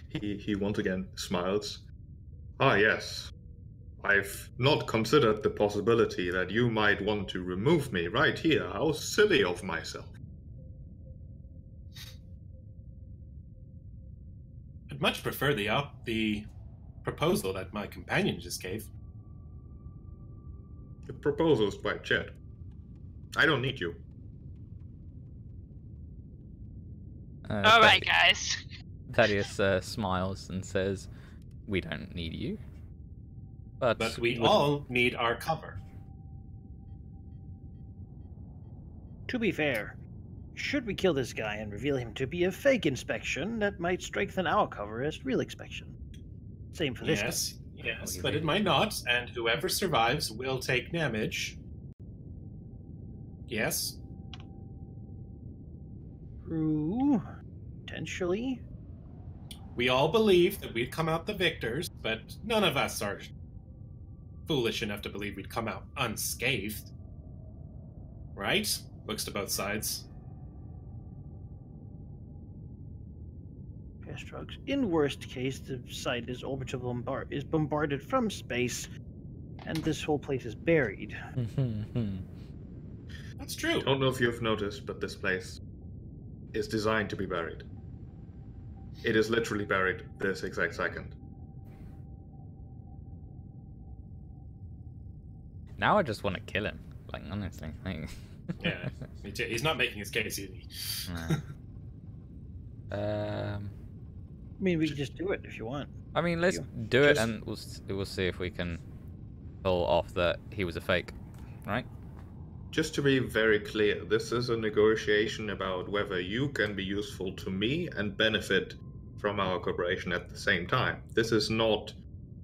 S5: He once again smiles. Ah, yes. I've not considered the possibility that you might want to remove me right here. How silly of myself.
S1: I'd much prefer the proposal that my companion just gave.
S5: The proposal's quite chat. I don't need you.
S2: All right, guys.
S3: Thaddeus smiles and says, "We don't need you,
S1: But we all need our cover."
S4: To be fair, should we kill this guy and reveal him to be a fake inspection, that might strengthen our cover as real inspection. Same for this guy.
S1: Yes, but it might not, and whoever survives will take damage. Yes?
S4: True. Potentially.
S1: We all believe that we'd come out the victors, but none of us are foolish enough to believe we'd come out unscathed. Right? Looks to both sides.
S4: Gas drugs. In worst case, the site is bombarded from space, and this whole place is buried.
S1: That's true.
S5: I don't know if you've noticed, but this place is designed to be buried. It is literally buried this exact second.
S3: Now I just want to kill him. Like, honestly.
S1: Yeah, me too. He's not making his case easy.
S3: No.
S4: I mean, we can just do it if you want.
S3: I mean, let's do it, and we'll see if we can pull off that he was a fake, right?
S5: Just to be very clear, this is a negotiation about whether you can be useful to me and benefit from our cooperation at the same time. This is not,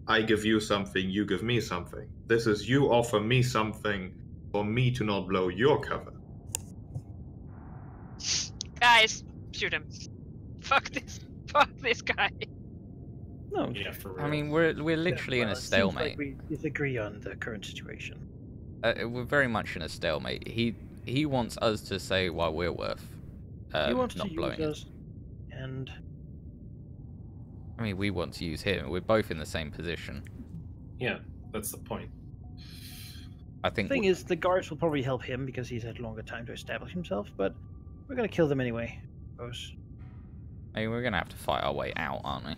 S5: I give you something, you give me something. This is, you offer me something for me to not blow your cover.
S2: Guys, shoot him. Fuck this guy.
S4: No.
S1: Yeah, for real.
S3: I mean, we're literally in a
S4: it seems
S3: stalemate.
S4: like we disagree on the current situation.
S3: We're very much in a stalemate. He wants us to say why we're worth
S4: He wants
S3: not
S4: to
S3: blowing
S4: use
S3: it.
S4: us, and
S3: I mean, we want to use him. We're both in the same position.
S1: Yeah, that's the point.
S3: I think.
S4: the thing is, the guards will probably help him because he's had longer time to establish himself, but we're gonna kill them anyway, I suppose.
S3: I mean, we're gonna have to fight our way out, aren't we?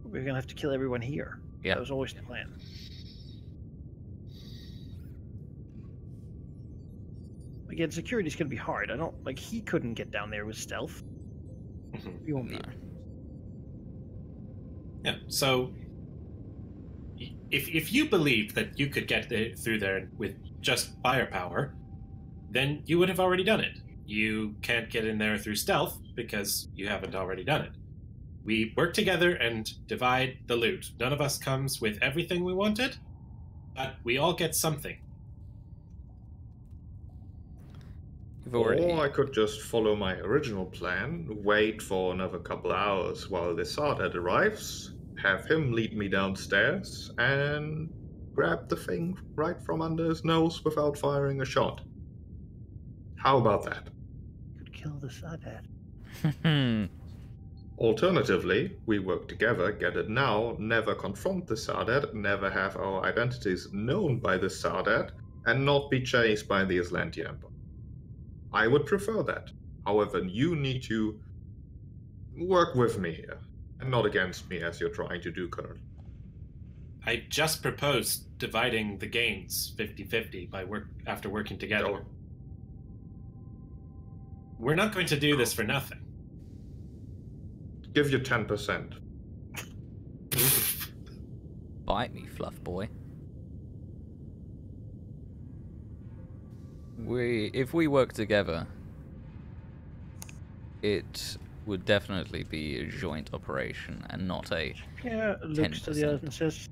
S4: We're gonna have to kill everyone here.
S3: Yeah.
S4: That was always the plan. Again, security's gonna be hard. I don't like he couldn't get down there with stealth. We won't be.
S3: No.
S1: Yeah, so if you believed that you could get through there with just firepower, then you would have already done it. You can't get in there through stealth because you haven't already done it. We work together and divide the loot. None of us comes with everything we wanted, but we all get something.
S5: Or I could just follow my original plan, wait for another couple hours while the Sardat arrives, have him lead me downstairs, and grab the thing right from under his nose without firing a shot. How about that?
S4: Could kill the Sardat.
S5: Alternatively, we work together, get it now, never confront the Sardat, never have our identities known by the Sardat, and not be chased by the Aslanti Empire. I would prefer that. However, you need to work with me here, and not against me as you're trying to do currently.
S1: I just proposed dividing the gains 50-50 after working together.
S5: No.
S1: We're not going to do this for nothing.
S5: Give you 10%.
S3: Bite me, fluff boy. If we work together, it would definitely be a joint operation and not a
S4: Yeah, looks to the
S3: 10%.
S4: others and says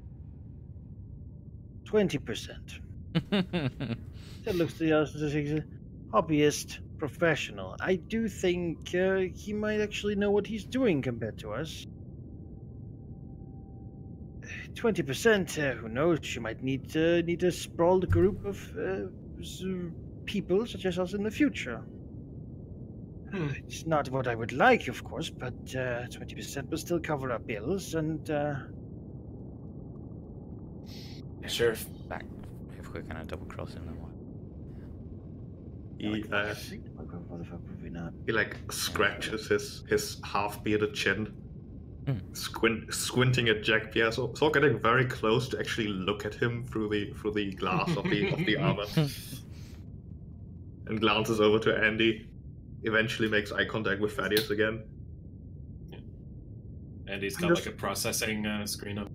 S4: 20%. It looks to the others and says he's a hobbyist professional. I do think he might actually know what he's doing compared to us. 20%. Who knows? You might need a sprawled group of people such as us in the future. It's not what I would like, of course, but 20% will still cover our bills, and
S1: Sure.
S3: Back if we're gonna double cross him, then what?
S5: He like scratches his half-bearded chin, squinting at Jack Pierre, so getting very close to actually look at him through the glass of the armor, and glances over to Andy. Eventually makes eye contact with Thaddeus again.
S1: Yeah. Andy's got like a processing screen up.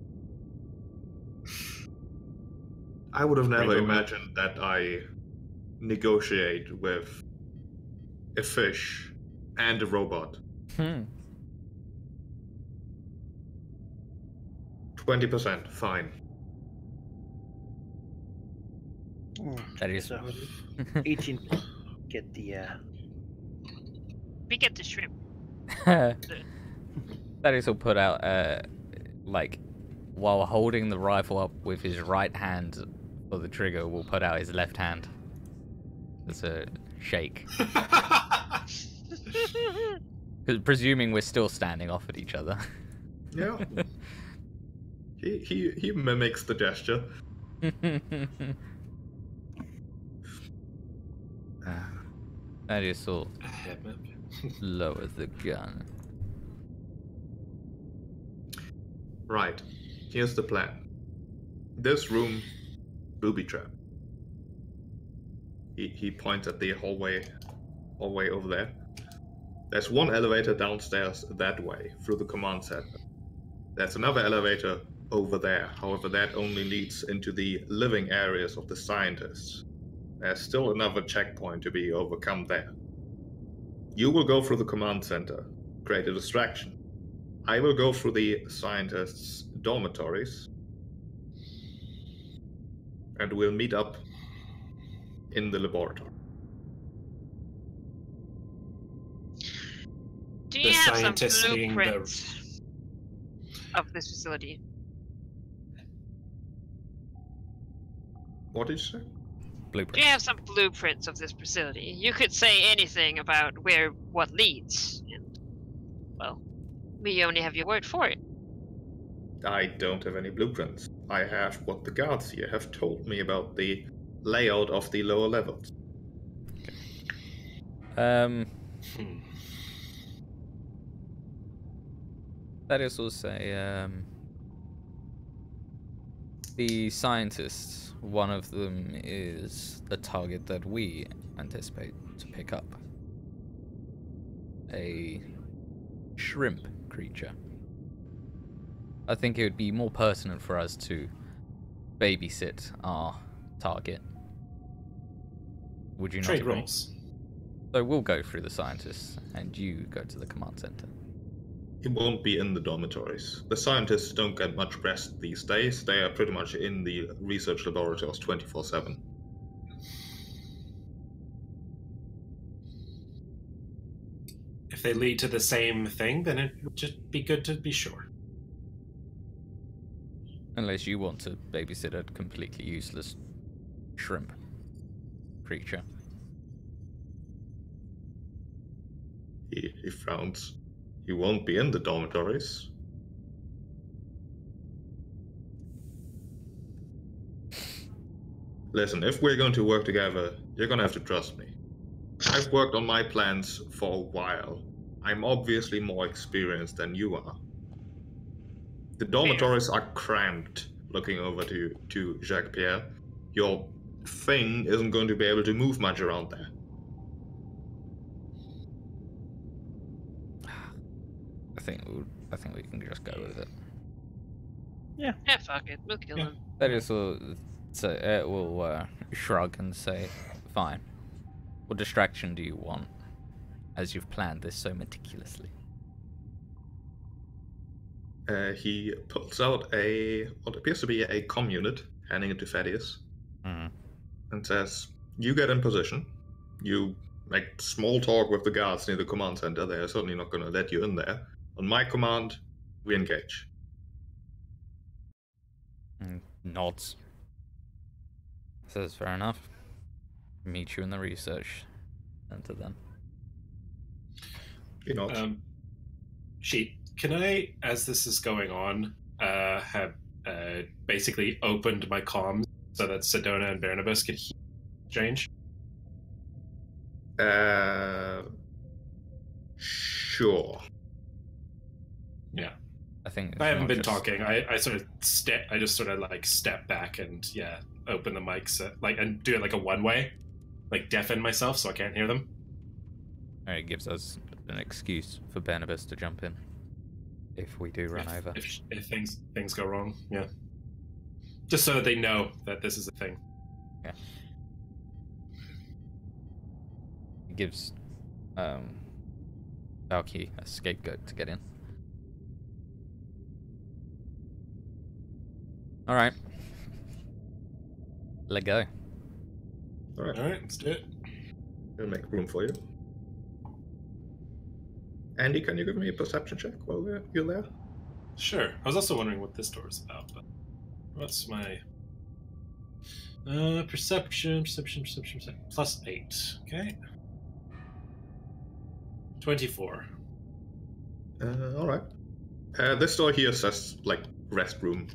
S5: I would have never
S1: Rainbow
S5: imagined that I negotiate with a fish and a robot. 20%, fine.
S3: That is
S4: so 18. Get the.
S2: We get the shrimp.
S3: That is will put out like while holding the rifle up with his right hand for the trigger, will put out his left hand. It's a shake. Because presuming we're still standing off at each other.
S5: Yeah. He mimics the gesture.
S3: That is all. Lower the gun.
S5: Right. Here's the plan. This room, booby trap. He points at the hallway over there. There's one elevator downstairs that way, through the command center. There's another elevator over there. However, that only leads into the living areas of the scientists. There's still another checkpoint to be overcome there. You will go through the command center, create a distraction. I will go through the scientists' dormitories, and we'll meet up in the laboratory.
S2: Do you have some blueprints of this facility?
S5: What did you say?
S3: Blueprints.
S2: Do you have some blueprints of this facility? You could say anything about what leads, and well, we only have your word for it.
S5: I don't have any blueprints. I have what the guards here have told me about the layout of the lower levels.
S3: That is also the scientists. One of them is the target that we anticipate to pick up. A shrimp creature. I think it would be more pertinent for us to babysit our target. Would you not
S1: Trade
S3: agree?
S1: roles.
S3: So we'll go through the scientists, and you go to the command center.
S5: It won't be in the dormitories. The scientists don't get much rest these days. They are pretty much in the research laboratories 24/7.
S1: If they lead to the same thing, then it would just be good to be sure.
S3: Unless you want to babysit a completely useless shrimp creature.
S5: He frowns. He won't be in the dormitories. Listen, if we're going to work together, you're gonna have to trust me. I've worked on my plans for a while. I'm obviously more experienced than you are. The dormitories are cramped, looking over to Jacques Pierre. Your thing isn't going to be able to move much around there.
S3: I think we can just go with it.
S2: Yeah, fuck it. We'll kill him.
S3: That is all. So it will shrug and say, "Fine. What distraction do you want, as you've planned this so meticulously?"
S5: He pulls out what appears to be a comm unit, handing it to Thaddeus, and says, "You get in position. You make small talk with the guards near the command center. They are certainly not going to let you in there. On my command, we engage."
S3: Nods. Says fair enough. Meet you in the research center then.
S5: You know.
S1: Sheep, can I, as this is going on, have basically opened my comms so that Sedona and Barnabas could hear exchange?
S5: Sure.
S1: Yeah.
S3: I think
S1: I haven't been
S3: just...
S1: talking. I just sort of like step back and open the mics and do it like a one way, like deafen myself so I can't hear them.
S3: It gives us an excuse for Barnabas to jump in if we do run over.
S1: If things go wrong, yeah. Just so that they know that this is a thing.
S3: Yeah. It gives Valky a scapegoat to get in. Alright. Let go.
S5: Alright,
S1: let's do it.
S5: I'll make room for you. Andy, can you give me a perception check while you're there?
S1: Sure. I was also wondering what this door is about, but what's my perception +8. Okay. 24.
S5: Alright. This door here says, like, restroom.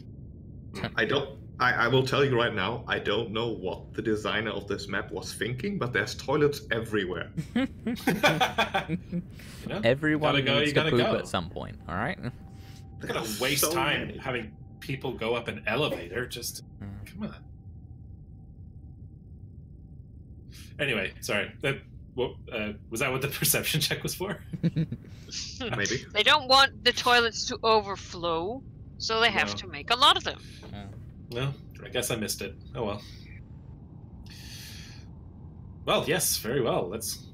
S5: I will tell you right now, I don't know what the designer of this map was thinking, but there's toilets everywhere.
S3: Everyone needs to poop at some point, alright?
S1: I'm gonna waste time having people go up an elevator, just... Come on. Anyway, sorry. Was that what the perception check was for?
S5: Maybe.
S2: They don't want the toilets to overflow, so they have to make a lot of them.
S1: Well, I guess I missed it. Oh well. Well, yes, very well. Let's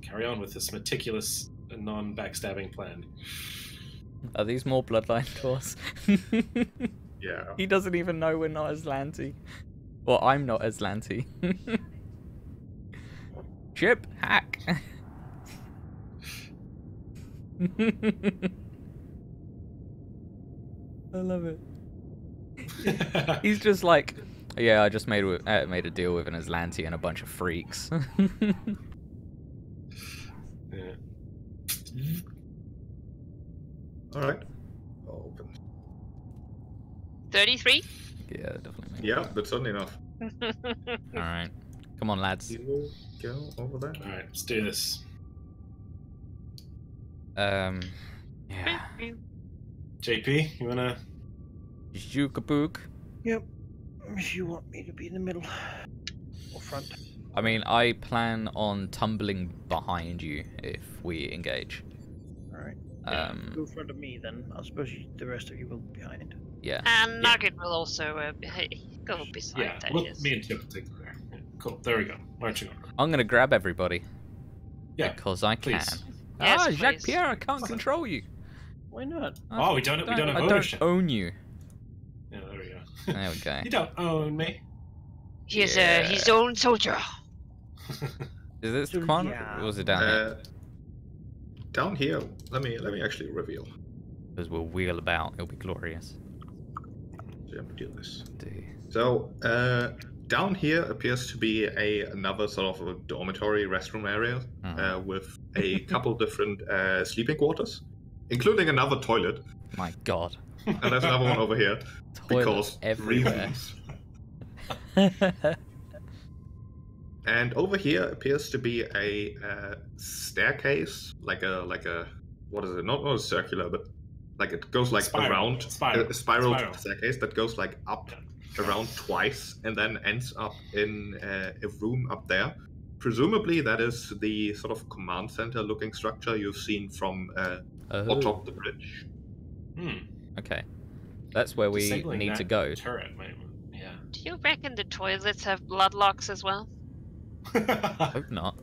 S1: carry on with this meticulous and non-backstabbing plan.
S3: Are these more bloodline doors?
S5: Yeah.
S3: He doesn't even know we're not Aslanti. Well, I'm not Aslanti. Chip, hack. I love it. He's just like, yeah, I just made a deal with an Aslanti and a bunch of freaks.
S1: Yeah.
S5: Alright. Open.
S2: 33?
S3: Yeah, definitely.
S5: Yeah, that's certainly enough.
S3: Alright. Come on, lads.
S5: You will go over there.
S1: Alright, let's do this.
S3: Yeah.
S1: JP, you wanna...
S3: Jukapook.
S4: Yep. If you want me to be in the middle or front.
S3: I mean, I plan on tumbling behind you if we engage.
S4: Alright. Go in front of me then. I suppose the rest of you will be behind.
S3: Yeah.
S2: And Nugget will also go beside.
S1: Yeah, me and Chip will take the there. Yeah, cool, there we go. Marching on.
S3: I'm gonna grab everybody.
S1: Yeah,
S3: because I can.
S1: please.
S2: Yes,
S3: Jacques
S2: please.
S3: Pierre, I can't control you.
S4: Why not?
S1: Oh, we don't have ownership.
S3: I don't own you.
S1: Yeah, there we go.
S3: There we go.
S1: You don't own me.
S2: He's his own soldier.
S3: Is this the corner? Or was it down here?
S5: Down here, let me actually reveal.
S3: Because we'll wheel about, it'll be glorious.
S5: So I'm gonna do this.
S3: Dude.
S5: So, down here appears to be another sort of a dormitory restroom area with a couple different sleeping quarters, including another toilet.
S3: My god.
S5: And there's another one over here.
S3: Toilets
S5: because
S3: everywhere.
S5: reasons. And over here appears to be a staircase, like a what is it? Not a circular, but like it goes like around a spiral staircase that goes like up around twice and then ends up in a room up there. Presumably that is the sort of command center looking structure you've seen from on top of the bridge.
S3: Okay. That's where we need to go.
S1: Turret, yeah.
S2: Do you reckon the toilets have blood locks as well?
S3: I hope not.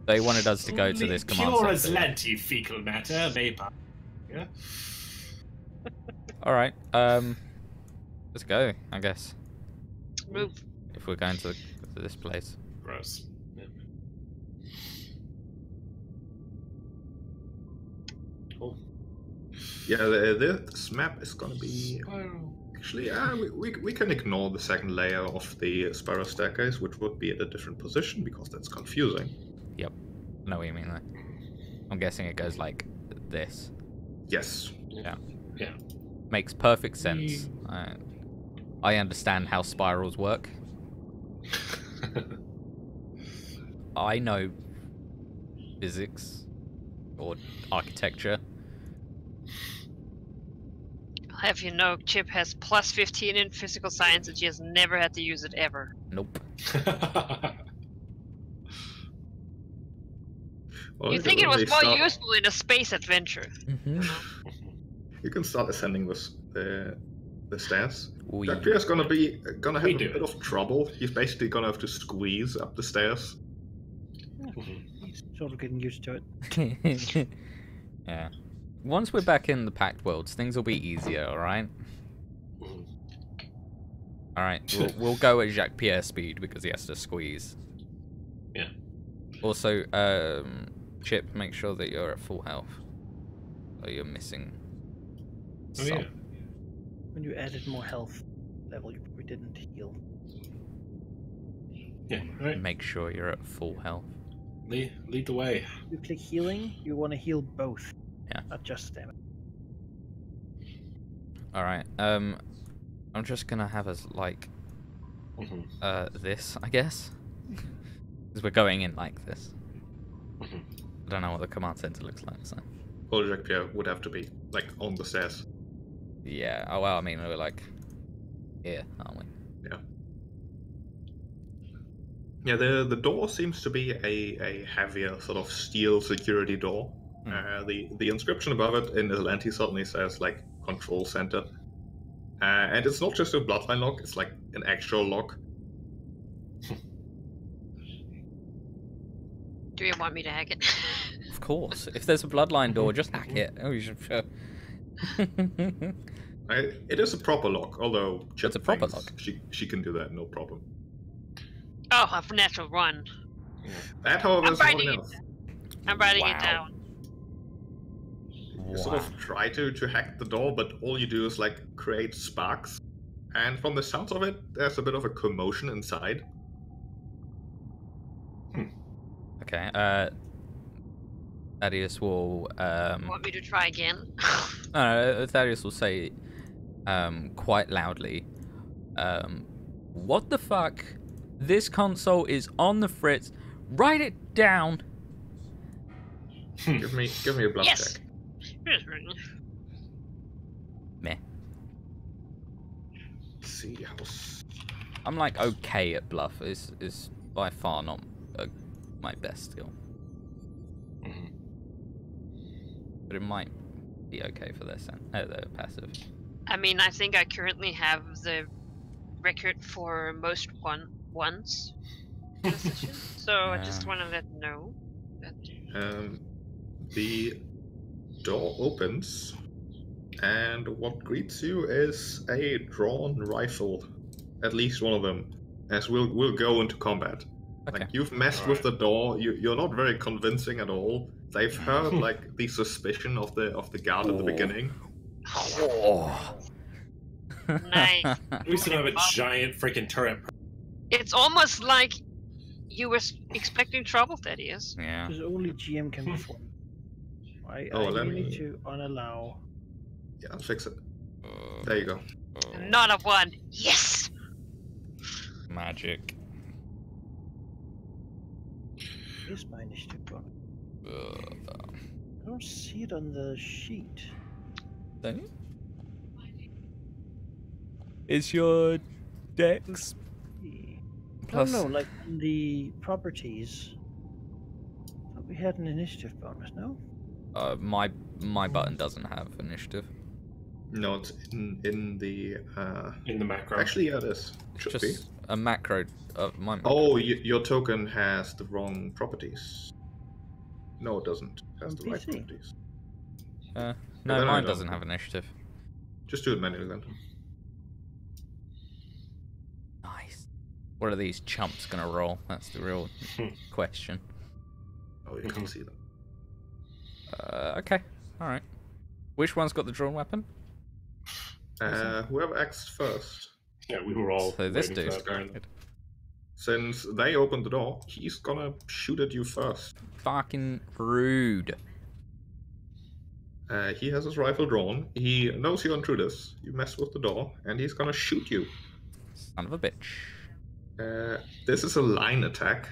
S3: They wanted us to go to this command
S1: pure
S3: center.
S1: Aslanti fecal matter, vapor. Yeah.
S3: Alright, let's go, I guess.
S2: Move.
S3: If we're going to this place.
S1: Gross. Yeah. Cool.
S5: Yeah, this map is gonna be Actually, we can ignore the second layer of the spiral staircase, which would be at a different position, because that's confusing.
S3: Yep. I know what you mean, though. I'm guessing it goes like this.
S5: Yes.
S3: Yeah.
S1: Yeah.
S3: Makes perfect sense. I understand how spirals work. I know physics or architecture.
S2: I'll have you know, Chip has plus 15 in physical science and she has never had to use it ever.
S3: Nope.
S5: Well,
S2: You
S5: you
S2: think
S5: can
S2: it was
S5: only
S2: more
S5: start-
S2: useful in a space adventure?
S3: Mm-hmm.
S5: You can start ascending the stairs.
S3: We
S5: Jack Pierre's gonna have
S1: We
S5: a
S1: do.
S5: bit of trouble. He's basically gonna have to squeeze up the stairs.
S4: He's sort of getting used to it.
S3: yeah. Once we're back in the packed worlds, things will be easier, alright? Alright, we'll go at Jacques Pierre speed because he has to squeeze.
S1: Yeah.
S3: Also, Chip, make sure that you're at full health. Or you're missing
S1: Oh, yeah.
S4: When you added more health level, you probably didn't heal.
S1: Yeah, right.
S3: Make sure you're at full health.
S1: Lead the way.
S4: You click healing, you want to heal both.
S3: Yeah.
S4: Not just damage.
S3: Alright, I'm just gonna have us like this, I guess. Because we're going in like this. I don't know what the command center looks like, so.
S5: Well, Jacques Pierre would have to be like on the stairs.
S3: Yeah, oh well, I mean, we're like here, aren't we?
S5: Yeah. Yeah, the door seems to be a heavier sort of steel security door. The inscription above it in Atlantis certainly says like control center. And it's not just a bloodline lock, it's like an actual lock.
S2: Do you want me to hack it?
S3: Of course. If there's a bloodline door, just hack it. Oh, you should.
S5: It is a proper lock, although Chip
S3: It's a proper
S5: thinks
S3: lock.
S5: she can do that, no problem.
S2: Oh, a natural one.
S5: That, however,
S2: I'm
S5: is not
S2: writing it.
S5: enough.
S2: I'm writing it
S3: Wow.
S2: down.
S5: You sort of try to hack the door, but all you do is like create sparks. And from the sounds of it, there's a bit of a commotion inside.
S3: Okay, Thaddeus will,
S2: Want me to try again?
S3: Thaddeus will say, quite loudly, what the fuck? This console is on the fritz. Write it down.
S5: Give me a bluff
S2: Yes.
S5: check.
S3: Meh.
S5: Let's see how.
S3: I'm like okay at bluff. Is by far not my best skill. But it might be okay for their passive.
S2: I mean, I think I currently have the record for most ones in a session, so I just want to let you know that.
S5: The door opens, and what greets you is a drawn rifle. At least one of them, as we'll go into combat.
S3: Okay.
S5: Like, you've messed with the door. You're not very convincing at all. They've heard like the suspicion of the guard at the beginning.
S3: Oh.
S2: Nice.
S1: We still have a giant freaking turret.
S2: It's almost like you were expecting trouble, Thaddeus.
S3: Yeah.
S4: Because only GM can perform. I
S5: let
S4: need
S5: me-
S4: to unallow.
S5: Yeah, I'll fix it. There you go.
S2: Not a one. Yes.
S3: Magic.
S4: Here's my initiative bonus. I don't see it on the sheet.
S3: Don't you? Is your dex plus?
S4: No, like in the properties. I thought we had an initiative bonus, no?
S3: My button doesn't have initiative.
S5: No, it's in the.
S1: In the macro.
S5: Actually, yeah, it is. It should be.
S3: Just a macro of my. Macro.
S5: Oh, your token has the wrong properties. No, it doesn't. It has
S4: On
S5: the right
S4: PC.
S5: properties.
S3: No,
S5: then I
S3: mine
S5: don't.
S3: doesn't have initiative.
S5: Just do it manually then.
S3: Nice. What are these chumps gonna roll? That's the real question.
S5: Oh, you can see them.
S3: Okay. All right. Which one's got the drawn weapon?
S5: Whoever acts first.
S1: Yeah, we were all
S3: So this
S1: waiting for
S3: dude.
S1: that apparently.
S5: Since they opened the door, he's gonna shoot at you first.
S3: Fucking rude.
S5: He has his rifle drawn. He knows you're intruders. You mess with the door, and he's gonna shoot you.
S3: Son of a bitch.
S5: This is a line attack,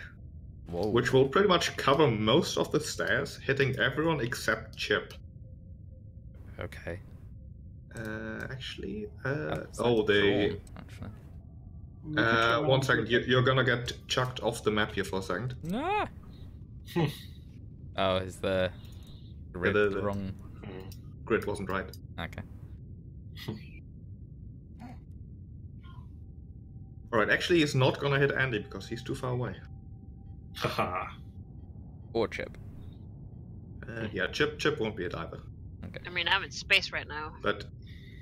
S3: Whoa.
S5: which will pretty much cover most of the stairs, hitting everyone except Chip.
S3: Okay.
S5: Actually,
S3: That's
S5: oh,
S3: like
S5: they.
S3: drawn, actually.
S4: We could turn
S5: 1
S4: around
S5: second,
S4: and-
S5: you're gonna get chucked off the map here for a second.
S3: No. Oh, is the grid
S5: the-
S3: wrong?
S5: Grid wasn't right.
S3: Okay.
S5: Alright, actually, he's not gonna hit Andy because he's too far away.
S1: Haha.
S3: Or Chip.
S5: Yeah, Chip won't be hit either.
S2: I mean, I'm in space right now.
S5: But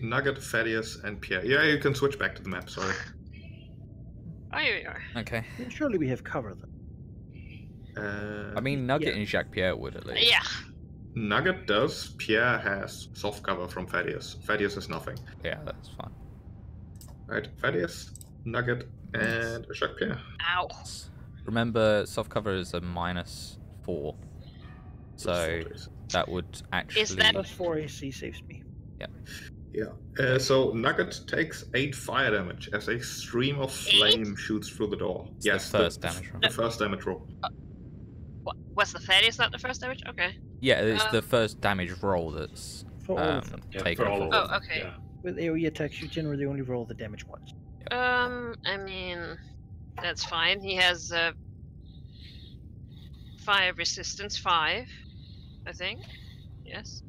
S5: Nugget, Thaddeus, and Pierre. Yeah, you can switch back to the map, sorry.
S2: Oh, here we are.
S3: Okay.
S4: Surely we have cover then.
S3: I mean, Nugget
S4: yeah.
S3: and Jacques Pierre would at least.
S2: Yeah.
S5: Nugget does. Pierre has soft cover from Thaddeus. Thaddeus has nothing.
S3: Yeah, that's fine.
S5: Right, Thaddeus, Nugget, and Jacques Pierre.
S2: Ow.
S3: Remember, soft cover is a -4. So that would actually.
S2: Is that-
S4: Plus 4 AC saves me.
S5: Yeah. So Nugget takes 8 fire damage as a stream of flame shoots through the door.
S3: It's
S5: Yes,
S3: the first damage roll.
S5: The first damage roll.
S2: What? What's the Thaddeus? Not the first damage? Okay.
S3: Yeah, it's the first damage roll that's
S4: For all of them.
S1: Yeah,
S3: taken
S1: for all
S3: off.
S1: of them.
S2: Oh, okay.
S1: Yeah.
S4: With AoE attacks, you generally only roll the damage once.
S2: I mean, that's fine. He has fire resistance 5, I think. Yes.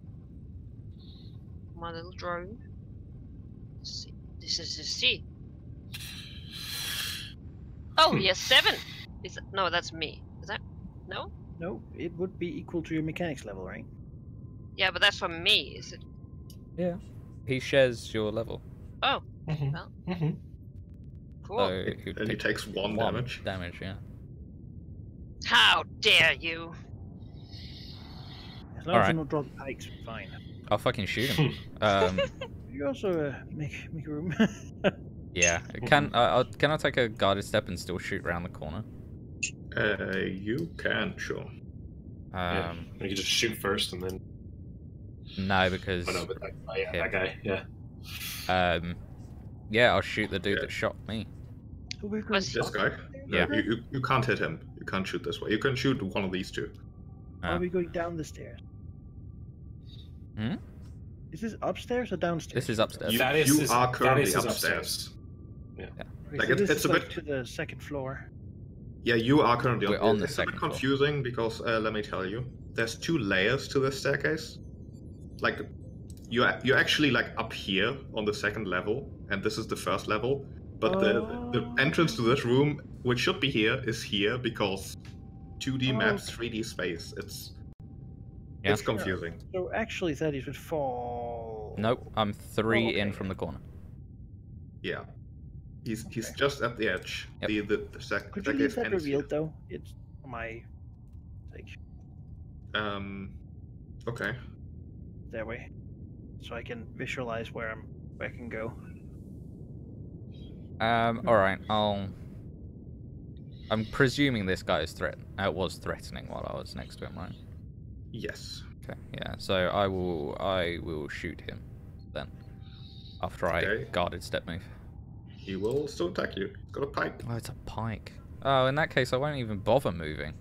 S2: My little drone. Let's see. This is a C. Oh, he has 7. Is that, no, that's me. Is that no?
S4: No, it would be equal to your mechanics level, right?
S2: Yeah, but that's for me. Is it?
S3: Yeah. He shares your level.
S2: Oh,
S1: Mhm.
S2: well,
S1: Mhm.
S2: cool.
S3: So he
S5: And he takes 1 damage.
S3: Damage, yeah.
S2: How dare you?
S4: As long as you
S3: Alright.
S4: don't draw the pikes, fine.
S3: I'll fucking shoot him.
S4: You also make room.
S3: Yeah. Can I take a guided step and still shoot around the corner?
S5: You can, sure.
S1: Yeah. We could just shoot first and then.
S3: No, because
S1: Oh no, but yeah,
S3: him.
S1: that guy. Yeah.
S3: yeah, I'll shoot the dude
S5: Yeah.
S3: that shot me.
S4: So we're going
S2: Was
S5: This guy? No,
S3: Yeah.
S5: you can't hit him. You can't shoot this way. You can shoot one of these two.
S4: Are we going down the stairs?
S3: Hmm?
S4: Is this upstairs or downstairs?
S3: This is upstairs.
S5: You
S1: Thaddeus
S5: are currently
S1: Thaddeus is
S5: upstairs.
S4: Okay,
S5: like,
S4: so
S5: it's
S4: this
S5: a
S4: is like
S5: bit-
S4: to the second floor.
S5: Yeah, you are currently
S3: We're on the
S5: It's a
S3: second
S5: bit
S3: floor.
S5: confusing because let me tell you, there's 2 layers to this staircase. Like, you're actually like up here on the second level, and this is the first level. But the entrance to this room, which should be here, is here because 2D maps, 3D space. It's
S3: Yeah.
S5: confusing.
S4: So actually, Thaddeus would fall.
S3: Nope, I'm 3 in
S4: okay.
S3: from the corner.
S5: Yeah, he's
S4: Okay.
S5: just at the edge.
S3: Yep.
S5: The staircase
S4: Could you leave that
S5: ends here.
S4: revealed though? It's for my sake.
S5: Okay.
S4: That way, so I can visualize where I can go.
S3: Alright, I'm presuming this guy is was threatening while I was next to him, right?
S5: Yes.
S3: Okay, yeah, so I will shoot him then. After I
S5: Okay.
S3: guarded step move.
S5: He will still attack you. He's got a pike.
S3: Oh, it's a pike. Oh, in that case I won't even bother moving.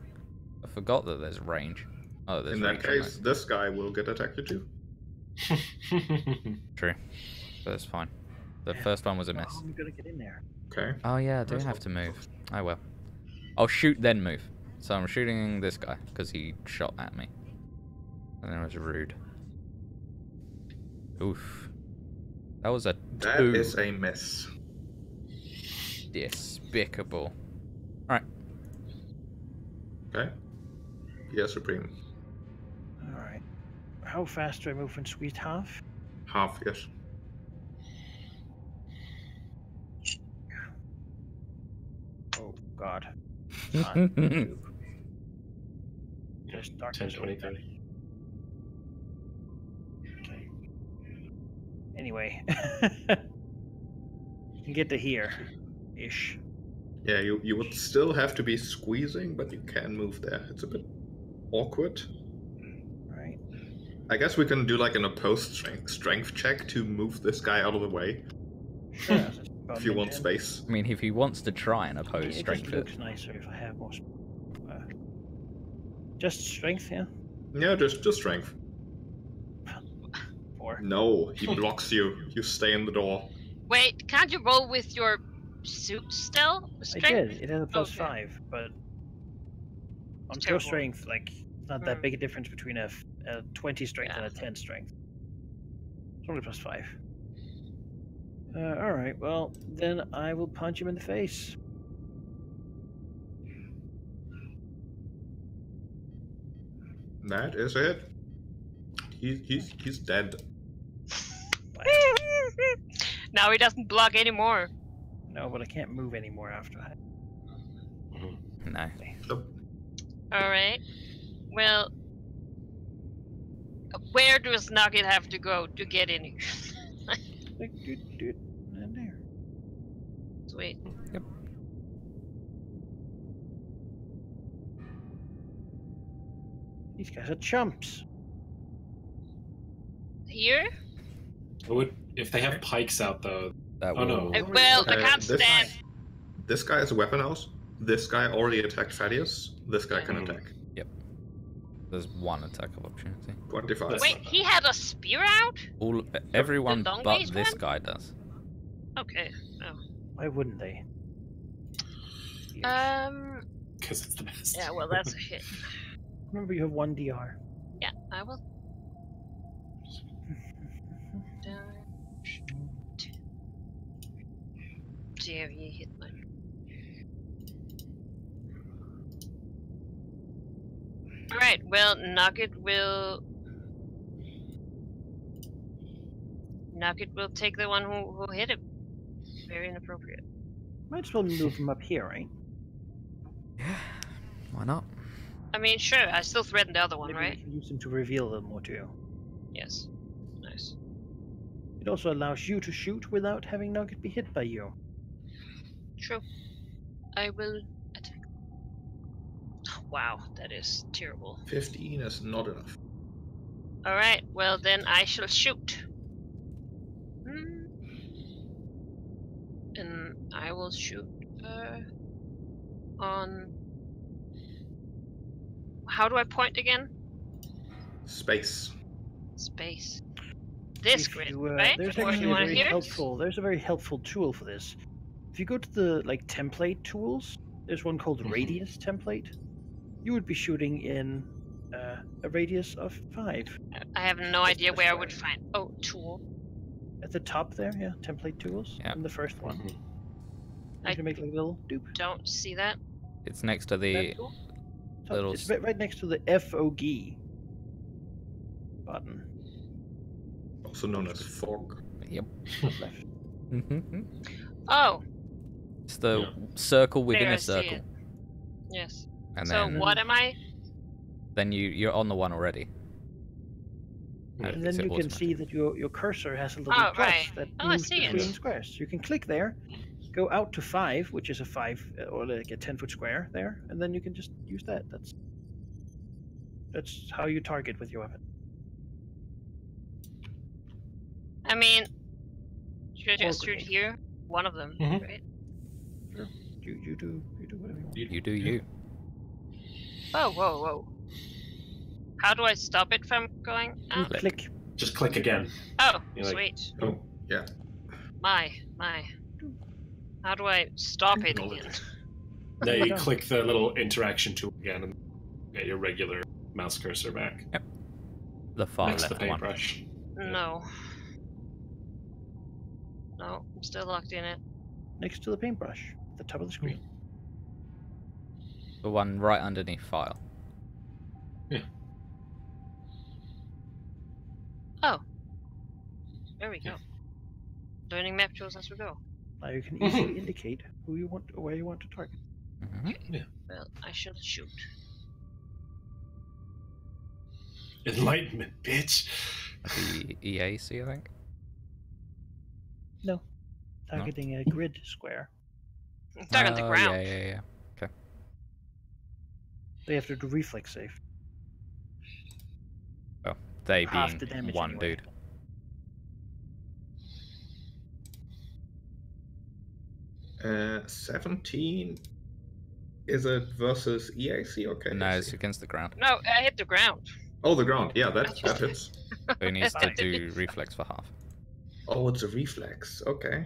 S3: I forgot that there's range. Oh, there's
S5: In
S3: range.
S5: that case, this guy will get attacked you too.
S3: True. That's fine. The
S4: Yeah.
S3: first one was a
S4: How
S3: miss.
S4: am I gonna get in there?
S5: Okay.
S3: Oh yeah, I do
S5: That's
S3: have to
S5: not-
S3: move. Oh well. I'll shoot then move. So I'm shooting this guy because he shot at me. And then it was rude. Oof. That was a
S5: That
S3: 2.
S5: is a miss.
S3: Despicable. Alright.
S5: Okay. Yeah, Supreme.
S4: All right. How fast do I move in sweet half?
S5: Half, yes.
S4: Oh God. Just darkness
S1: 10, 20, 30.
S4: Okay. Anyway, you can get to here, ish.
S5: Yeah, you would still have to be squeezing, but you can move there. It's a bit awkward.
S4: Right.
S5: I guess we can do like an opposed strength check to move this guy out of the way.
S4: Sure. That's about
S5: If you
S4: an
S5: want
S4: intent.
S5: space.
S3: I mean, if he wants to try and
S4: I mean,
S3: oppose
S4: it just
S3: strength,
S4: looks nicer if I have more. Just strength, yeah.
S5: Yeah, just strength.
S4: 4.
S5: No, he blocks you. You stay in the door.
S2: Wait, can't you roll with your suit still?
S4: I
S2: Strength?
S4: did. It has a plus
S2: Okay.
S4: 5, but on pure
S2: Terrible.
S4: strength, like, it's not that big a difference between a 20 strength
S2: Yeah.
S4: and a 10 strength. It's only plus 5. Alright, well, then I will punch him in the face.
S5: That is it. He's dead.
S2: Now he doesn't block anymore.
S4: No, but I can't move anymore after that.
S3: no.
S5: Nope.
S2: Alright. Well, where does Nugget have to go to get in here?
S4: Like, and there.
S2: Sweet.
S4: These guys are chumps.
S2: Here?
S1: If they have pikes out though.
S3: That
S1: Oh, no.
S3: will.
S2: Well, I can't
S5: this
S2: stand.
S5: This guy is a weapon house. This guy already attacked Thaddeus. This guy can attack.
S3: There's one attack of opportunity.
S5: 25.
S1: That's
S2: Wait, he had a spear out?
S3: Everyone
S2: long
S3: but
S2: range
S3: this
S2: one?
S3: guy does.
S2: Okay. Oh.
S4: Why wouldn't they?
S1: Because it's the best.
S2: Yeah, well, that's a hit.
S4: Remember, you have 1 DR.
S2: Yeah, I will. Dare you hit my. Alright, well, Nugget will take the one who hit him. Very inappropriate.
S4: Might as well move them up here, right?
S3: Yeah. Why not?
S2: I mean, sure, I still threatened the other one,
S4: Maybe
S2: right?
S4: we can use them to reveal them more too.
S2: Yes. Nice.
S4: It also allows you to shoot without having Nugget be hit by you.
S2: True. I will attack. Wow, that is terrible.
S5: 15 is not enough.
S2: Alright, well then I shall shoot. And I will shoot on... How do I point again?
S5: Space.
S2: Space. This
S4: If
S2: grid,
S4: you,
S2: right?
S4: There's
S2: Or
S4: actually
S2: you
S4: a
S2: want to
S4: very
S2: hear?
S4: helpful. There's a very helpful tool for this. If you go to the template tools, there's one called radius template. You would be shooting in a radius of 5.
S2: I have no idea where I would find... Oh, tool.
S4: At the top there, yeah, template tools.
S3: Yeah.
S4: In the first one. You
S2: I
S4: can make like a little doop.
S2: Don't see that.
S3: It's next to the
S2: That tool?
S4: So
S3: little
S4: it's right next to the FOG button.
S5: Also known as fork.
S3: Yep.
S4: Left.
S2: Oh,
S3: It's the circle within
S2: there I
S3: a
S2: see
S3: circle,
S2: it. Yes.
S3: and
S2: So
S3: then
S2: what am I?
S3: you're on the one already.
S4: And then you can see that your cursor has a little
S2: Oh,
S4: plus
S2: right.
S4: that
S2: Oh, I
S4: moves
S2: see it.
S4: between squares. You can click there, go out to 5, which is a 5 or like a 10-foot square there, and then you can just use that. That's how you target with your weapon.
S2: I mean, should I
S4: Or
S2: just shoot
S4: grenade.
S2: here? One of them,
S1: Mhm.
S2: right?
S4: You do whatever you want.
S3: You do you.
S2: Whoa, whoa, whoa. How do I stop it from going out?
S4: Click.
S1: Just click again.
S2: Oh,
S1: You're like,
S2: sweet.
S1: Oh,
S2: My. How do I stop it again?
S1: now you
S4: Done.
S1: click the little interaction tool again and get your regular mouse cursor back.
S3: The far
S1: Next to the
S3: left one.
S1: paintbrush.
S2: No. No, I'm still locked in it.
S4: Next to the paintbrush, at the top of the screen.
S3: The one right underneath file.
S2: Oh. There we go. Learning map tools as we go.
S4: Now you can easily indicate who you want, or where you want to target.
S2: Well, I shall shoot.
S1: Enlightenment, bitch.
S3: The EAC, I think.
S4: No. Targeting a grid square.
S2: They're on the ground.
S3: Yeah. Okay.
S4: They have to do reflex save.
S3: Well, they
S4: Half
S3: being
S4: the damage
S3: one
S4: anyway.
S3: dude.
S5: 17. Is it versus EAC? Okay.
S3: No,
S5: I
S3: it's
S5: see.
S3: against the ground.
S2: No, I hit the ground.
S5: Oh, the ground. Yeah, that hits.
S3: So he needs to do reflex for half.
S5: Oh, it's a reflex. Okay.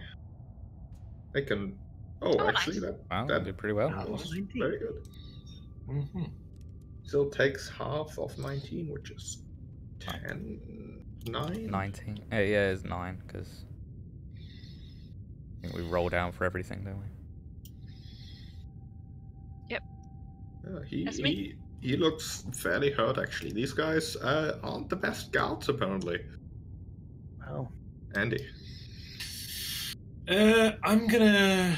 S5: I can. Oh,
S2: Oh,
S5: actually,
S2: nice.
S3: Wow,
S5: that
S3: you did pretty well.
S5: was
S4: 19.
S5: very good.
S1: Mm-hmm.
S5: Still takes half of 19, which is 10, 9.
S3: 19. Yeah, it's 9 because I think we roll down for everything, don't we?
S2: That's me.
S5: He looks fairly hurt, actually. These guys aren't the best guards, apparently.
S4: Wow.
S5: Andy.
S1: I'm gonna.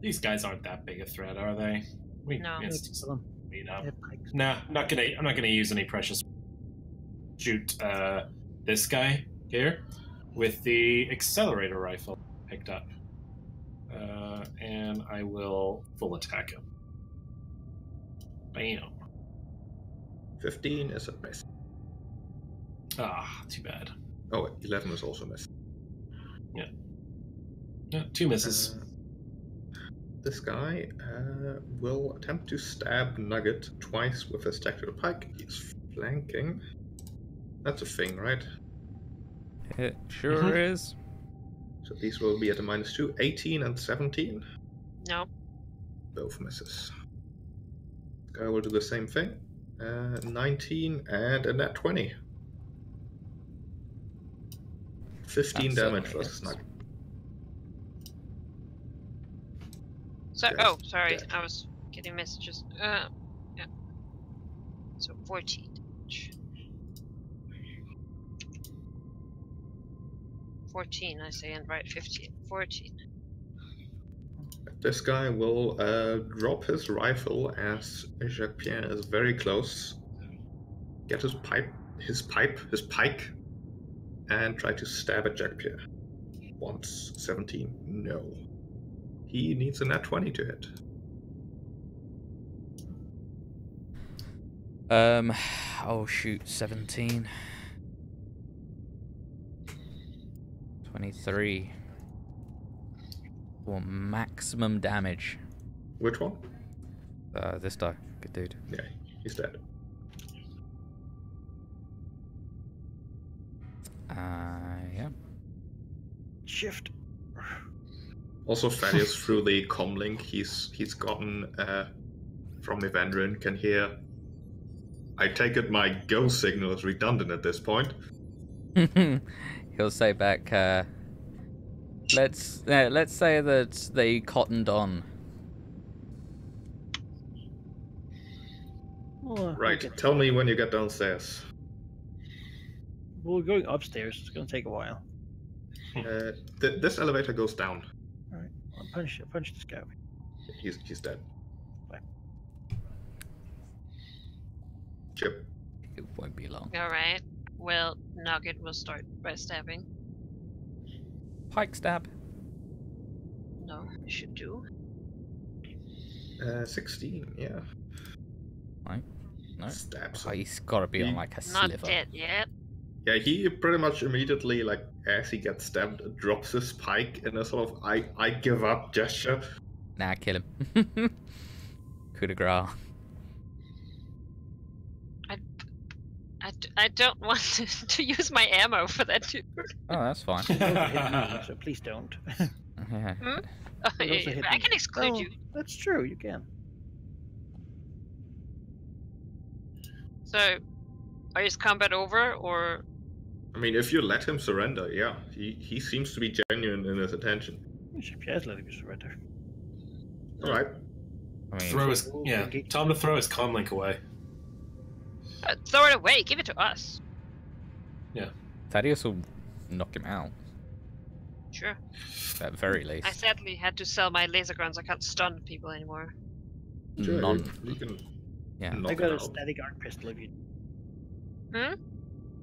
S1: These guys aren't that big a threat, are they?
S2: No.
S1: It's
S4: Kill 'em.
S1: beat up.
S4: They have pikes.
S1: Nah, I'm not gonna use any precious. Shoot this guy here with the accelerator rifle picked up, and I will full attack him. Bam.
S5: 15 is a miss.
S1: Ah, too bad.
S5: Oh, 11 is also a miss.
S1: Yeah, 2 misses.
S5: This guy will attempt to stab Nugget twice with his tactical pike. He's flanking. That's a thing, right?
S3: It sure is.
S5: So these will be at a -2. 18 and 17.
S2: No.
S5: Both misses. This guy will do the same thing. 19 and a nat 20. 15
S3: That
S5: damage
S3: certainly
S5: versus
S3: hits.
S5: Nugget.
S2: So,
S5: Yes,
S2: sorry,
S5: dead.
S2: I was getting messages. Yeah. So 14 damage. 14, I say, and right, 15. 14.
S5: This guy will drop his rifle as Jacques Pierre is very close. Get his pike, and try to stab at Jacques Pierre. Once 17, no. He needs a nat 20 to hit.
S3: Oh shoot, 17. 23. For maximum damage.
S5: Which one?
S3: This die. Good dude.
S5: Yeah, he's dead.
S3: Yeah.
S4: Shift.
S5: Also, Thaddeus through the comlink he's gotten from Evandrin can hear. I take it my go signal is redundant at this point.
S3: He'll say back, let's say that they cottoned on.
S4: Well,
S5: Right,
S4: okay.
S5: tell me when you get downstairs.
S4: We're going upstairs. It's going to take a while.
S5: This elevator goes down.
S4: All right. I'll punch this guy.
S5: He's dead.
S4: Bye.
S5: Chip.
S3: It won't be long.
S2: Alright. Well, Nugget will start by stabbing.
S3: Pike stab.
S2: No, I should do.
S5: 16, yeah.
S3: Right. No.
S5: Stabs
S3: Oh,
S5: him.
S3: he's got to be on like a
S2: Not
S3: sliver.
S2: dead yet.
S5: Yeah, he pretty much immediately, like, as he gets stabbed, drops his pike in a sort of I give up gesture.
S3: Nah, kill him. Coup de grace.
S2: I don't want to use my ammo for that too.
S3: Oh, that's fine.
S4: You also hit me, so please don't.
S3: Yeah.
S4: You also hit
S2: I
S4: me.
S2: can exclude
S4: Oh,
S2: you.
S4: That's true. You can.
S2: So, is combat over or?
S5: I mean, if you let him surrender, yeah, he seems to be genuine in his attention.
S4: Yes, let him surrender.
S5: All right.
S3: I mean,
S1: Throw his tell him to throw his comlink away.
S2: Throw it away. Give it to us.
S3: Thaddeus will knock him out.
S2: Sure.
S3: At very least.
S2: I sadly had to sell my laser guns. I can't stun people anymore.
S5: Sure,
S3: None.
S5: you can
S3: Yeah.
S5: knock
S4: I got
S5: him
S4: a
S5: out.
S4: static arc pistol if you.
S2: Hmm?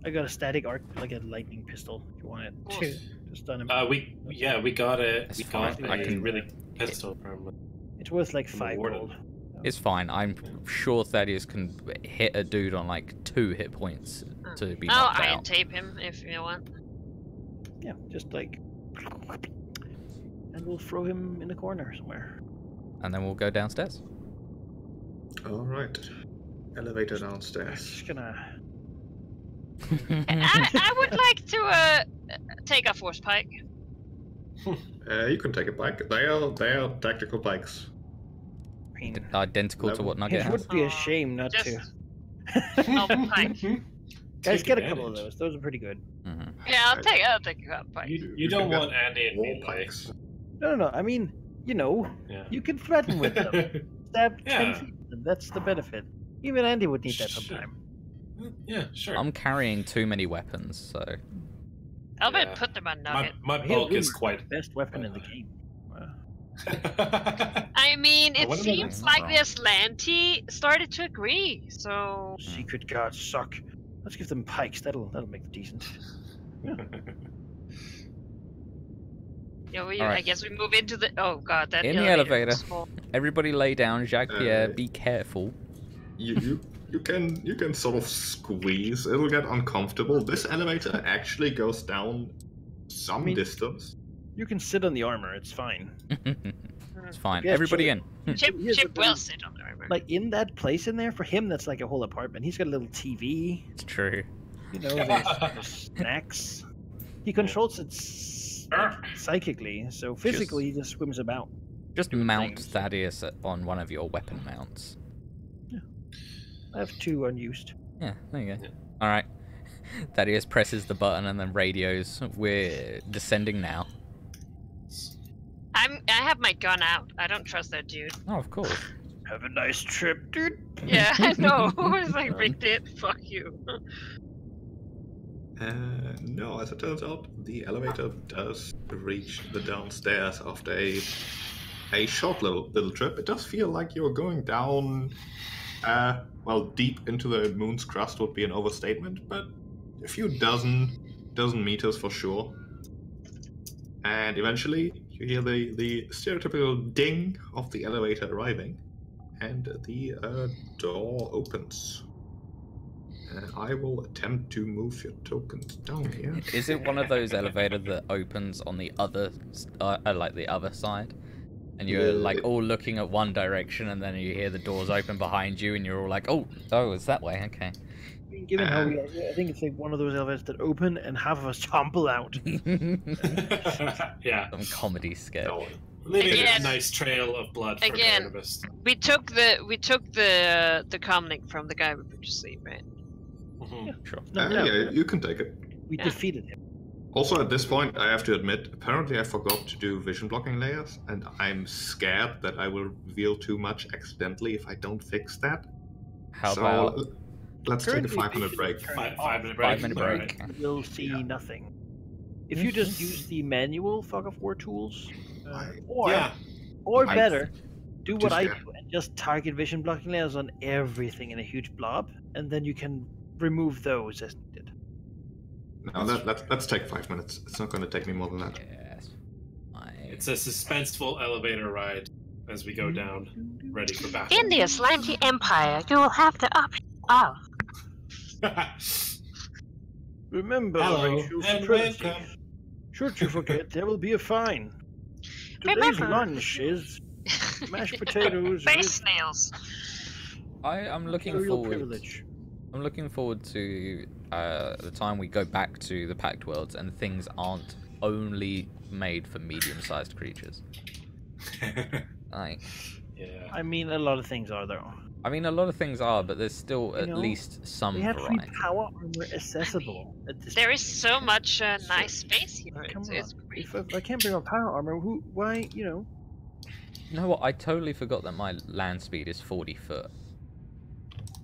S4: I got a static arc, like a lightning pistol, if you want it
S2: Cool.
S4: to stun him.
S1: We got it.
S3: It's
S1: We
S3: fine.
S1: got
S3: I can
S1: really pistol from.
S4: It's worth like
S1: from
S4: 5
S1: Warden.
S4: gold.
S3: It's fine. I'm sure Thaddeus can hit a dude on like 2 hit points to be
S2: I'll
S3: knocked
S2: iron
S3: out.
S2: tape him if you want.
S4: Yeah, just like. And we'll throw him in the corner somewhere.
S3: And then we'll go downstairs.
S5: Alright. Elevator downstairs.
S4: Just gonna.
S2: I would like to take a force pike.
S5: You can take a bike. They are tactical bikes.
S4: I mean,
S3: Identical to what Nugget
S4: it
S3: has.
S4: would be a shame not
S2: Just-
S4: to.
S2: Oh, pike.
S4: Guys,
S1: Take
S4: get a couple of
S1: advantage.
S4: those. Those are pretty good.
S3: Mhm.
S2: Yeah, I'll take a pike.
S1: You don't
S5: can
S1: want
S5: get
S1: Andy and
S5: wall
S1: me like.
S5: pikes.
S4: No. I mean,
S1: Yeah.
S4: you can threaten with them. Stab 10
S1: Yeah.
S4: feet. And that's the benefit. Even Andy would need that
S1: Sure.
S4: sometime.
S1: Yeah, sure.
S3: I'm carrying too many weapons, so
S2: I'll
S1: Yeah.
S2: put them on
S1: my
S2: Nugget.
S1: my
S4: He'll
S1: bulk is
S4: ruin
S1: quite.
S4: the best weapon in the game. Wow.
S2: I mean,
S1: I
S2: it
S1: wonder
S2: seems
S3: if-
S2: like the Aslanti started to so.
S4: Secret guards suck. Let's give them pikes. That'll make them decent.
S2: Yeah, I
S3: Alright.
S2: guess we move into the. Oh god, that
S3: In the elevator.
S2: is full.
S3: everybody lay down. Jacques Pierre,
S5: Uh,
S3: be careful.
S5: You can sort of squeeze. It'll get uncomfortable. This elevator actually goes down some distance.
S4: You can sit on the armor. It's fine.
S3: It's fine.
S4: Yeah,
S3: Everybody
S4: sure.
S3: in.
S2: Chip
S4: Here's the
S2: will
S4: thing.
S2: sit on the river.
S4: Like in that place in there, for him, that's like a whole apartment. He's got a little TV.
S3: It's true.
S4: You know, there's snacks. He controls it psychically, so physically he just swims about.
S3: Just
S4: Doing
S3: mount
S4: things.
S3: Thaddeus on one of your weapon mounts.
S4: I have 2 unused.
S3: Yeah, there you go.
S1: Yeah.
S3: Alright. Thaddeus presses the button and then radios. We're descending now.
S2: I have my gun out. I don't trust that dude.
S3: Oh, of course.
S4: Have a nice trip, dude.
S2: Yeah, I know. It's like Rick did. Fuck you.
S5: No, as it turns out, the elevator does reach the downstairs after a short little trip. It does feel like you're going down, deep into the moon's crust would be an overstatement, but a few dozen meters for sure. And eventually, you hear the stereotypical ding of the elevator arriving, and the door opens. I will attempt to move your tokens down here.
S3: Is it one of those elevators that opens on the other, like the other side? And you're like all looking at one direction, and then you hear the doors open behind you, and you're all like, "Oh, it's that way." Okay.
S4: I mean, given how I think it's like one of those elevators that open and half of us tumble out.
S1: Yeah.
S3: Some comedy sketch.
S5: No,
S1: Leaving
S2: Again-
S1: a nice trail of blood for
S2: Again.
S1: Barnabas.
S2: We took the comlink from the guy we put to sleep, right?
S1: Mhm.
S3: Sure.
S4: No,
S5: yeah, you can take it.
S4: we
S2: Yeah.
S4: defeated him.
S5: Also, at this point, I have to admit, apparently I forgot to do vision blocking layers, and I'm scared that I will reveal too much accidentally if I don't fix that.
S3: How
S5: so,
S3: about
S5: let's take a
S4: Currently,
S5: 5-minute break.
S4: turn it
S1: 5-minute break.
S3: 5-minute
S1: Alright.
S3: break?
S4: You'll see nothing. If you just use the manual Fog of War tools, or
S1: Yeah.
S5: I-
S4: better, do what I
S5: yeah.
S4: do and just target vision blocking layers on everything in a huge blob, and then you can remove those as needed.
S5: Now, let's take 5 minutes. It's not going to take me more than that.
S3: Yes.
S1: It's a suspenseful elevator ride as we go down, ready for battle.
S2: In the Aslanti Empire, you will have the option of
S4: Remember,
S1: Hello,
S4: racial
S1: and
S4: supremacy.
S1: welcome.
S4: Should you forget, there will be a fine. Today's
S2: Remember-
S4: lunch is mashed potatoes
S2: face
S4: with
S2: snails.
S3: I'm looking
S4: imperial
S3: forward.
S4: privilege.
S3: I'm looking forward to the time we go back to the Pact Worlds and things aren't only made for medium-sized creatures. Like,
S1: Yeah.
S4: I mean, a lot of things are though.
S3: I mean, a lot of things are, but there's still
S4: You
S3: at
S4: know,
S3: least some
S4: They have free
S3: variety.
S4: power armor accessible at this.
S2: There
S4: point.
S2: is so much nice space here.
S4: Come
S2: It's
S4: on.
S2: great.
S4: If I can't bring up power armor, why,
S3: You know what? I totally forgot that my land speed is 40 foot.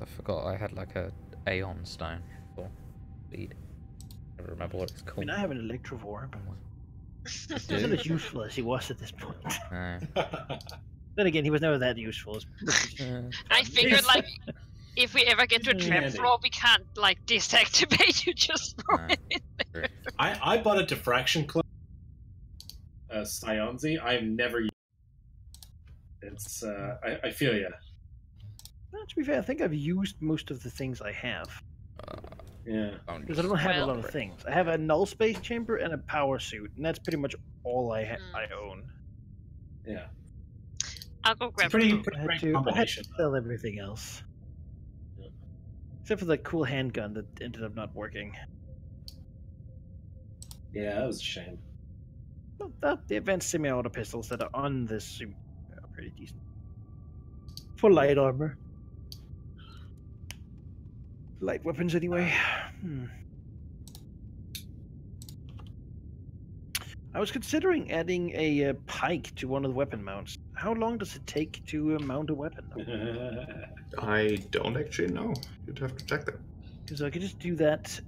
S3: I forgot I had like a Aeon stone for speed. I don't remember what it's
S4: I
S3: called.
S4: mean, I have an electrovore, but
S3: I
S4: he's
S3: do.
S4: not as useful as he was at this point.
S3: No.
S4: Then again, he was never that useful.
S2: I figured like if we ever get to a
S1: It's
S2: trap
S1: handy.
S2: floor, we can't like deactivate. You just throw
S3: No.
S2: it in.
S1: I bought a diffraction cloak Sionzi. I've never used it. It's I feel ya.
S4: Well, to be fair, I think I've used most of the things I have.
S1: Yeah.
S4: Because I don't have a
S2: Well-
S4: lot of things. I have a null space chamber and a power suit, and that's pretty much all I own.
S1: Yeah.
S2: I'll go
S1: It's a
S2: grab
S1: pretty,
S2: some.
S1: pretty
S4: I had
S1: great
S4: to
S1: combination.
S4: sell everything else.
S1: Yeah.
S4: Except for the cool handgun that ended up not working.
S1: Yeah, that was a shame.
S4: But the advanced semi-auto pistols that are on this suit are pretty decent. For light armor. Light weapons, anyway. I was considering adding a pike to one of the weapon mounts. How long does it take to mount a weapon, though?
S5: I don't actually know. You'd have to check that.
S4: Because I could just do that.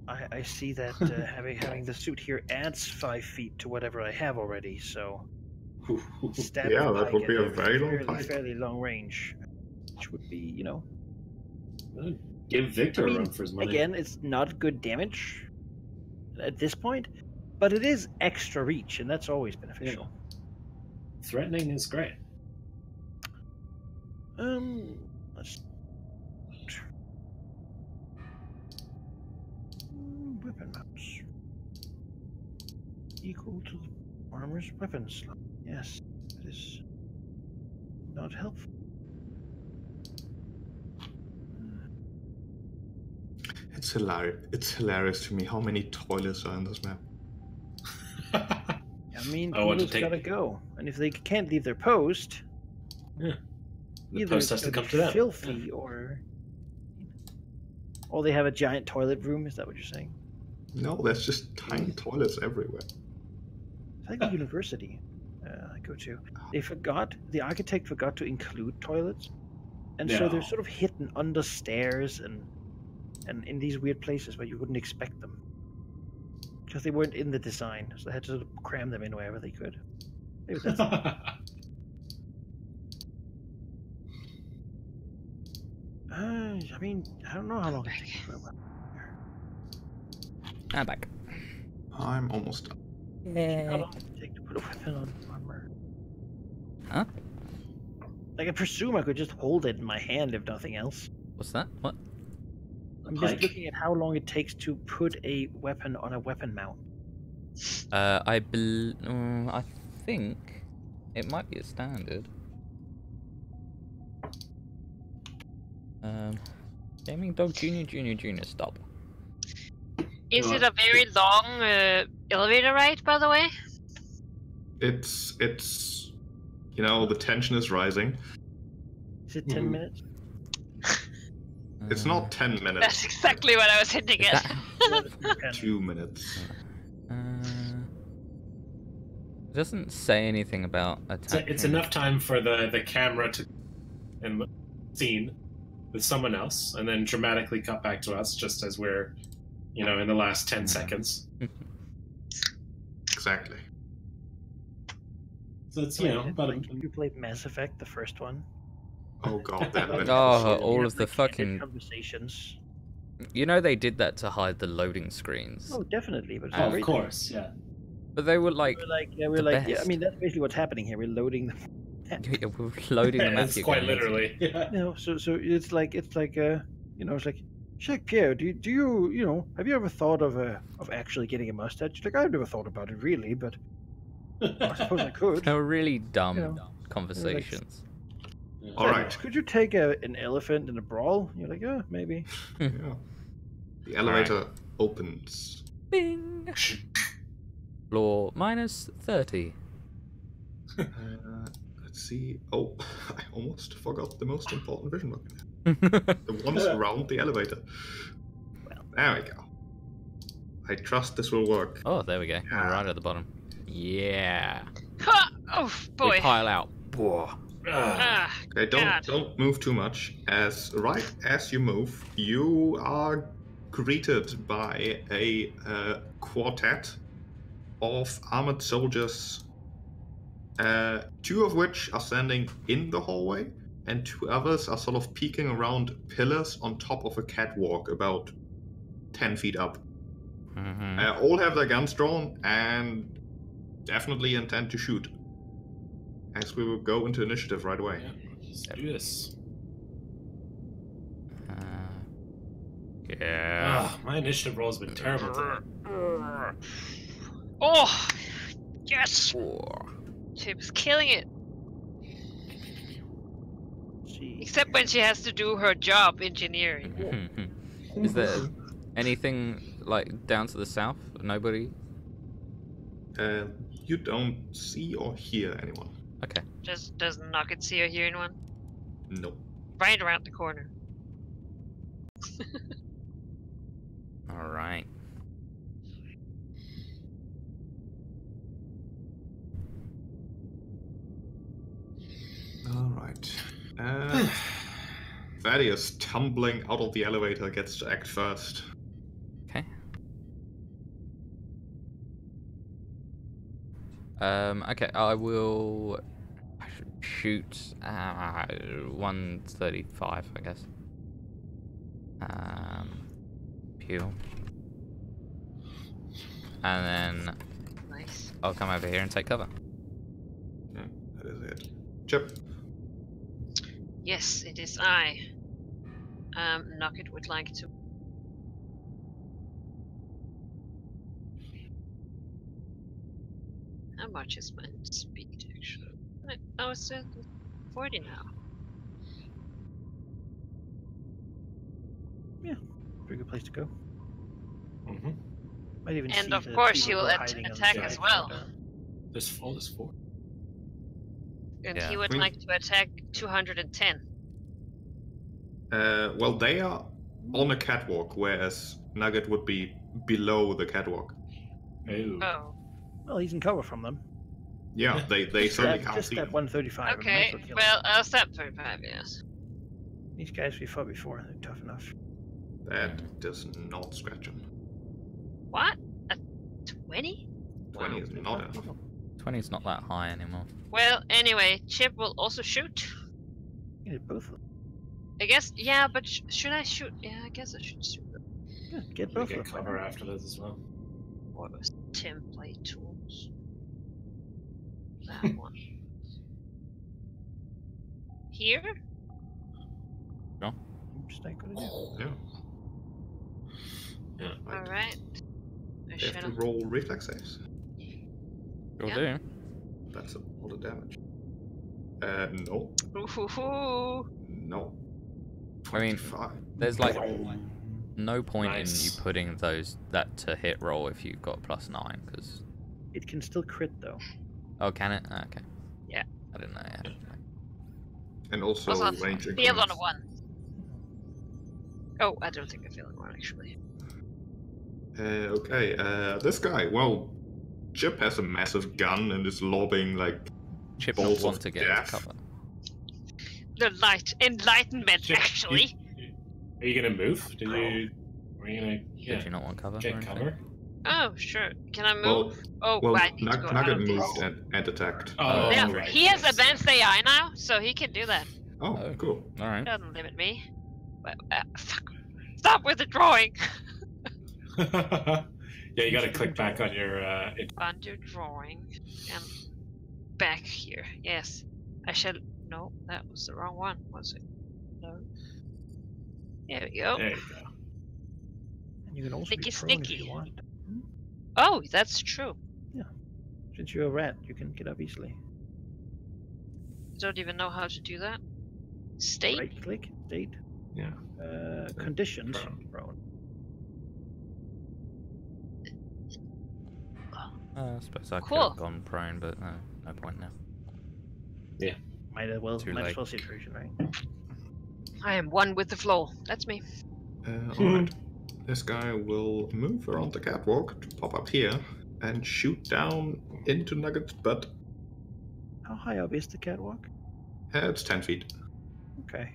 S4: I see that having the suit here adds 5 feet to whatever I have already. So stab
S5: Yeah,
S4: the
S5: that
S4: pike
S5: would
S4: at
S5: be a very long pike.
S4: fairly long range, which would be,
S1: Give Victor
S4: I mean,
S1: a run for his money.
S4: again, it's not good damage at this point, but it is extra reach, and that's always beneficial.
S1: Threatening is great.
S4: Let's weapon mounts equal to the armor's weapon slot. Yes, that is not helpful.
S5: It's hilarious. It's hilarious to me how many toilets are in this map.
S4: I mean,
S1: I want to
S4: people's
S1: take-
S4: gotta go, and if they can't leave their post,
S1: The
S4: either
S1: post
S4: it's
S1: has to
S4: gonna
S1: come
S4: be
S1: to them.
S4: filthy or they have a giant toilet room. Is that what you're saying?
S5: No, there's just tiny toilets everywhere.
S4: It's like the university I go to. The architect forgot to include toilets, and so they're
S1: No.
S4: sort of hidden under stairs and in these weird places where you wouldn't expect them. Because they weren't in the design, so they had to sort of cram them in wherever they could. Maybe that's I mean, I don't know how long it takes for a weapon.
S3: I'm back.
S5: I'm almost done.
S4: How long does it take to put a weapon on armor?
S3: Huh?
S4: Like, I presume I could just hold it in my hand if nothing else.
S3: What's that? What?
S4: I'm just looking at how long it takes to put a weapon on a weapon mount.
S3: I think it might be a standard. Gaming Dog Junior, stop.
S2: Is it a very long elevator ride, by the way?
S5: It's the tension is rising.
S4: Is it 10 minutes?
S5: It's not 10
S2: That's
S5: minutes.
S2: exactly what I was hinting
S3: Is
S2: at.
S3: that-
S5: 2 minutes.
S3: It doesn't say anything about attacking.
S1: It's enough time for the camera to in the scene with someone else, and then dramatically cut back to us just as we're, in the last 10 seconds.
S5: Exactly.
S1: So it's,
S4: Like,
S1: but
S4: like if you played Mass Effect, the first one.
S5: Oh god, that
S4: Like,
S5: bit.
S3: Oh,
S4: you
S3: all
S4: have,
S3: of the
S4: like, candid
S3: fucking.
S4: conversations.
S3: They did that to hide the loading screens.
S4: Oh, definitely, but it's
S3: Oh,
S4: not
S1: of
S4: really.
S1: course, yeah.
S3: But they were like,
S4: We're
S3: the
S4: like, I
S3: best.
S4: mean, that's basically what's happening here. We're loading them.
S3: we're loading the map.
S1: It's
S3: you're
S1: quite
S3: going into.
S1: literally. Yeah.
S4: So it's like it's like Jacques Pierre, do you have you ever thought of actually getting a mustache? Like, I've never thought about it really, but I suppose I could.
S3: They were really dumb
S4: You know,
S3: conversations.
S5: All right.
S4: Could you take an elephant in a brawl? You're like, yeah, maybe.
S5: Yeah. The elevator opens.
S3: Bing. Floor minus 30.
S5: Let's see. Oh, I almost forgot the most important vision button. The ones around the elevator. There we go. I trust this will work.
S3: Oh, there we go. Right at the bottom. Yeah.
S2: Ha! Oh boy.
S3: We pile out.
S2: Ah,
S5: Okay,
S2: God.
S5: don't move too much. Right as you move, you are greeted by a quartet of armored soldiers. 2 of which are standing in the hallway, and 2 others are sort of peeking around pillars on top of a catwalk about 10 feet up.
S3: Mm-hmm.
S5: All have their guns drawn, and definitely intend to shoot. As we will go into initiative right away.
S1: Yeah, let's do this.
S3: Yeah.
S1: My initiative roll has been terrible today.
S2: Oh, yes!
S3: Four.
S2: Chip's killing it.
S4: See.
S2: Except when she has to do her job, engineering.
S3: Is there anything like down to the south? Nobody?
S5: You don't see or hear anyone.
S3: Okay.
S2: Just doesn't Nugget see or hear anyone?
S5: No.
S2: Right around the corner.
S3: Alright.
S5: Alright. Thaddeus, tumbling out of the elevator, gets to act first.
S3: Okay. Okay, I will shoot 135, I guess. Pew. And then
S2: Nice.
S3: I'll come over here and take cover.
S5: Yeah, that is it. Chip.
S2: Yes, it is I. Nugget would like to. How much is my speed actually? Oh, it's at 40 now.
S4: Pretty good place to go.
S1: Mm-hmm.
S4: Might even
S2: And
S4: see
S2: of
S4: the
S2: course
S4: people
S2: he will
S4: who are hiding on the
S2: attack
S4: side
S2: as
S4: from
S2: well.
S1: There's 4.
S2: And
S3: Yeah.
S2: he would
S5: Hmm.
S2: like to attack 210.
S5: Well, they are on a catwalk, whereas Nugget would be below the catwalk.
S2: Oh.
S4: Well, he's in cover from them.
S5: Yeah, they certainly can't
S4: Just
S5: see
S4: that
S5: him.
S4: 135.
S2: Okay,
S4: Might as well kill him.
S2: well, I'll step 35, yes.
S4: These guys we fought before, they're tough enough.
S5: That does not scratch him.
S2: What? A 20?
S5: 20 is not enough.
S3: 20's not that high anymore.
S2: Well, anyway, Chip will also shoot.
S4: You did both of them.
S2: I guess, yeah, but should I shoot? Yeah, I guess I should shoot.
S4: Yeah, get
S1: We
S4: both
S1: get
S4: of them.
S1: cover after this as well.
S2: What was template tools? That one. Here?
S4: Just ain't gonna do.
S5: Yeah.
S1: Yeah.
S5: Right.
S2: Alright. I
S5: They have
S2: should
S5: to
S2: have.
S5: roll reflex saves.
S3: You'll
S2: Yeah.
S3: do.
S5: That's all the damage. No.
S2: Ooh.
S5: No.
S3: I mean,
S5: 25.
S3: There's like no point
S1: Nice.
S3: in you putting that to hit roll if you've got +9, because...
S4: It can still crit though.
S3: Oh, can it? Ah, okay.
S2: Yeah.
S3: I didn't know. Yeah.
S5: And also
S2: Also,
S5: range
S2: failed on
S5: increments.
S2: a 1. Oh, I don't think I failed on 1 actually.
S5: Okay, this guy, well, Chip has a massive gun and is lobbing, like,
S3: Chip
S5: balls
S3: not want
S5: of
S3: to get into
S5: death.
S3: cover.
S2: The light enlightenment
S1: Chip,
S2: actually.
S1: Are you gonna move? Are you gonna
S3: Did you not want cover? or
S1: get
S3: anything?
S1: cover?
S2: Oh, sure. Can I move?
S5: Well,
S2: Oh, I need to go out
S5: Nugget
S2: of
S5: moved
S2: this.
S5: and attacked.
S1: Oh,
S2: Yeah,
S1: right,
S2: he has
S1: yes.
S2: advanced AI now, so he can do that.
S5: Oh,
S3: Oh.
S5: cool.
S3: Alright.
S2: Doesn't limit me. But, fuck. Stop with the drawing!
S1: Yeah, you gotta click back on your.
S2: Undo drawing. And back here. Yes. I shall. No, that was the wrong one, was it? No. There we go.
S1: There you go.
S4: And you can also
S2: Sticky,
S4: be prone if
S2: sticky.
S4: you want.
S2: Oh, that's true.
S4: Since you're a rat, you can get up easily.
S2: I don't even know how to do that. State?
S4: Right click, state.
S1: Yeah.
S4: Conditions.
S1: Prone.
S4: Prone.
S3: I suppose I could
S2: Cool.
S3: have gone prone, but no point now.
S4: Might as well
S3: Too
S4: might
S3: late.
S4: as well situation, right?
S2: I am one with the flow. That's me.
S5: Alright. This guy will move around the catwalk to pop up here and shoot down into Nugget's butt.
S4: How high up is the catwalk?
S5: It's 10 feet.
S4: Okay.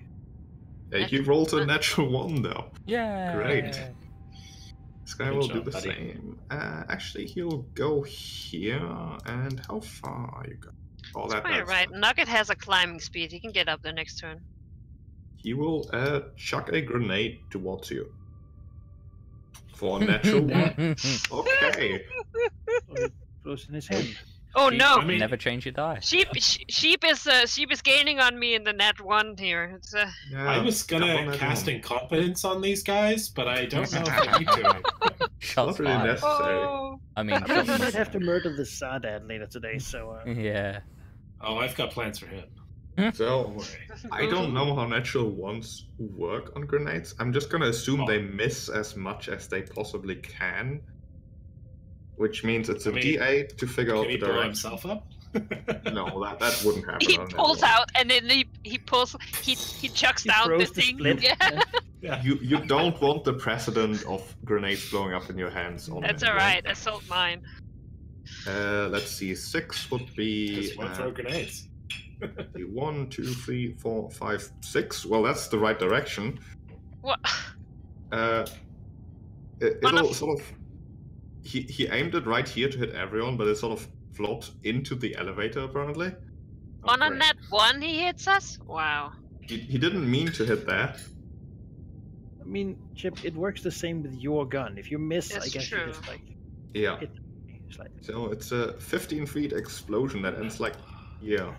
S5: He rolls a natural 1, though.
S3: Yeah.
S5: Great. This guy
S1: Good
S5: will
S1: job,
S5: do the
S1: buddy.
S5: same. Actually, he'll go here. And how far are you going? Oh,
S2: That's quite right. Nugget has a climbing speed. He can get up there next turn.
S5: He will chuck a grenade towards you. For a natural 1. Okay.
S4: So it throws in his hand.
S2: Oh no!
S1: I mean,
S3: Never change your die.
S2: Sheep is gaining on me in the net 1 here. It's
S5: Yeah,
S1: I was
S5: double
S1: gonna
S5: net
S1: cast
S5: one.
S1: incompetence on these guys, but I don't know if I need to.
S3: Shots
S5: Not really
S3: fired.
S5: necessary.
S2: oh.
S3: I mean,
S4: I mean, he
S3: shots.
S4: might have to murder the Sadan later today, so
S3: Yeah.
S1: Oh, I've got plans for him.
S5: So
S1: Don't worry.
S5: I don't know how natural ones work on grenades. I'm just gonna assume
S1: Oh.
S5: they miss as much as they possibly can, which means it's a
S1: I mean,
S5: D8 to figure out
S1: Can he
S5: the
S1: blow
S5: direction.
S1: himself up?
S5: No, that wouldn't happen.
S2: He
S5: on that
S2: pulls
S5: one.
S2: out and then he pulls he chucks
S4: he
S2: down the
S4: throws the
S2: thing.
S4: split.
S2: Yeah,
S1: Yeah.
S5: You don't want the precedent of grenades blowing up in your hands. On
S2: that's
S5: that one.
S2: alright. Assault mine.
S5: Let's see. 6 would be
S1: Just won't throw grenades.
S5: 1, 2, 3, 4, 5, 6. Well, that's the right direction.
S2: What?
S5: It'll sort of. He aimed it right here to hit everyone, but it sort of flopped into the elevator apparently.
S1: Oh,
S2: On a
S1: great.
S2: net 1 he hits us? Wow.
S5: He didn't mean to hit that.
S4: I mean, Chip, it works the same with your gun. If you miss, I
S2: That's
S4: guess
S2: true.
S4: you just like
S5: Yeah.
S4: hit slightly.
S5: So it's a 15 feet explosion that ends like yeah.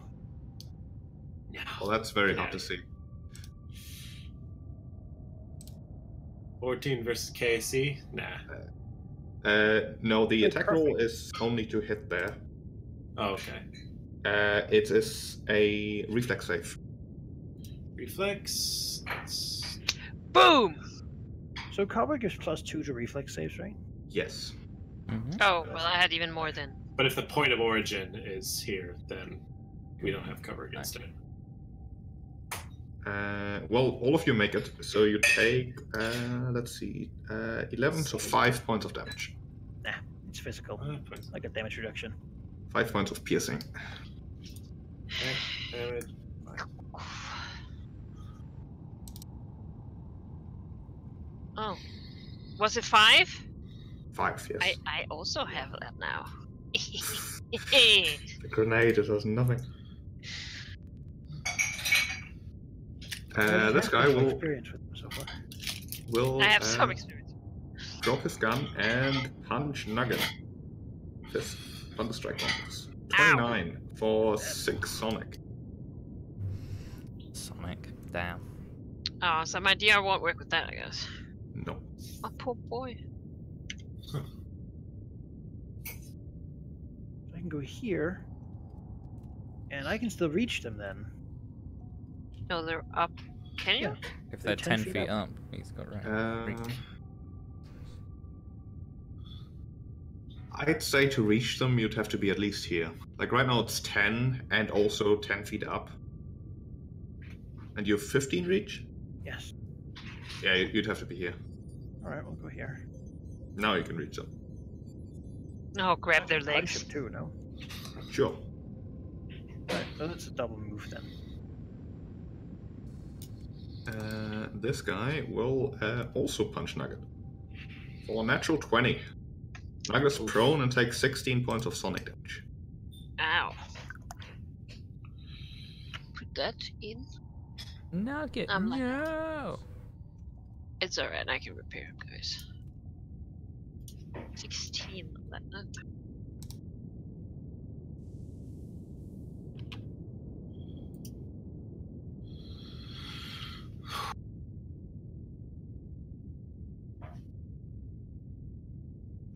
S1: Yeah.
S5: Well, that's very hard to see.
S1: 14 versus KC? Nah.
S5: No, the
S4: Oh,
S5: attack roll
S4: perfect.
S5: is only to hit there.
S1: Oh, okay.
S5: It is a reflex save.
S1: Reflex. That's...
S2: Boom!
S4: So cover gives +2 to reflex saves, right?
S5: Yes.
S3: Mhm.
S2: Oh, well I had even more then.
S1: But if the point of origin is here, then we don't have cover against it.
S5: Well, all of you make it, so you take, let's see, 11 to 5 points of damage.
S4: Nah, it's physical. Like a damage reduction.
S5: 5 points of piercing.
S1: Damage.
S2: Oh. Was it 5?
S5: 5, yes.
S2: I also have that now.
S5: The grenade, it does nothing. This guy will
S4: experience with them so far.
S5: will
S2: I have some experience.
S5: drop his gun and punch Nugget. Fist. Thunderstrike numbers.
S2: Ow.
S5: 29 for 6 Sonic.
S3: Sonic. Damn.
S2: Oh, so my DR won't work with that, I guess.
S5: No.
S2: Oh, poor boy.
S4: I can go here, and I can still reach them then.
S2: No, they're up. Can you?
S4: Yeah.
S3: If
S4: They're
S3: they're
S4: 10
S3: 10
S4: feet
S3: feet
S4: up.
S3: up, he's got right. Reach.
S5: I'd say to reach them, you'd have to be at least here. Like right now, it's 10 and also 10 feet up. And you have 15 reach?
S4: Yes.
S5: Yeah, you'd have to be here.
S4: All right, we'll go here.
S5: Now you can reach them.
S2: No, grab their
S4: Punch
S2: legs.
S4: him too, no?
S5: Sure.
S4: Alright, so that's a double move then.
S5: This guy will also punch Nugget. For a natural 20. Nugget's prone and takes 16 points of sonic damage.
S2: Ow. Put that in.
S3: Nugget,
S2: I'm like-
S3: no!
S2: It's alright, I can repair him, guys. 16 on that.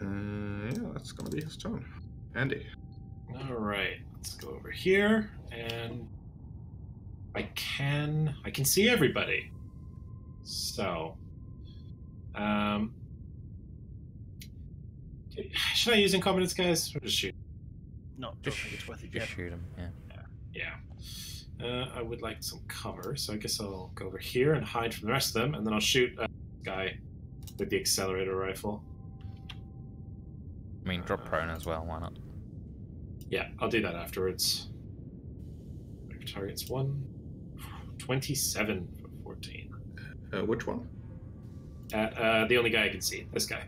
S5: Yeah, that's gonna be his turn. Andy.
S1: All right, let's go over here, and I can see everybody. So, should I use incompetence, guys, or just shoot?
S4: No, don't
S3: Just,
S4: think it's worth it
S3: just
S4: yet.
S3: shoot him, yeah.
S1: Yeah. I would like some cover, so I guess I'll go over here and hide from the rest of them, and then I'll shoot a guy with the accelerator rifle.
S3: I mean, drop prone as well, why not?
S1: Yeah, I'll do that afterwards. Target's 27 for 14.
S5: Which one?
S1: The only guy I can see, this guy.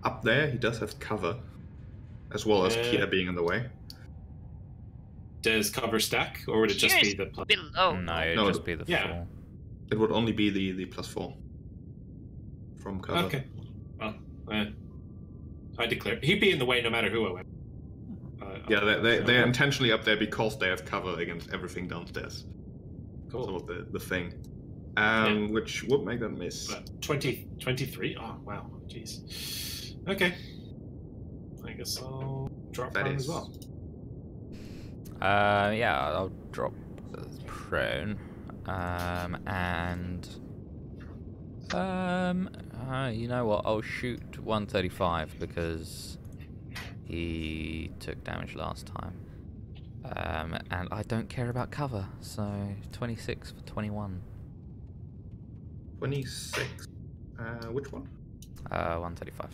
S5: Up there, he does have cover, as well as Kia being in the way.
S1: Does cover stack, or would it just be
S2: Here's
S1: the plus?
S2: below.
S3: No, it'd
S5: No,
S3: just be the
S1: yeah.
S3: 4.
S5: It would only be the +4 from cover.
S1: Okay. Well, I declare he'd be in the way no matter who I went.
S5: Yeah, they're intentionally up there because they have cover against everything downstairs.
S1: Cool.
S5: Sort of the thing.
S1: Yeah.
S5: Which would make that miss.
S1: But 23? Oh, wow. Jeez. Okay. I guess I'll drop
S5: That
S1: prone
S5: is.
S1: as well.
S3: Yeah, I'll drop prone. You know what? I'll shoot 135 because he took damage last time. And I don't care about cover, so 26 for 21.
S5: 26. Which one?
S3: 135.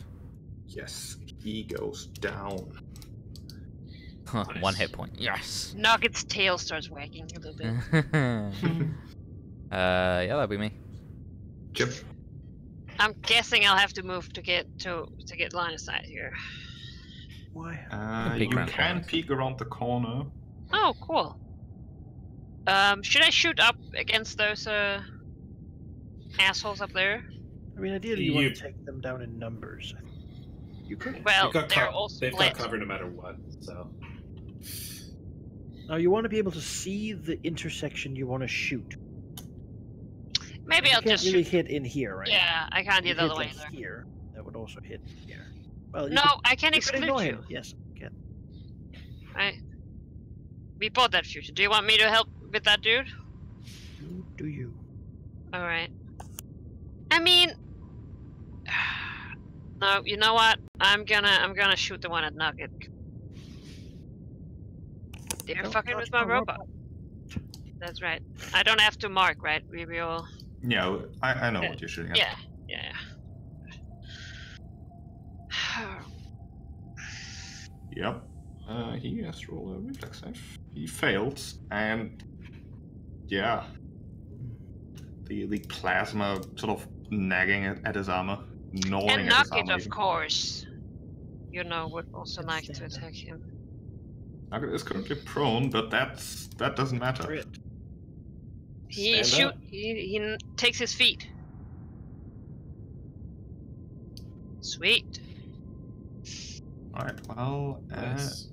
S5: Yes, he goes down.
S1: Nice.
S3: 1 hit point. Yes.
S2: Nugget's tail starts wagging a little bit.
S3: Yeah, that'll be me.
S5: Chip.
S2: I'm guessing I'll have to move to get line of sight here.
S4: Why?
S5: You
S3: around
S5: can
S3: corners.
S5: peek around the corner.
S2: Oh, cool. Should I shoot up against those assholes up there?
S4: I mean, ideally, you want to take them down in numbers. You could.
S2: Well,
S1: They've got
S2: they're all split.
S1: They've got cover no matter what, so...
S4: Now, you want to be able to see the intersection you want to shoot.
S2: Maybe
S4: You
S2: I'll
S4: can't
S2: just
S4: really
S2: shoot.
S4: hit in here, right?
S2: Yeah, I can't do
S4: You
S2: the other
S4: hit
S2: way
S4: like
S2: either.
S4: here. That would also hit here. Well, you
S2: No,
S4: could,
S2: I can
S4: you could
S2: exclude
S4: ignore
S2: you.
S4: him. Yes, you can.
S2: We bought that future. Do you want me to help with that dude?
S4: Do you?
S2: All right. I mean, no. You know what? I'm gonna shoot the one at Nugget. They're
S4: Don't
S2: fucking
S4: touch
S2: with my
S4: my
S2: robot. That's right. I don't have to mark, right? We will.
S5: Yeah, I know what you're shooting at.
S2: Yeah. Yeah.
S5: Yep. He has to roll a reflex save. He fails, and yeah, the plasma sort of nagging at his armor, gnawing
S2: And
S5: at his
S2: Nugget,
S5: armor.
S2: of course. You know, would also like to
S4: Stand up.
S2: attack him.
S5: Nugget is currently prone, but that doesn't matter.
S4: Crit.
S1: Stand up.
S2: He takes his feet. Sweet.
S5: Alright, well,
S1: Nice.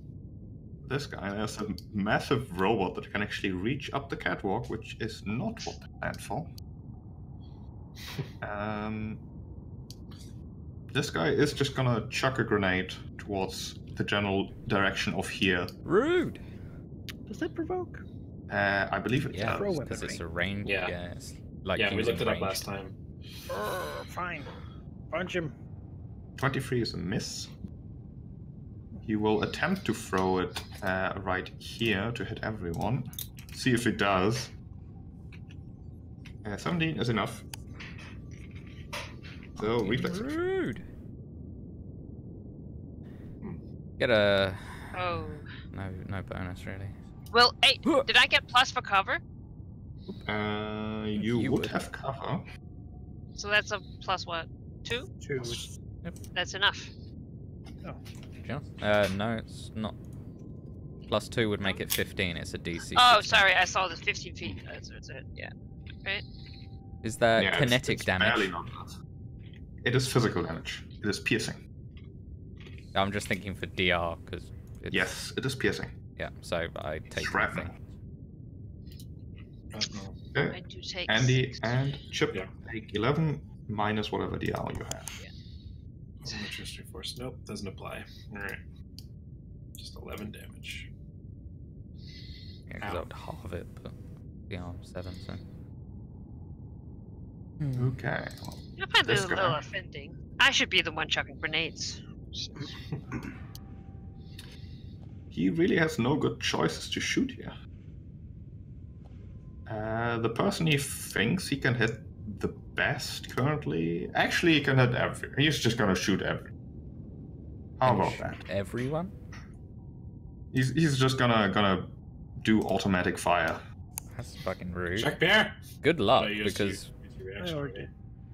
S5: this guy has a massive robot that can actually reach up the catwalk, which is not what they planned for. This guy is just gonna chuck a grenade towards the general direction of here.
S3: Rude.
S4: Does that provoke?
S5: I believe it
S3: Yeah,
S4: throw
S3: because
S4: weaponry.
S3: it's a range.
S1: Yeah.
S3: Yeah, it's like
S1: Yeah, we
S3: using
S1: looked it up
S3: range.
S1: last time.
S4: Fine. Punch him.
S5: 23 is a miss. He will attempt to throw it right here to hit everyone. See if it does. 17 is enough. So, reflex.
S3: Rude. Get a
S2: Oh.
S3: no bonus really.
S2: Well, hey, did I get plus for cover?
S5: You would have cover.
S2: So that's a plus what? 2?
S4: 2.
S2: That's enough.
S3: Sure. No, it's not. Plus 2 would make it 15. It's a DC.
S2: Oh,
S3: 16.
S2: sorry, I saw the 15 feet. That's it. Yeah. Right.
S3: Is that
S5: Yeah,
S3: kinetic
S5: it's
S3: damage?
S5: barely not enough. It is physical damage. It is piercing.
S3: I'm just thinking for DR because.
S5: Yes, it is piercing.
S3: Yeah, so I take
S5: Shrapnel.
S3: nothing.
S1: Uh-oh.
S2: I
S5: Okay.
S2: do take
S5: Andy
S2: 6.
S5: and Chip
S1: Yeah.
S5: take 11 minus whatever DR you have.
S1: Electricity force. Nope, doesn't apply. Alright. Just 11 damage.
S3: Yeah, because I
S1: Ow.
S3: would halve it, but DR 7, so.
S5: Okay. Well,
S2: I find this
S5: This
S2: a little
S5: guy.
S2: offending. I should be the one chucking grenades.
S5: he really has no good choices to shoot here. The person he thinks he can hit the best currently, actually he can hit every. He's just gonna shoot every. How
S3: Can you
S5: about
S3: shoot
S5: that?
S3: Everyone?
S5: He's just gonna do automatic fire.
S3: That's fucking rude.
S1: Jack Bear!
S3: Good luck,
S1: Oh, you used
S3: because
S1: your reaction
S4: I
S1: already.
S4: already-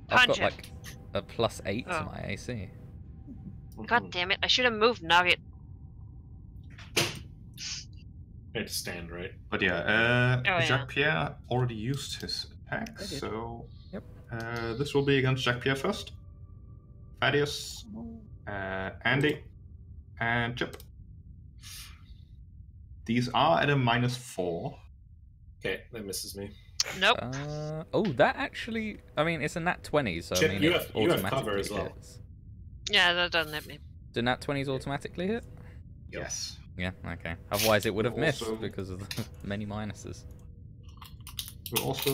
S3: I've
S2: Punch
S3: got
S2: him.
S3: like a +8 to
S2: Oh.
S3: my AC.
S2: God damn it! I should have moved Nugget.
S1: I had to stand, right?
S5: But yeah,
S2: Oh, yeah.
S5: Jacques Pierre already used his attack,
S4: I did.
S5: so
S3: Yep.
S5: This will be against Jacques Pierre first. Thaddeus, Andy, and Chip. These are at a -4.
S1: Okay, that misses me.
S2: Nope.
S3: Oh, that actually. I mean, it's a nat 20, so
S1: Chip,
S3: I mean,
S1: you
S3: it
S1: have cover
S3: automatically
S1: as well.
S3: hits.
S2: Yeah, that doesn't hit me.
S3: Do nat 20s automatically hit?
S5: Yes.
S3: Yeah, okay. Otherwise, it would have missed
S5: Also-
S3: because of the many minuses.
S5: But also,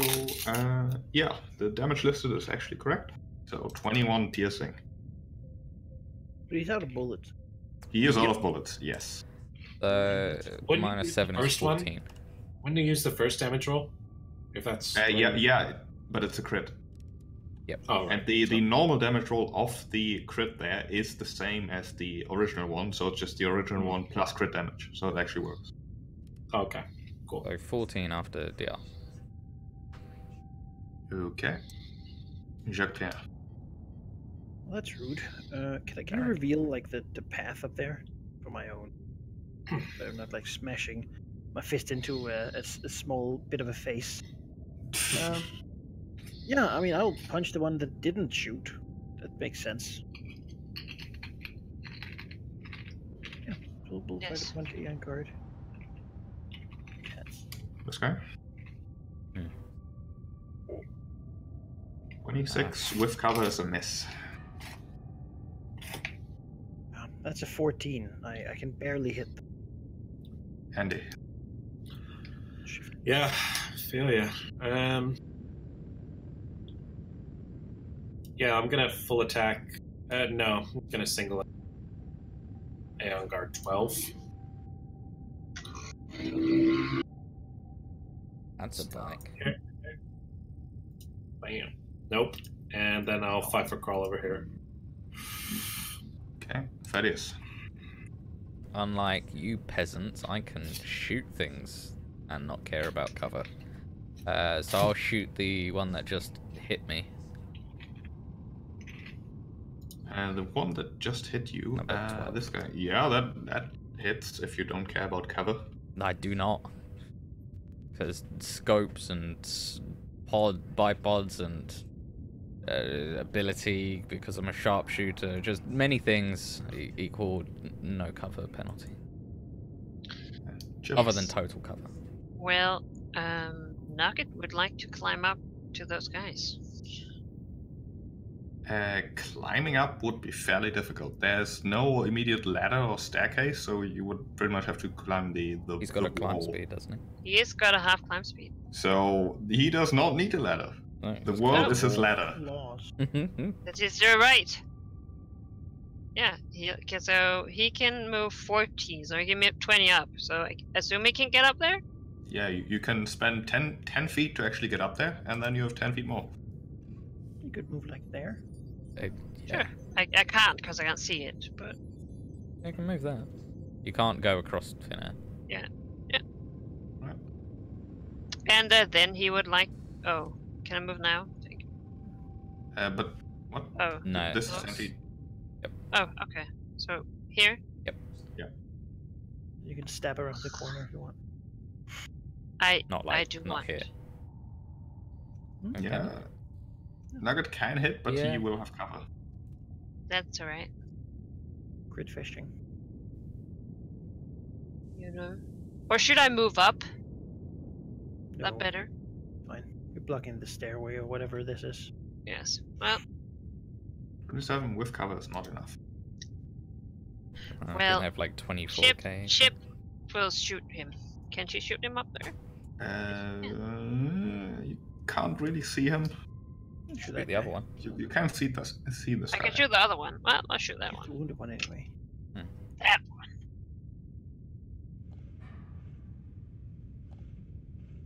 S5: yeah, the damage listed is actually correct. So 21 piercing.
S4: But he's out of bullets.
S5: He is out of bullets, yes.
S1: Wouldn't you
S3: Minus
S1: use the
S3: 7 is
S1: first one?
S3: 14.
S1: When do you use the first damage roll? If that's
S5: Yeah, but it's a crit.
S3: Yep.
S1: Oh, right.
S5: And the normal damage roll of the crit there is the same as the original one, so it's just the original one plus crit damage, so it actually works.
S1: Okay, cool.
S3: So 14 after DR.
S5: Okay. Jacques Pierre.
S4: Well, that's rude. Can I reveal like the path up there for my own? So I'm not like smashing my fist into a small bit of a face. Yeah, I mean I'll punch the one that didn't shoot. That makes sense. Yeah, we'll try to punch Aeon card. Yes.
S5: This guy? 26 with cover is a miss.
S4: That's a 14. I can barely hit.
S5: Handy.
S1: Yeah, feel ya. Yeah, I'm gonna full attack. No, I'm gonna single Aeon Guard 12.
S3: That's a bike.
S1: Bam. Nope. And then I'll 5-foot crawl over here.
S5: Okay, Thaddeus.
S3: Unlike you peasants, I can shoot things and not care about cover. So I'll shoot the one that just hit me.
S5: The one that just hit you,
S3: Number 12.
S5: this guy. Yeah, that hits if you don't care about cover.
S3: I do not. Because scopes and bipods and ability, because I'm a sharpshooter, just many things equal no cover penalty. Other than total cover.
S2: Well, Nugget would like to climb up to those guys.
S5: Climbing up would be fairly difficult. There's no immediate ladder or staircase, so you would pretty much have to climb the
S3: He's got a climb
S5: wall.
S3: speed, doesn't he?
S2: He's got a half climb speed.
S5: So he does not need a ladder.
S3: No,
S5: The
S3: he's
S5: world
S3: got
S5: is
S3: a
S5: his
S3: wall.
S5: ladder.
S4: Laws.
S2: That is your right. Yeah, so he can move 14, so he can move 20 up. So I assume he can get up there?
S5: Yeah, you can spend 10 feet to actually get up there, and then you have 10 feet more.
S4: You could move like there.
S3: Yeah.
S2: Sure. I can't because I can't see it, but...
S3: You can move that. You can't go across thin air.
S2: Yeah.
S5: Right.
S2: And then he would like... Oh, can I move now?
S5: But what?
S2: Oh.
S3: No.
S5: This is 10 feet.
S2: Oh, okay. So, here?
S4: You can stab around the corner if you want.
S3: Not like,
S2: I do
S3: not
S2: want.
S3: here. Okay.
S5: Yeah. Nugget can hit, but
S3: Yeah.
S5: he will have cover.
S2: That's alright.
S4: Crit fishing.
S2: You know. Or should I move up? Is
S4: No,
S2: that better?
S4: fine. You're blocking the stairway or whatever this is.
S2: Yes. Well,
S5: 27 with cover is not enough.
S3: I
S2: Well,
S3: can have like 24k.
S2: Chip will shoot him. Can she shoot him up there?
S5: You can't really see him.
S4: Shoot
S3: Shoot
S4: that
S3: the
S4: guy.
S3: other one.
S5: You can't see this
S2: I
S5: guy.
S2: can shoot the other one. Well, I'll shoot that
S4: It's the
S2: one.
S4: wounded one anyway.
S2: That one.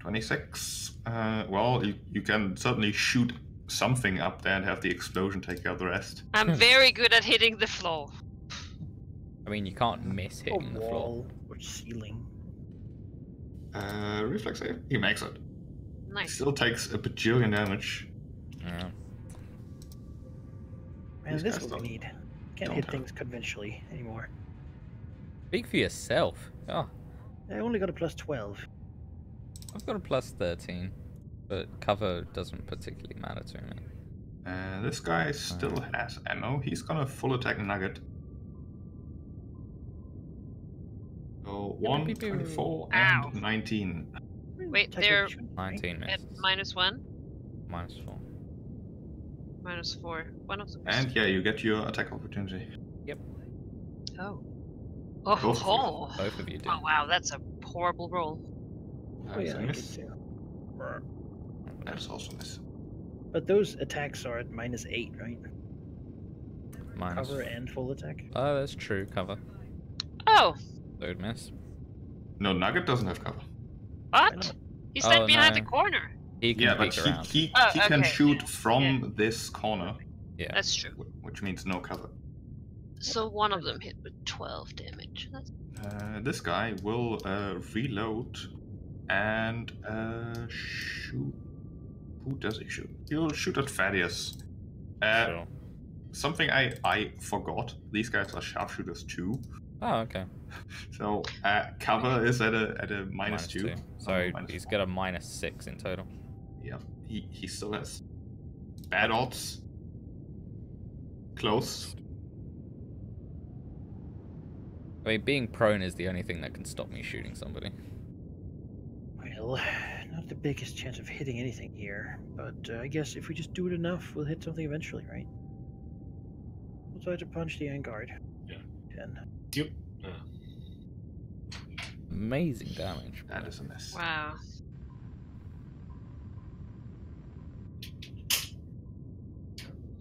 S5: 26. Well, you can certainly shoot something up there and have the explosion take out the rest.
S2: I'm very good at hitting the floor.
S3: I mean, you can't miss
S4: A
S3: hitting the floor.
S4: wall or ceiling.
S5: Reflex save. He makes it.
S2: Nice.
S5: Still takes a bajillion damage.
S3: Yeah.
S4: Man,
S5: These
S4: this
S5: guys
S4: is what we
S5: don't-
S4: need. Can't
S5: don't
S4: hit
S5: have-
S4: things conventionally anymore.
S3: Speak for yourself. Oh,
S4: I only got a plus 12.
S3: I've got a plus 13, but cover doesn't particularly matter to me.
S5: This guy still has ammo. He's gonna full attack Nugget. So 1,
S3: Pew, pew, pew.
S5: 24,
S2: Ow.
S5: and 19.
S2: Wait,
S4: Technically
S2: they're
S4: shouldn't,
S3: 19
S2: at
S3: misses.
S2: -1,
S3: -4.
S2: -4. One of them is.
S5: And yeah, you get your attack opportunity.
S2: Oh.
S5: Both of you.
S2: Oh.
S3: Both of you do.
S2: Oh wow, that's a horrible roll.
S4: Oh yeah,
S5: That's a
S4: I
S5: miss.
S4: get to.
S5: That's also a miss.
S4: But those attacks are at -8, right?
S3: Minus.
S4: Cover and full attack.
S3: Oh, that's true. Cover.
S2: Oh,
S3: Third miss.
S5: No, Nugget doesn't have cover.
S2: what? He's standing
S3: Oh,
S2: behind the
S3: no.
S2: corner.
S3: He can
S5: Yeah, but
S3: peek around.
S5: he
S2: Oh,
S5: can
S2: okay,
S5: shoot
S2: yeah,
S5: from this corner,
S3: Yeah.
S2: That's true.
S5: which means no cover.
S2: So one of them hit with 12 damage. That's...
S5: This guy will reload and shoot. Who does he shoot? He'll shoot at Thaddeus.
S3: Sure.
S5: Something I forgot. These guys are sharpshooters too.
S3: Oh, okay.
S5: So cover is at a -2.
S3: So
S5: minus
S3: he's
S5: 4.
S3: got a -6 in total.
S5: Yeah, he still has bad odds. Close.
S3: I mean, being prone is the only thing that can stop me shooting somebody.
S4: Well, not the biggest chance of hitting anything here, but I guess if we just do it enough, we'll hit something eventually, right? We'll try to punch the Iron Guard.
S1: Yeah.
S4: 10.
S1: Yep.
S3: Amazing damage.
S5: That is a miss.
S2: Wow.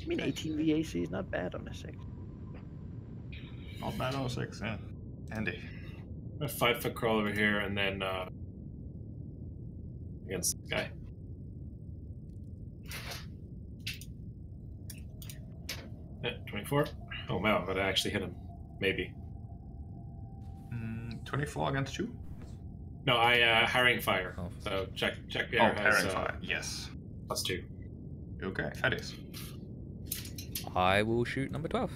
S4: I mean, 18 VAC is not bad on a 6.
S5: Not bad on a 6, yeah. Andy.
S1: A 5-foot crawl over here, and then against this guy. Yeah, 24. Oh wow, but I actually hit him. Maybe.
S5: 24 against you?
S1: No, I harrying fire.
S3: Oh.
S1: So check the
S5: Oh,
S1: arrow has
S5: parent fire. Yes.
S1: +2.
S5: Okay, Thaddeus.
S3: I will shoot number 12.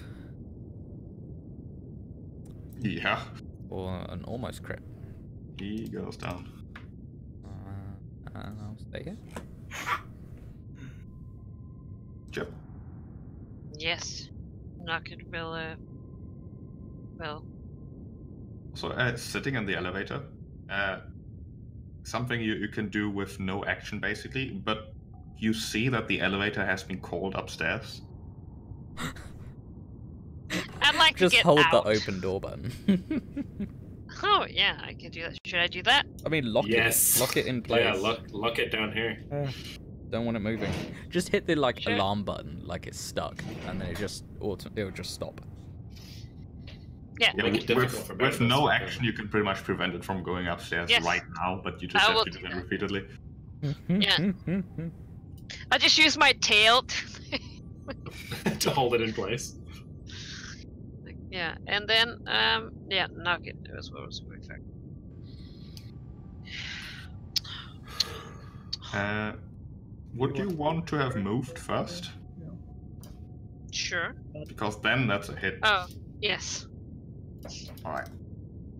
S5: Yeah.
S3: Or an almost crit.
S5: He goes down.
S3: And I'll stay here.
S5: Chip.
S2: Yes. Nugget will, well,
S5: Also, sitting in the elevator. Something you can do with no action, basically, but you see that the elevator has been called upstairs.
S2: I'd like
S3: Just
S2: to get
S3: hold
S2: out.
S3: the open door button.
S2: Oh, yeah, I could do that. Should I do that?
S3: I mean, lock
S1: Yes.
S3: it. Lock it in place.
S1: Yeah, look it down here.
S3: Don't want it moving. Just hit the
S2: Sure.
S3: alarm button like it's stuck, and then it'll just stop.
S2: Yeah.
S5: Yeah,
S1: Make it difficult for
S5: with
S1: benefits
S5: no
S1: to
S5: action, you can pretty much prevent it from going upstairs
S2: Yes.
S5: right now, but you just
S2: I
S5: have
S2: will
S5: to do
S2: do
S5: it
S2: that.
S5: repeatedly.
S2: Yeah. I just use my tail.
S1: To hold it in place.
S2: Yeah, and then, yeah, Nugget was what was perfect.
S5: Would you want to have moved first?
S2: Sure.
S5: Because then that's a hit.
S2: Oh, yes.
S5: Alright.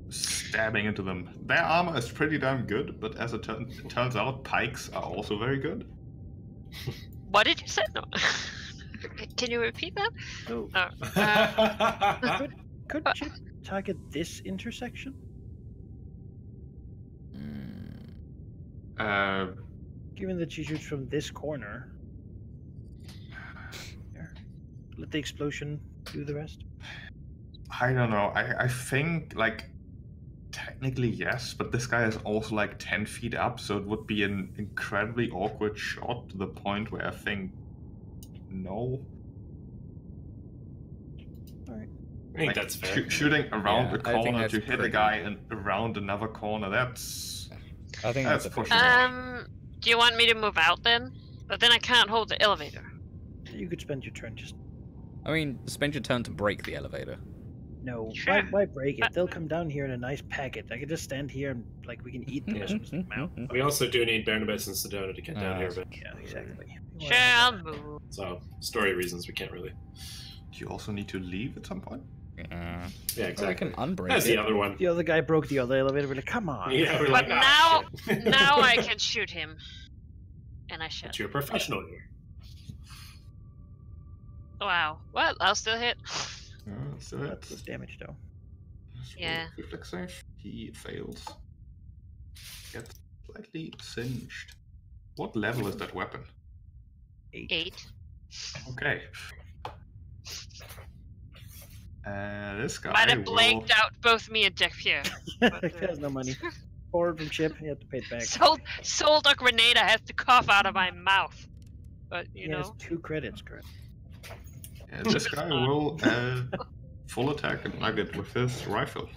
S5: Stabbing into them. Their armor is pretty damn good, but as it turns out, pikes are also very good.
S2: What did you say? No. Can you repeat that?
S4: So,
S2: Oh,
S4: could you target this intersection? Given that she shoots from this corner. Here. Let the explosion do the rest.
S5: I don't know. I think, like, technically yes, but this guy is also like 10 feet up, so it would be an incredibly awkward shot to the point where I think no.
S1: I think
S5: Like,
S1: that's fair.
S5: shooting around
S3: Yeah,
S5: a
S3: I think
S5: corner
S3: that's
S5: to hit a
S3: pretty-
S5: guy and around another corner, that's...
S3: I think
S5: That's
S3: that's
S5: for
S3: efficient.
S5: sure.
S2: do you want me to move out then? But then I can't hold the elevator.
S4: You could spend your turn just.
S3: I mean, spend your turn to break the elevator.
S4: No,
S2: Sure.
S4: why break it? They'll come down here in a nice packet. I could just stand here and, like, we can eat the rest of them out.
S1: We also do need Barnabas and Sedona to get down here, but
S4: Yeah, exactly.
S2: Sure, I'll move.
S1: so story reasons we can't really.
S5: Do you also need to leave at some point?
S3: Yeah.
S1: Yeah,
S3: I
S1: exactly.
S3: can unbreak
S1: That's
S3: it.
S1: the other one.
S4: The other guy broke the other elevator. We're like, come on.
S1: Yeah, we're
S2: But
S1: like, "Ah, shit."
S2: now I can shoot him. And I shot.
S1: But you're a professional here.
S2: Wow. Well, I'll still hit.
S5: So
S4: That's damage, though.
S2: Yeah.
S5: Reflex save. he fails. Gets slightly singed. What level is that weapon?
S2: 8.
S5: Okay. This guy
S2: Might have
S5: will...
S2: blanked out both me and Jack Pierre.
S4: There's no money. Borrowed from Chip, he had to pay it back.
S2: Sold a grenade, I had to cough out of my mouth. But, you
S4: He has
S2: know.
S4: 2 credits, Chris.
S5: This guy will full attack a nugget with his rifle.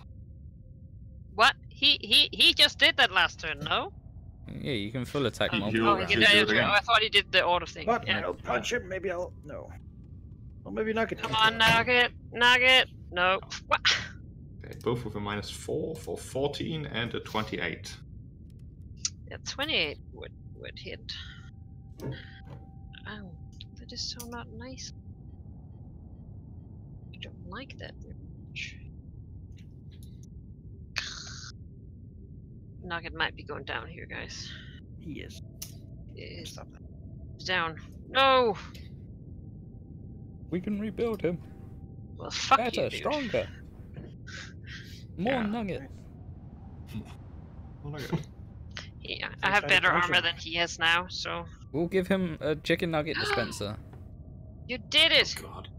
S2: What? He just did that last turn, no?
S3: Yeah, you can full attack
S5: You-
S3: multiple
S2: Oh,
S3: rounds.
S2: he
S5: you
S2: did
S5: do
S2: that.
S5: it again.
S2: I thought he did the auto thing.
S4: But
S2: Yeah.
S4: I'll punch him, maybe I'll... No. Well, maybe Nugget.
S2: Come on, Nugget. Nugget. No. What?
S5: Okay, both with a -4 for 14 and a 28.
S2: Yeah, 28 would hit. Oh, that is so not nice. I don't like that very much. Nugget might be going down here, guys.
S4: He is.
S2: He's
S4: Stop that.
S2: down. No!
S3: We can rebuild him.
S2: Well, fuck
S3: Better,
S2: you, dude.
S3: stronger. More
S5: Yeah.
S3: nuggets.
S5: Oh, nugget.
S2: Yeah,
S4: So
S2: I have
S4: try to
S2: better
S4: punch
S2: armor
S4: him.
S2: than he has now, so...
S3: We'll give him a chicken nugget dispenser.
S2: You did it!
S1: God.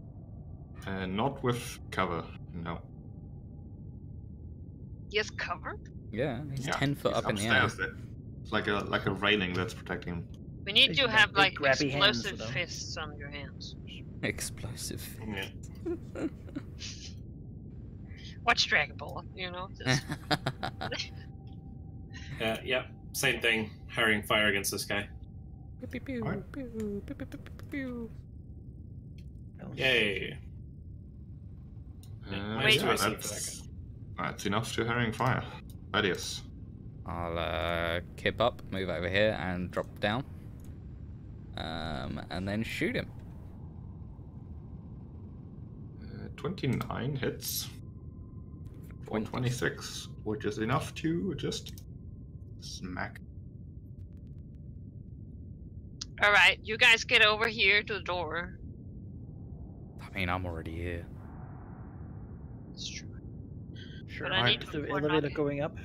S5: Not with cover, no.
S2: He has cover?
S3: Yeah, he's
S5: Yeah,
S3: 10 foot
S5: he's
S3: up in the air.
S5: upstairs there. It's like a railing that's protecting him.
S2: We need
S4: He's
S2: to
S4: got
S2: have,
S4: big
S2: like,
S4: grabby hands,
S2: explosive
S4: though.
S2: fists on your hands.
S3: Explosive.
S1: Yeah.
S2: Watch Dragon Ball, you know? Just...
S1: Yeah. Same thing. Harrying fire against this guy.
S5: Alright.
S1: Yay.
S2: Wait.
S5: That's enough to herring fire. Thaddeus.
S3: I'll kip up, move over here, and drop down. And then shoot him.
S5: 29 hits. For 26, which is enough to just smack.
S2: Alright, you guys get over here to the door.
S3: I mean, I'm already here.
S2: It's true.
S4: Sure.
S2: But I need
S4: Is the
S2: more
S4: elevator
S2: Nugget.
S4: going up?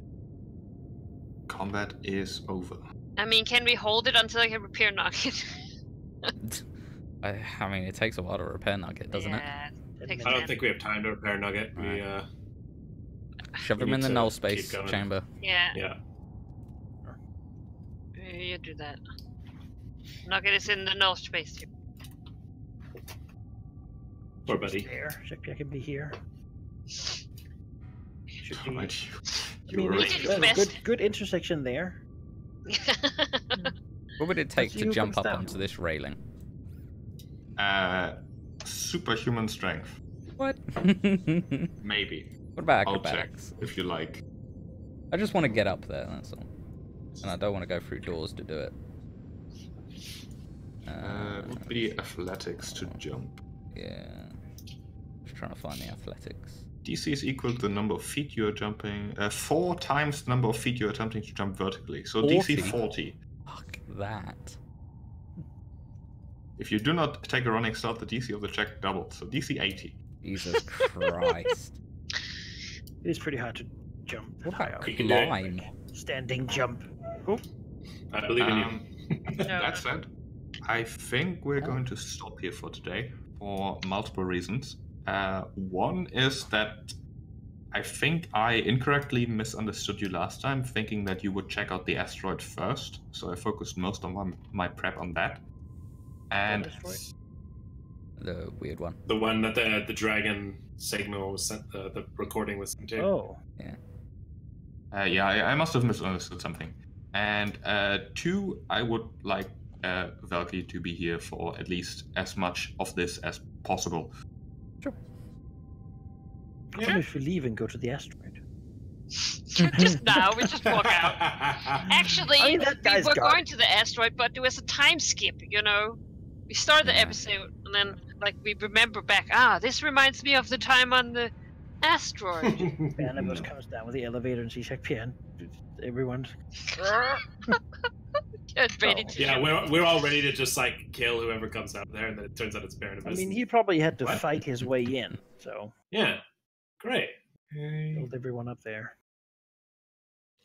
S5: Combat is over.
S2: I mean, can we hold it until I can repair Nugget?
S3: I mean, it takes a while to repair nugget, doesn't
S2: yeah, it takes
S1: I don't
S2: time.
S1: think we have time to repair Nugget. We
S3: Right. Shove
S1: we
S3: him
S1: need
S3: in the
S1: to
S3: null
S1: keep
S3: space
S1: going.
S3: chamber.
S2: Yeah,
S1: yeah.
S2: you do that. Nugget is in the null space.
S1: Poor buddy.
S4: There. I can be here. Should be.
S5: Right,
S4: I
S5: you
S4: mean,
S5: were
S2: we
S4: it's
S2: did
S5: right.
S2: his
S4: a
S2: best.
S4: good intersection there.
S3: What would it take
S4: see
S3: to
S4: who
S3: jump
S4: comes
S3: up
S4: down.
S3: onto this railing?
S5: Superhuman strength.
S3: What?
S5: Maybe.
S3: What about
S5: I'll check
S3: acrobatics?
S5: if you like.
S3: I just want to get up there, that's all. And I don't want to go through doors to do it.
S5: It would be athletics to jump.
S3: Yeah. Just trying to find the athletics.
S5: DC is equal to the number of feet you're jumping. 4 times the number of feet you're attempting to jump vertically. So
S3: 40?
S5: DC 40.
S3: Fuck that.
S5: If you do not take a running start, the DC of the check doubles. So DC 80.
S3: Jesus Christ.
S4: It is pretty hard to jump
S3: What
S4: high
S3: about
S4: up.
S1: You can do it.
S3: climb?
S4: Standing jump. Oh,
S1: I believe in you.
S5: That said, I think we're going to stop here for today for multiple reasons. One is that I think I incorrectly misunderstood you last time, thinking that you would check out the asteroid first. So I focused most on my prep on that. And
S4: asteroid?
S3: The weird one.
S1: The one that the dragon signal was sent, the recording was sent to.
S4: Oh.
S5: yeah, I must have misunderstood something. And 2, I would like Valky to be here for at least as much of this as possible.
S4: How come if we leave and go to the asteroid?
S2: Just now, we just walk out. Actually,
S4: I mean, that
S2: we
S4: guy's
S2: were
S4: got
S2: going to the asteroid, but there was a time skip, you know? We started the
S3: Yeah.
S2: episode, and then, like, we remember back, this reminds me of the time on the asteroid.
S4: Barnabas comes down with the elevator and sees Pierre. Everyone.
S2: Get ready to
S1: Yeah, we're all ready to just like kill whoever comes out there, and then it turns out it's Barnabas.
S4: I mean, he probably had to
S1: What?
S4: fight his way in, so
S1: Yeah, great.
S4: killed everyone up there.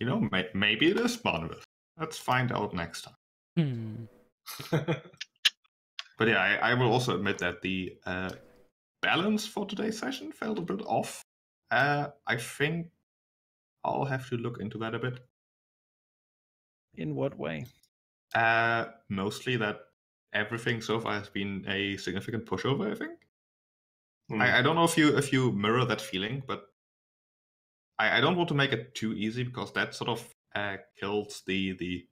S5: You know, maybe it is monolith. Let's find out next time. But yeah, I will also admit that the balance for today's session felt a bit off. I think I'll have to look into that a bit.
S4: In what way?
S5: Mostly that everything so far has been a significant pushover, I think.
S1: Hmm.
S5: I don't know if you mirror that feeling, but I don't want to make it too easy because that sort of kills the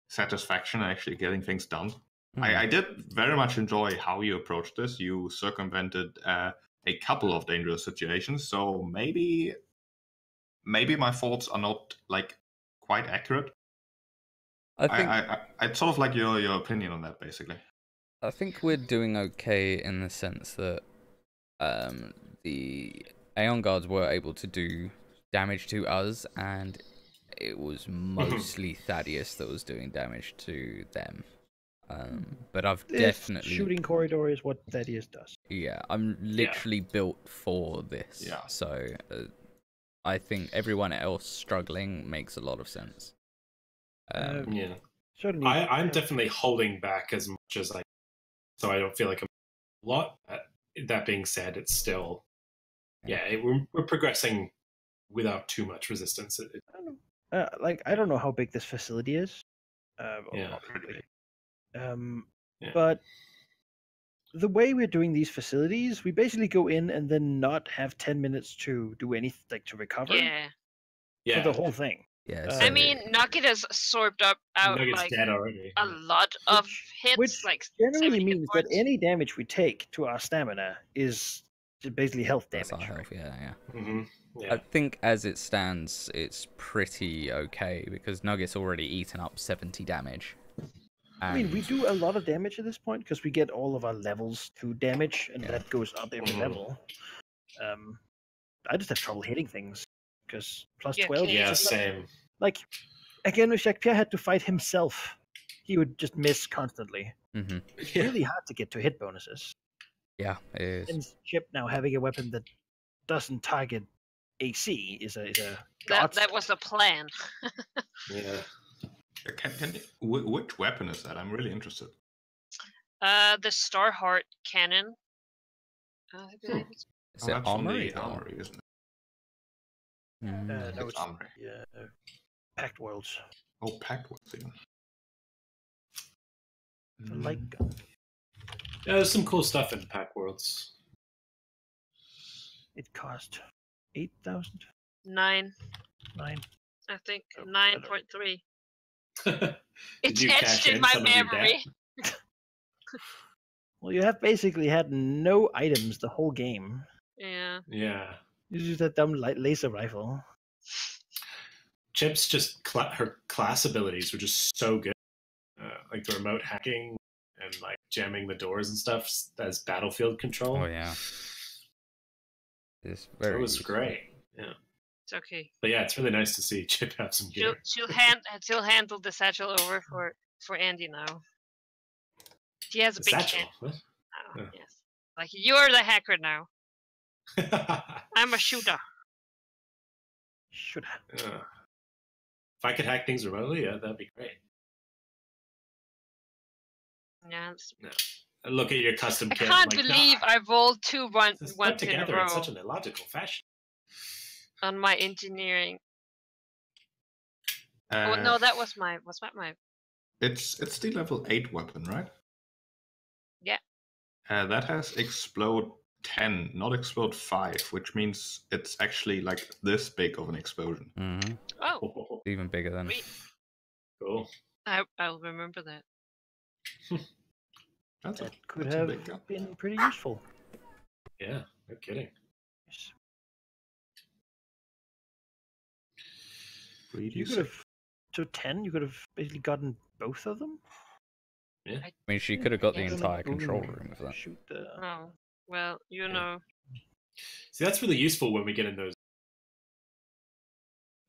S5: satisfaction in actually getting things done. I did very much enjoy how you approached this. You circumvented a couple of dangerous situations, so maybe my thoughts are not like quite accurate.
S3: I think
S5: I'd sort of like your opinion on that, basically.
S3: I think we're doing okay in the sense that the Aeon guards were able to do damage to us, and it was mostly Thaddeus that was doing damage to them. But I've
S4: This
S3: definitely
S4: shooting corridor is what Thaddeus does.
S3: Yeah, I'm literally built for this.
S5: Yeah.
S3: So I think everyone else struggling makes a lot of sense.
S1: Yeah.
S4: Certainly.
S1: I'm definitely holding back as much as I, so I don't feel like I'm a lot. That being said, it's still, we're progressing without too much resistance.
S4: I don't know. I don't know how big this facility is.
S1: Yeah.
S4: Obviously.
S1: Yeah.
S4: But the way we're doing these facilities, we basically go in and then not have 10 minutes to do anything, like to recover for the whole thing.
S3: Yeah.
S2: I mean, Nugget has sorbed out
S1: Nugget's
S2: like
S1: dead already.
S2: a lot of hits,
S4: which
S2: like
S4: generally
S2: 70 hit
S4: means that
S2: points.
S4: any damage we take to our stamina is basically health
S3: that's
S4: damage.
S3: our health. Yeah.
S1: Mm-hmm.
S3: I
S1: Yeah.
S3: think as it stands, it's pretty okay because Nugget's already eaten up 70 damage.
S4: I mean, we do a lot of damage at this point because we get all of our levels to damage, and that goes up every level. I just have trouble hitting things because plus
S2: Yeah,
S4: 12.
S1: Yeah,
S4: is just
S1: same.
S4: like again, if Jacques Pierre had to fight himself, he would just miss constantly.
S3: Mm-hmm.
S4: It's really hard to get to hit bonuses.
S3: Yeah, it is.
S4: And Chip now having a weapon that doesn't target AC is a
S2: that was the plan.
S1: Yeah.
S5: Which weapon is that? I'm really interested.
S2: The Starheart cannon. I believe it's
S3: Is it
S5: that's on
S3: armory?
S5: the armory, isn't it?
S4: no,
S5: It's
S4: it's
S5: armory.
S4: Packed Worlds.
S5: Oh, packed ones even.
S4: The light gun.
S1: Yeah, there's some cool stuff in Pack Worlds.
S4: It cost 8,000.
S2: 9.
S4: 9.
S2: I think
S4: Oh,
S2: 9.3.
S1: Did
S2: It's
S1: you
S2: etched
S1: cash
S2: in
S1: in
S2: my
S1: some of your
S2: memory.
S4: Well, you have basically had no items the whole game.
S2: Yeah.
S1: Yeah.
S4: You use that dumb laser rifle.
S1: Chip's just her class abilities were just so good. Like the remote hacking and like jamming the doors and stuff as battlefield control.
S3: Oh yeah. It's very.
S1: It was
S3: useful.
S1: great. Yeah.
S2: It's okay.
S1: But yeah, it's really nice to see Chip have some gear.
S2: She'll handle the satchel over for Andy now. She has a
S1: The
S2: big
S1: satchel.
S2: hand.
S1: What?
S2: Oh,
S1: Yeah.
S2: yes. Like you're the hacker now. I'm a shooter.
S4: Should have.
S1: If I could hack things remotely, yeah, that'd be great.
S2: Yeah.
S1: Look at your custom
S2: I
S1: kit.
S2: can't
S1: like,
S2: believe
S1: nah,
S2: I rolled two
S1: it's put
S2: ones in a
S1: together in
S2: row
S1: such an illogical fashion.
S2: on my engineering. Oh no, that was my
S5: It's the level 8 weapon, right?
S2: Yeah.
S5: That has explode 10, not explode 5, which means it's actually like this big of an explosion.
S3: Mm-hmm.
S2: Oh,
S3: Even bigger than.
S2: sweet.
S1: Cool.
S2: I'll remember that.
S4: That could
S5: that's a
S4: have
S5: big gun.
S4: been pretty useful.
S1: Yeah, no kidding.
S4: Yes.
S5: Pretty
S4: You could have to 10. You could have basically gotten both of them.
S1: Yeah.
S3: I mean, she could have got the
S2: Yeah.
S3: entire control room with that.
S4: Shoot the.
S2: Oh, well, you know.
S1: See, that's really useful when we get in those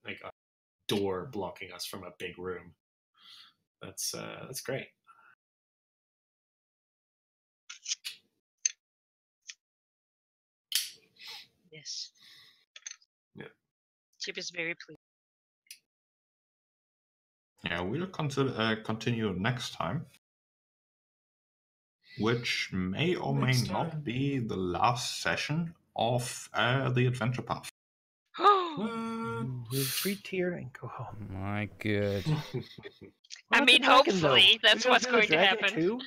S1: like a door blocking us from a big room. That's great.
S2: Yes.
S1: Yeah.
S2: Chip is very pleased.
S5: Yeah, we'll continue next time, which may or may
S1: Next
S5: not
S1: time.
S5: be the last session of the adventure path.
S4: We'll retreat here and go home.
S3: My good.
S2: I mean, hopefully that's what's going to happen.
S4: Too?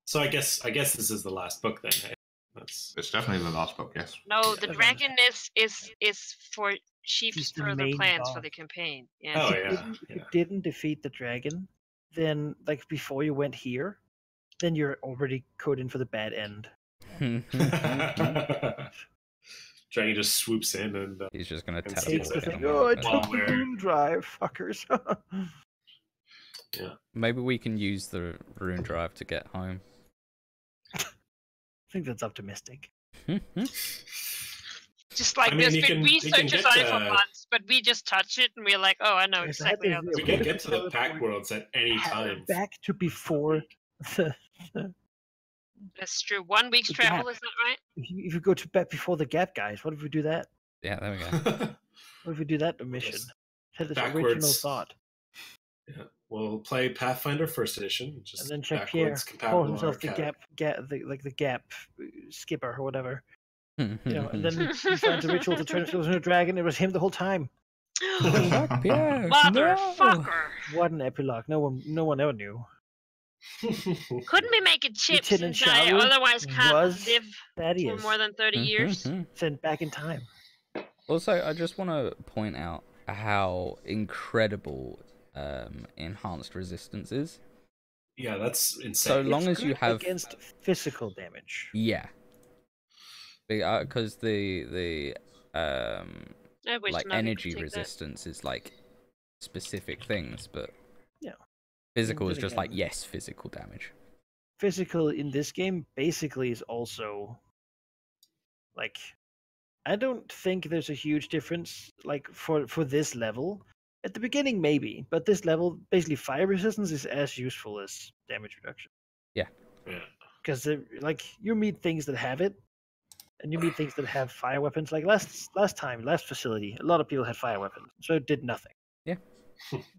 S1: So I guess this is the last book then. Hey? That's
S5: It's definitely the last book, yes.
S2: No, the dragon is for Sheep's
S4: He's the
S2: further
S4: main
S2: plans for
S4: boss.
S2: the campaign.
S1: Oh,
S2: Yes.
S1: yeah.
S4: If you didn't defeat the dragon, then like before you went here, then you're already coding for the bad end.
S1: Dragon just swoops in and
S3: He's just gonna
S1: And
S3: teleport.
S1: takes the thing.
S3: somewhere,
S4: Oh, I
S3: but-
S4: took the
S1: While we're-
S4: rune drive, fuckers.
S3: Maybe we can use the rune drive to get home.
S4: I think that's optimistic.
S2: Just like
S1: I mean,
S2: there's
S1: you
S2: been
S1: can
S2: researchers
S1: get
S2: on it for
S1: to-
S2: months, but we just touch it and we're like, oh, I know
S4: Yes, I had
S2: exactly
S4: to-
S2: how this
S1: we
S2: works.
S1: can get to the pack worlds at any time.
S4: Back to before the.
S2: That's true. 1 week's
S4: The
S2: travel,
S4: gap.
S2: is that right?
S4: If you go to back before the gap, guys, what if we do that?
S3: Yeah, there we go.
S4: What if we do that mission?
S1: Just
S4: Had this original
S1: backwards.
S4: thought,
S1: Yeah. We'll play Pathfinder first edition. Just
S4: and then check Pierre
S1: backwards,
S4: call
S1: compatible
S4: himself the
S1: arcade.
S4: the gap skipper or whatever.
S3: You
S4: You know, and then he finds a ritual to turn himself into a dragon. It was him the whole time.
S2: Motherfucker!
S4: What an epilogue! No one ever knew.
S2: Couldn't we make it chips
S4: Lieutenant
S2: since I
S4: Shaolu
S2: otherwise can't
S4: was
S2: live for
S4: Thaddeus
S2: more than 30 years?
S4: sent back in time.
S3: Also, I just want to point out how incredible enhanced resistance is.
S1: Yeah, that's
S3: So
S1: insane.
S3: long
S4: It's
S3: as you
S4: good
S3: have,
S4: against physical damage.
S3: yeah, because the
S2: I wish
S3: like
S2: Nugget could
S3: energy
S2: take that.
S3: resistance is like specific things, but
S4: Yeah.
S3: physical
S4: then
S3: is just like
S4: again-
S3: yes, physical damage.
S4: Physical in this game basically is also like I don't think there's a huge difference like for this level. At the beginning maybe, but this level basically fire resistance is as useful as damage reduction.
S1: Yeah.
S4: Because like you meet things that have it, and you meet things that have fire weapons. Like last facility, a lot of people had fire weapons, so it did nothing.
S3: Yeah.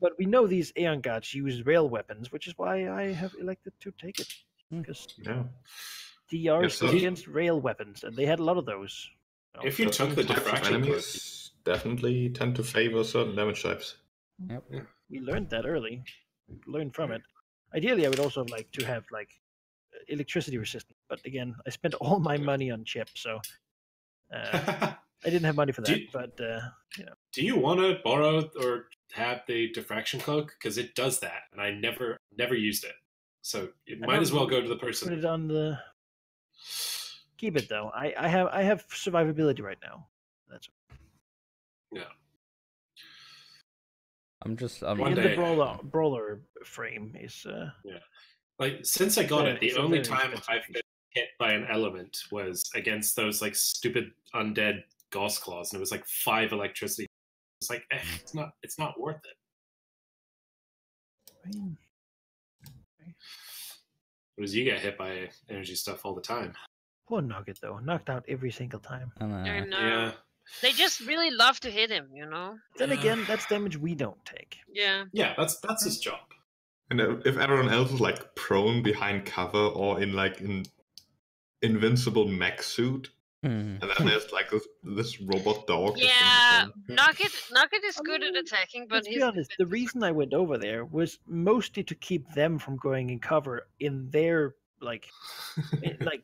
S4: But we know these Aeon gods use rail weapons, which is why I have elected to take it.
S3: Hmm.
S4: Because
S5: Yeah.
S4: DR is
S5: Yes, so-
S4: good against rail weapons, and they had a lot of those.
S1: If you took the
S5: Certain types of
S1: diffraction cloak,
S5: enemies definitely tend to favor certain damage types.
S4: We learned that early. We learned from it. Ideally, I would also like to have like electricity resistance, but again, I spent all my money on chips, so I didn't have money for
S1: Do
S4: that.
S1: you-
S4: But you know,
S1: do you want to borrow or have the diffraction cloak? Because it does that, and I never used it. So it
S4: I
S1: might as
S4: don't
S1: well go to the
S4: put
S1: person.
S4: it on the. Keep it though. I have survivability right now. That's
S3: I'm just
S1: One
S4: in
S1: day.
S4: the brawler frame is.
S1: Like since I got it, the
S4: It's a
S1: only
S4: very
S1: time
S4: expensive
S1: I've been hit by an element was against those like stupid undead gauss claws, and it was like 5 electricity. It's like it's not worth it.
S4: I mean,
S1: Whereas you get hit by energy stuff all the time.
S4: poor Nugget though, knocked out every single time.
S2: I know.
S1: Yeah,
S2: They just really love to hit him, you know?
S4: Then
S1: Yeah.
S4: again, that's damage we don't take.
S2: Yeah.
S1: yeah, that's his job.
S5: And if everyone else is like prone behind cover or in like an invincible mech suit, and then there's like this robot dog. that's in
S2: Yeah,
S5: the
S2: Nugget is
S4: I
S2: good at
S4: mean,
S2: attacking, but
S4: Let's
S2: he's
S4: be honest. The reason I went over there was mostly to keep them from going in cover in their like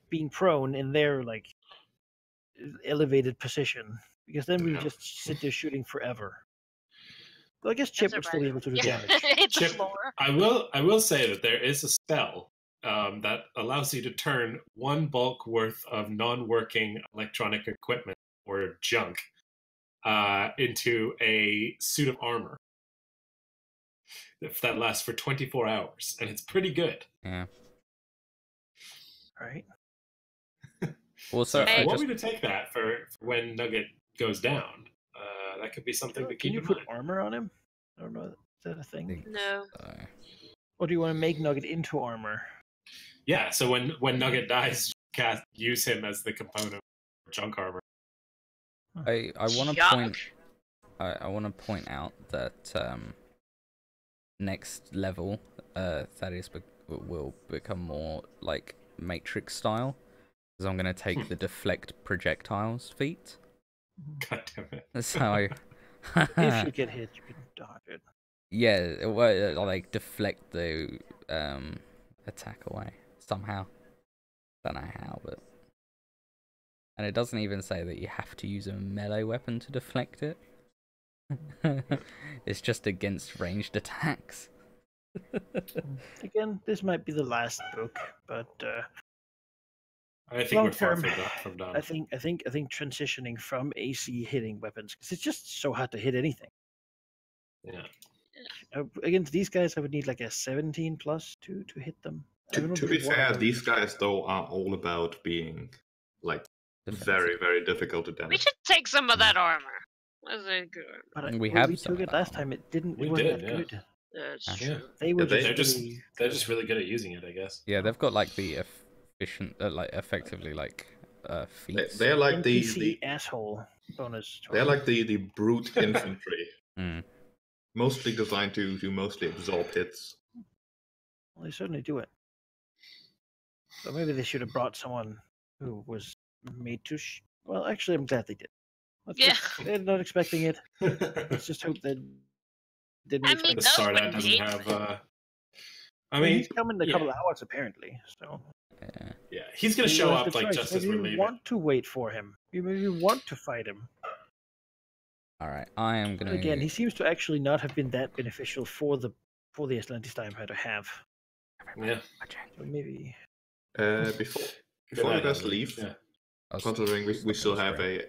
S4: being prone in their like elevated position, because then we
S1: Yeah.
S4: just sit there shooting forever. Well, I guess Chip would still be able to do
S2: yeah.
S4: damage.
S2: hit the
S1: Chip-
S2: floor.
S1: I will say that there is a spell that allows you to turn 1 bulk worth of non-working electronic equipment or junk into a suit of armor that lasts for 24 hours, and it's pretty good.
S3: Yeah.
S4: Right?
S3: Also,
S1: So if
S3: I
S1: you want
S3: just
S1: me to take that for when Nugget goes down, that could be something to
S4: Can
S1: keep
S4: you
S1: in
S4: put
S1: mind.
S4: armor on him? I don't know. Is that a thing?
S3: think
S2: No.
S3: so.
S4: Or do you want to make Nugget into armor?
S1: Yeah, so when Nugget dies, you can use him as the component for junk armor.
S3: I want to
S2: Yuck.
S3: point. I want to point out that next level, Thaddeus will become more like Matrix style. Because I'm going to take the deflect projectiles feat.
S1: God damn it.
S3: So,
S4: If you get hit, you can dodge it.
S3: yeah, well, like deflect the attack away somehow. Don't know how, but and it doesn't even say that you have to use a melee weapon to deflect it. It's just against ranged attacks.
S4: Again, this might be the last book, but
S1: I think
S4: long
S1: we're far
S4: term,
S1: from done.
S4: I think transitioning from AC hitting weapons, because it's just so hard to hit anything.
S1: Yeah.
S4: Against these guys, I would need like a 17 plus to hit them.
S5: To be fair, these guys though are all about being like very, very difficult to damage.
S2: We should take some of that armor. That's a good armor.
S4: But
S3: We
S4: when
S3: have
S4: we
S3: some
S4: took
S3: of
S4: it
S3: that
S4: last
S3: armor.
S4: time, it didn't.
S1: We
S4: It wasn't
S1: did,
S4: that
S1: yeah.
S4: good.
S2: That's
S1: Yeah.
S2: true.
S4: They were
S5: Yeah,
S1: They're just really good at using it, I guess.
S3: Yeah, they've got like the efficient, like effectively like feats.
S5: They're like
S4: NPC
S5: the
S4: asshole bonus.
S5: they're like the brute infantry,
S3: Mm.
S5: mostly designed to mostly absorb hits.
S4: Well, they certainly do it. So maybe they should have brought someone who was made to. Well, actually, I'm glad they did. They're not expecting it. Let's just hope they didn't expect
S1: The
S2: those
S1: Sardat
S2: wouldn't
S1: doesn't
S2: be.
S1: have. I
S4: Well,
S1: mean,
S4: he's coming in a couple of hours apparently. So
S1: yeah, he's gonna
S4: maybe
S1: show
S4: you have
S1: up
S4: the
S1: like
S4: choice.
S1: just as
S4: Maybe
S1: we're
S4: you
S1: leaving.
S4: want to wait for him. You maybe want to fight him.
S3: All right, I am gonna.
S4: Again, he seems to actually not have been that beneficial for the Atlantis Empire to have.
S1: Yeah.
S4: So maybe.
S5: Before you guys leave,
S1: Yeah.
S5: considering we still have a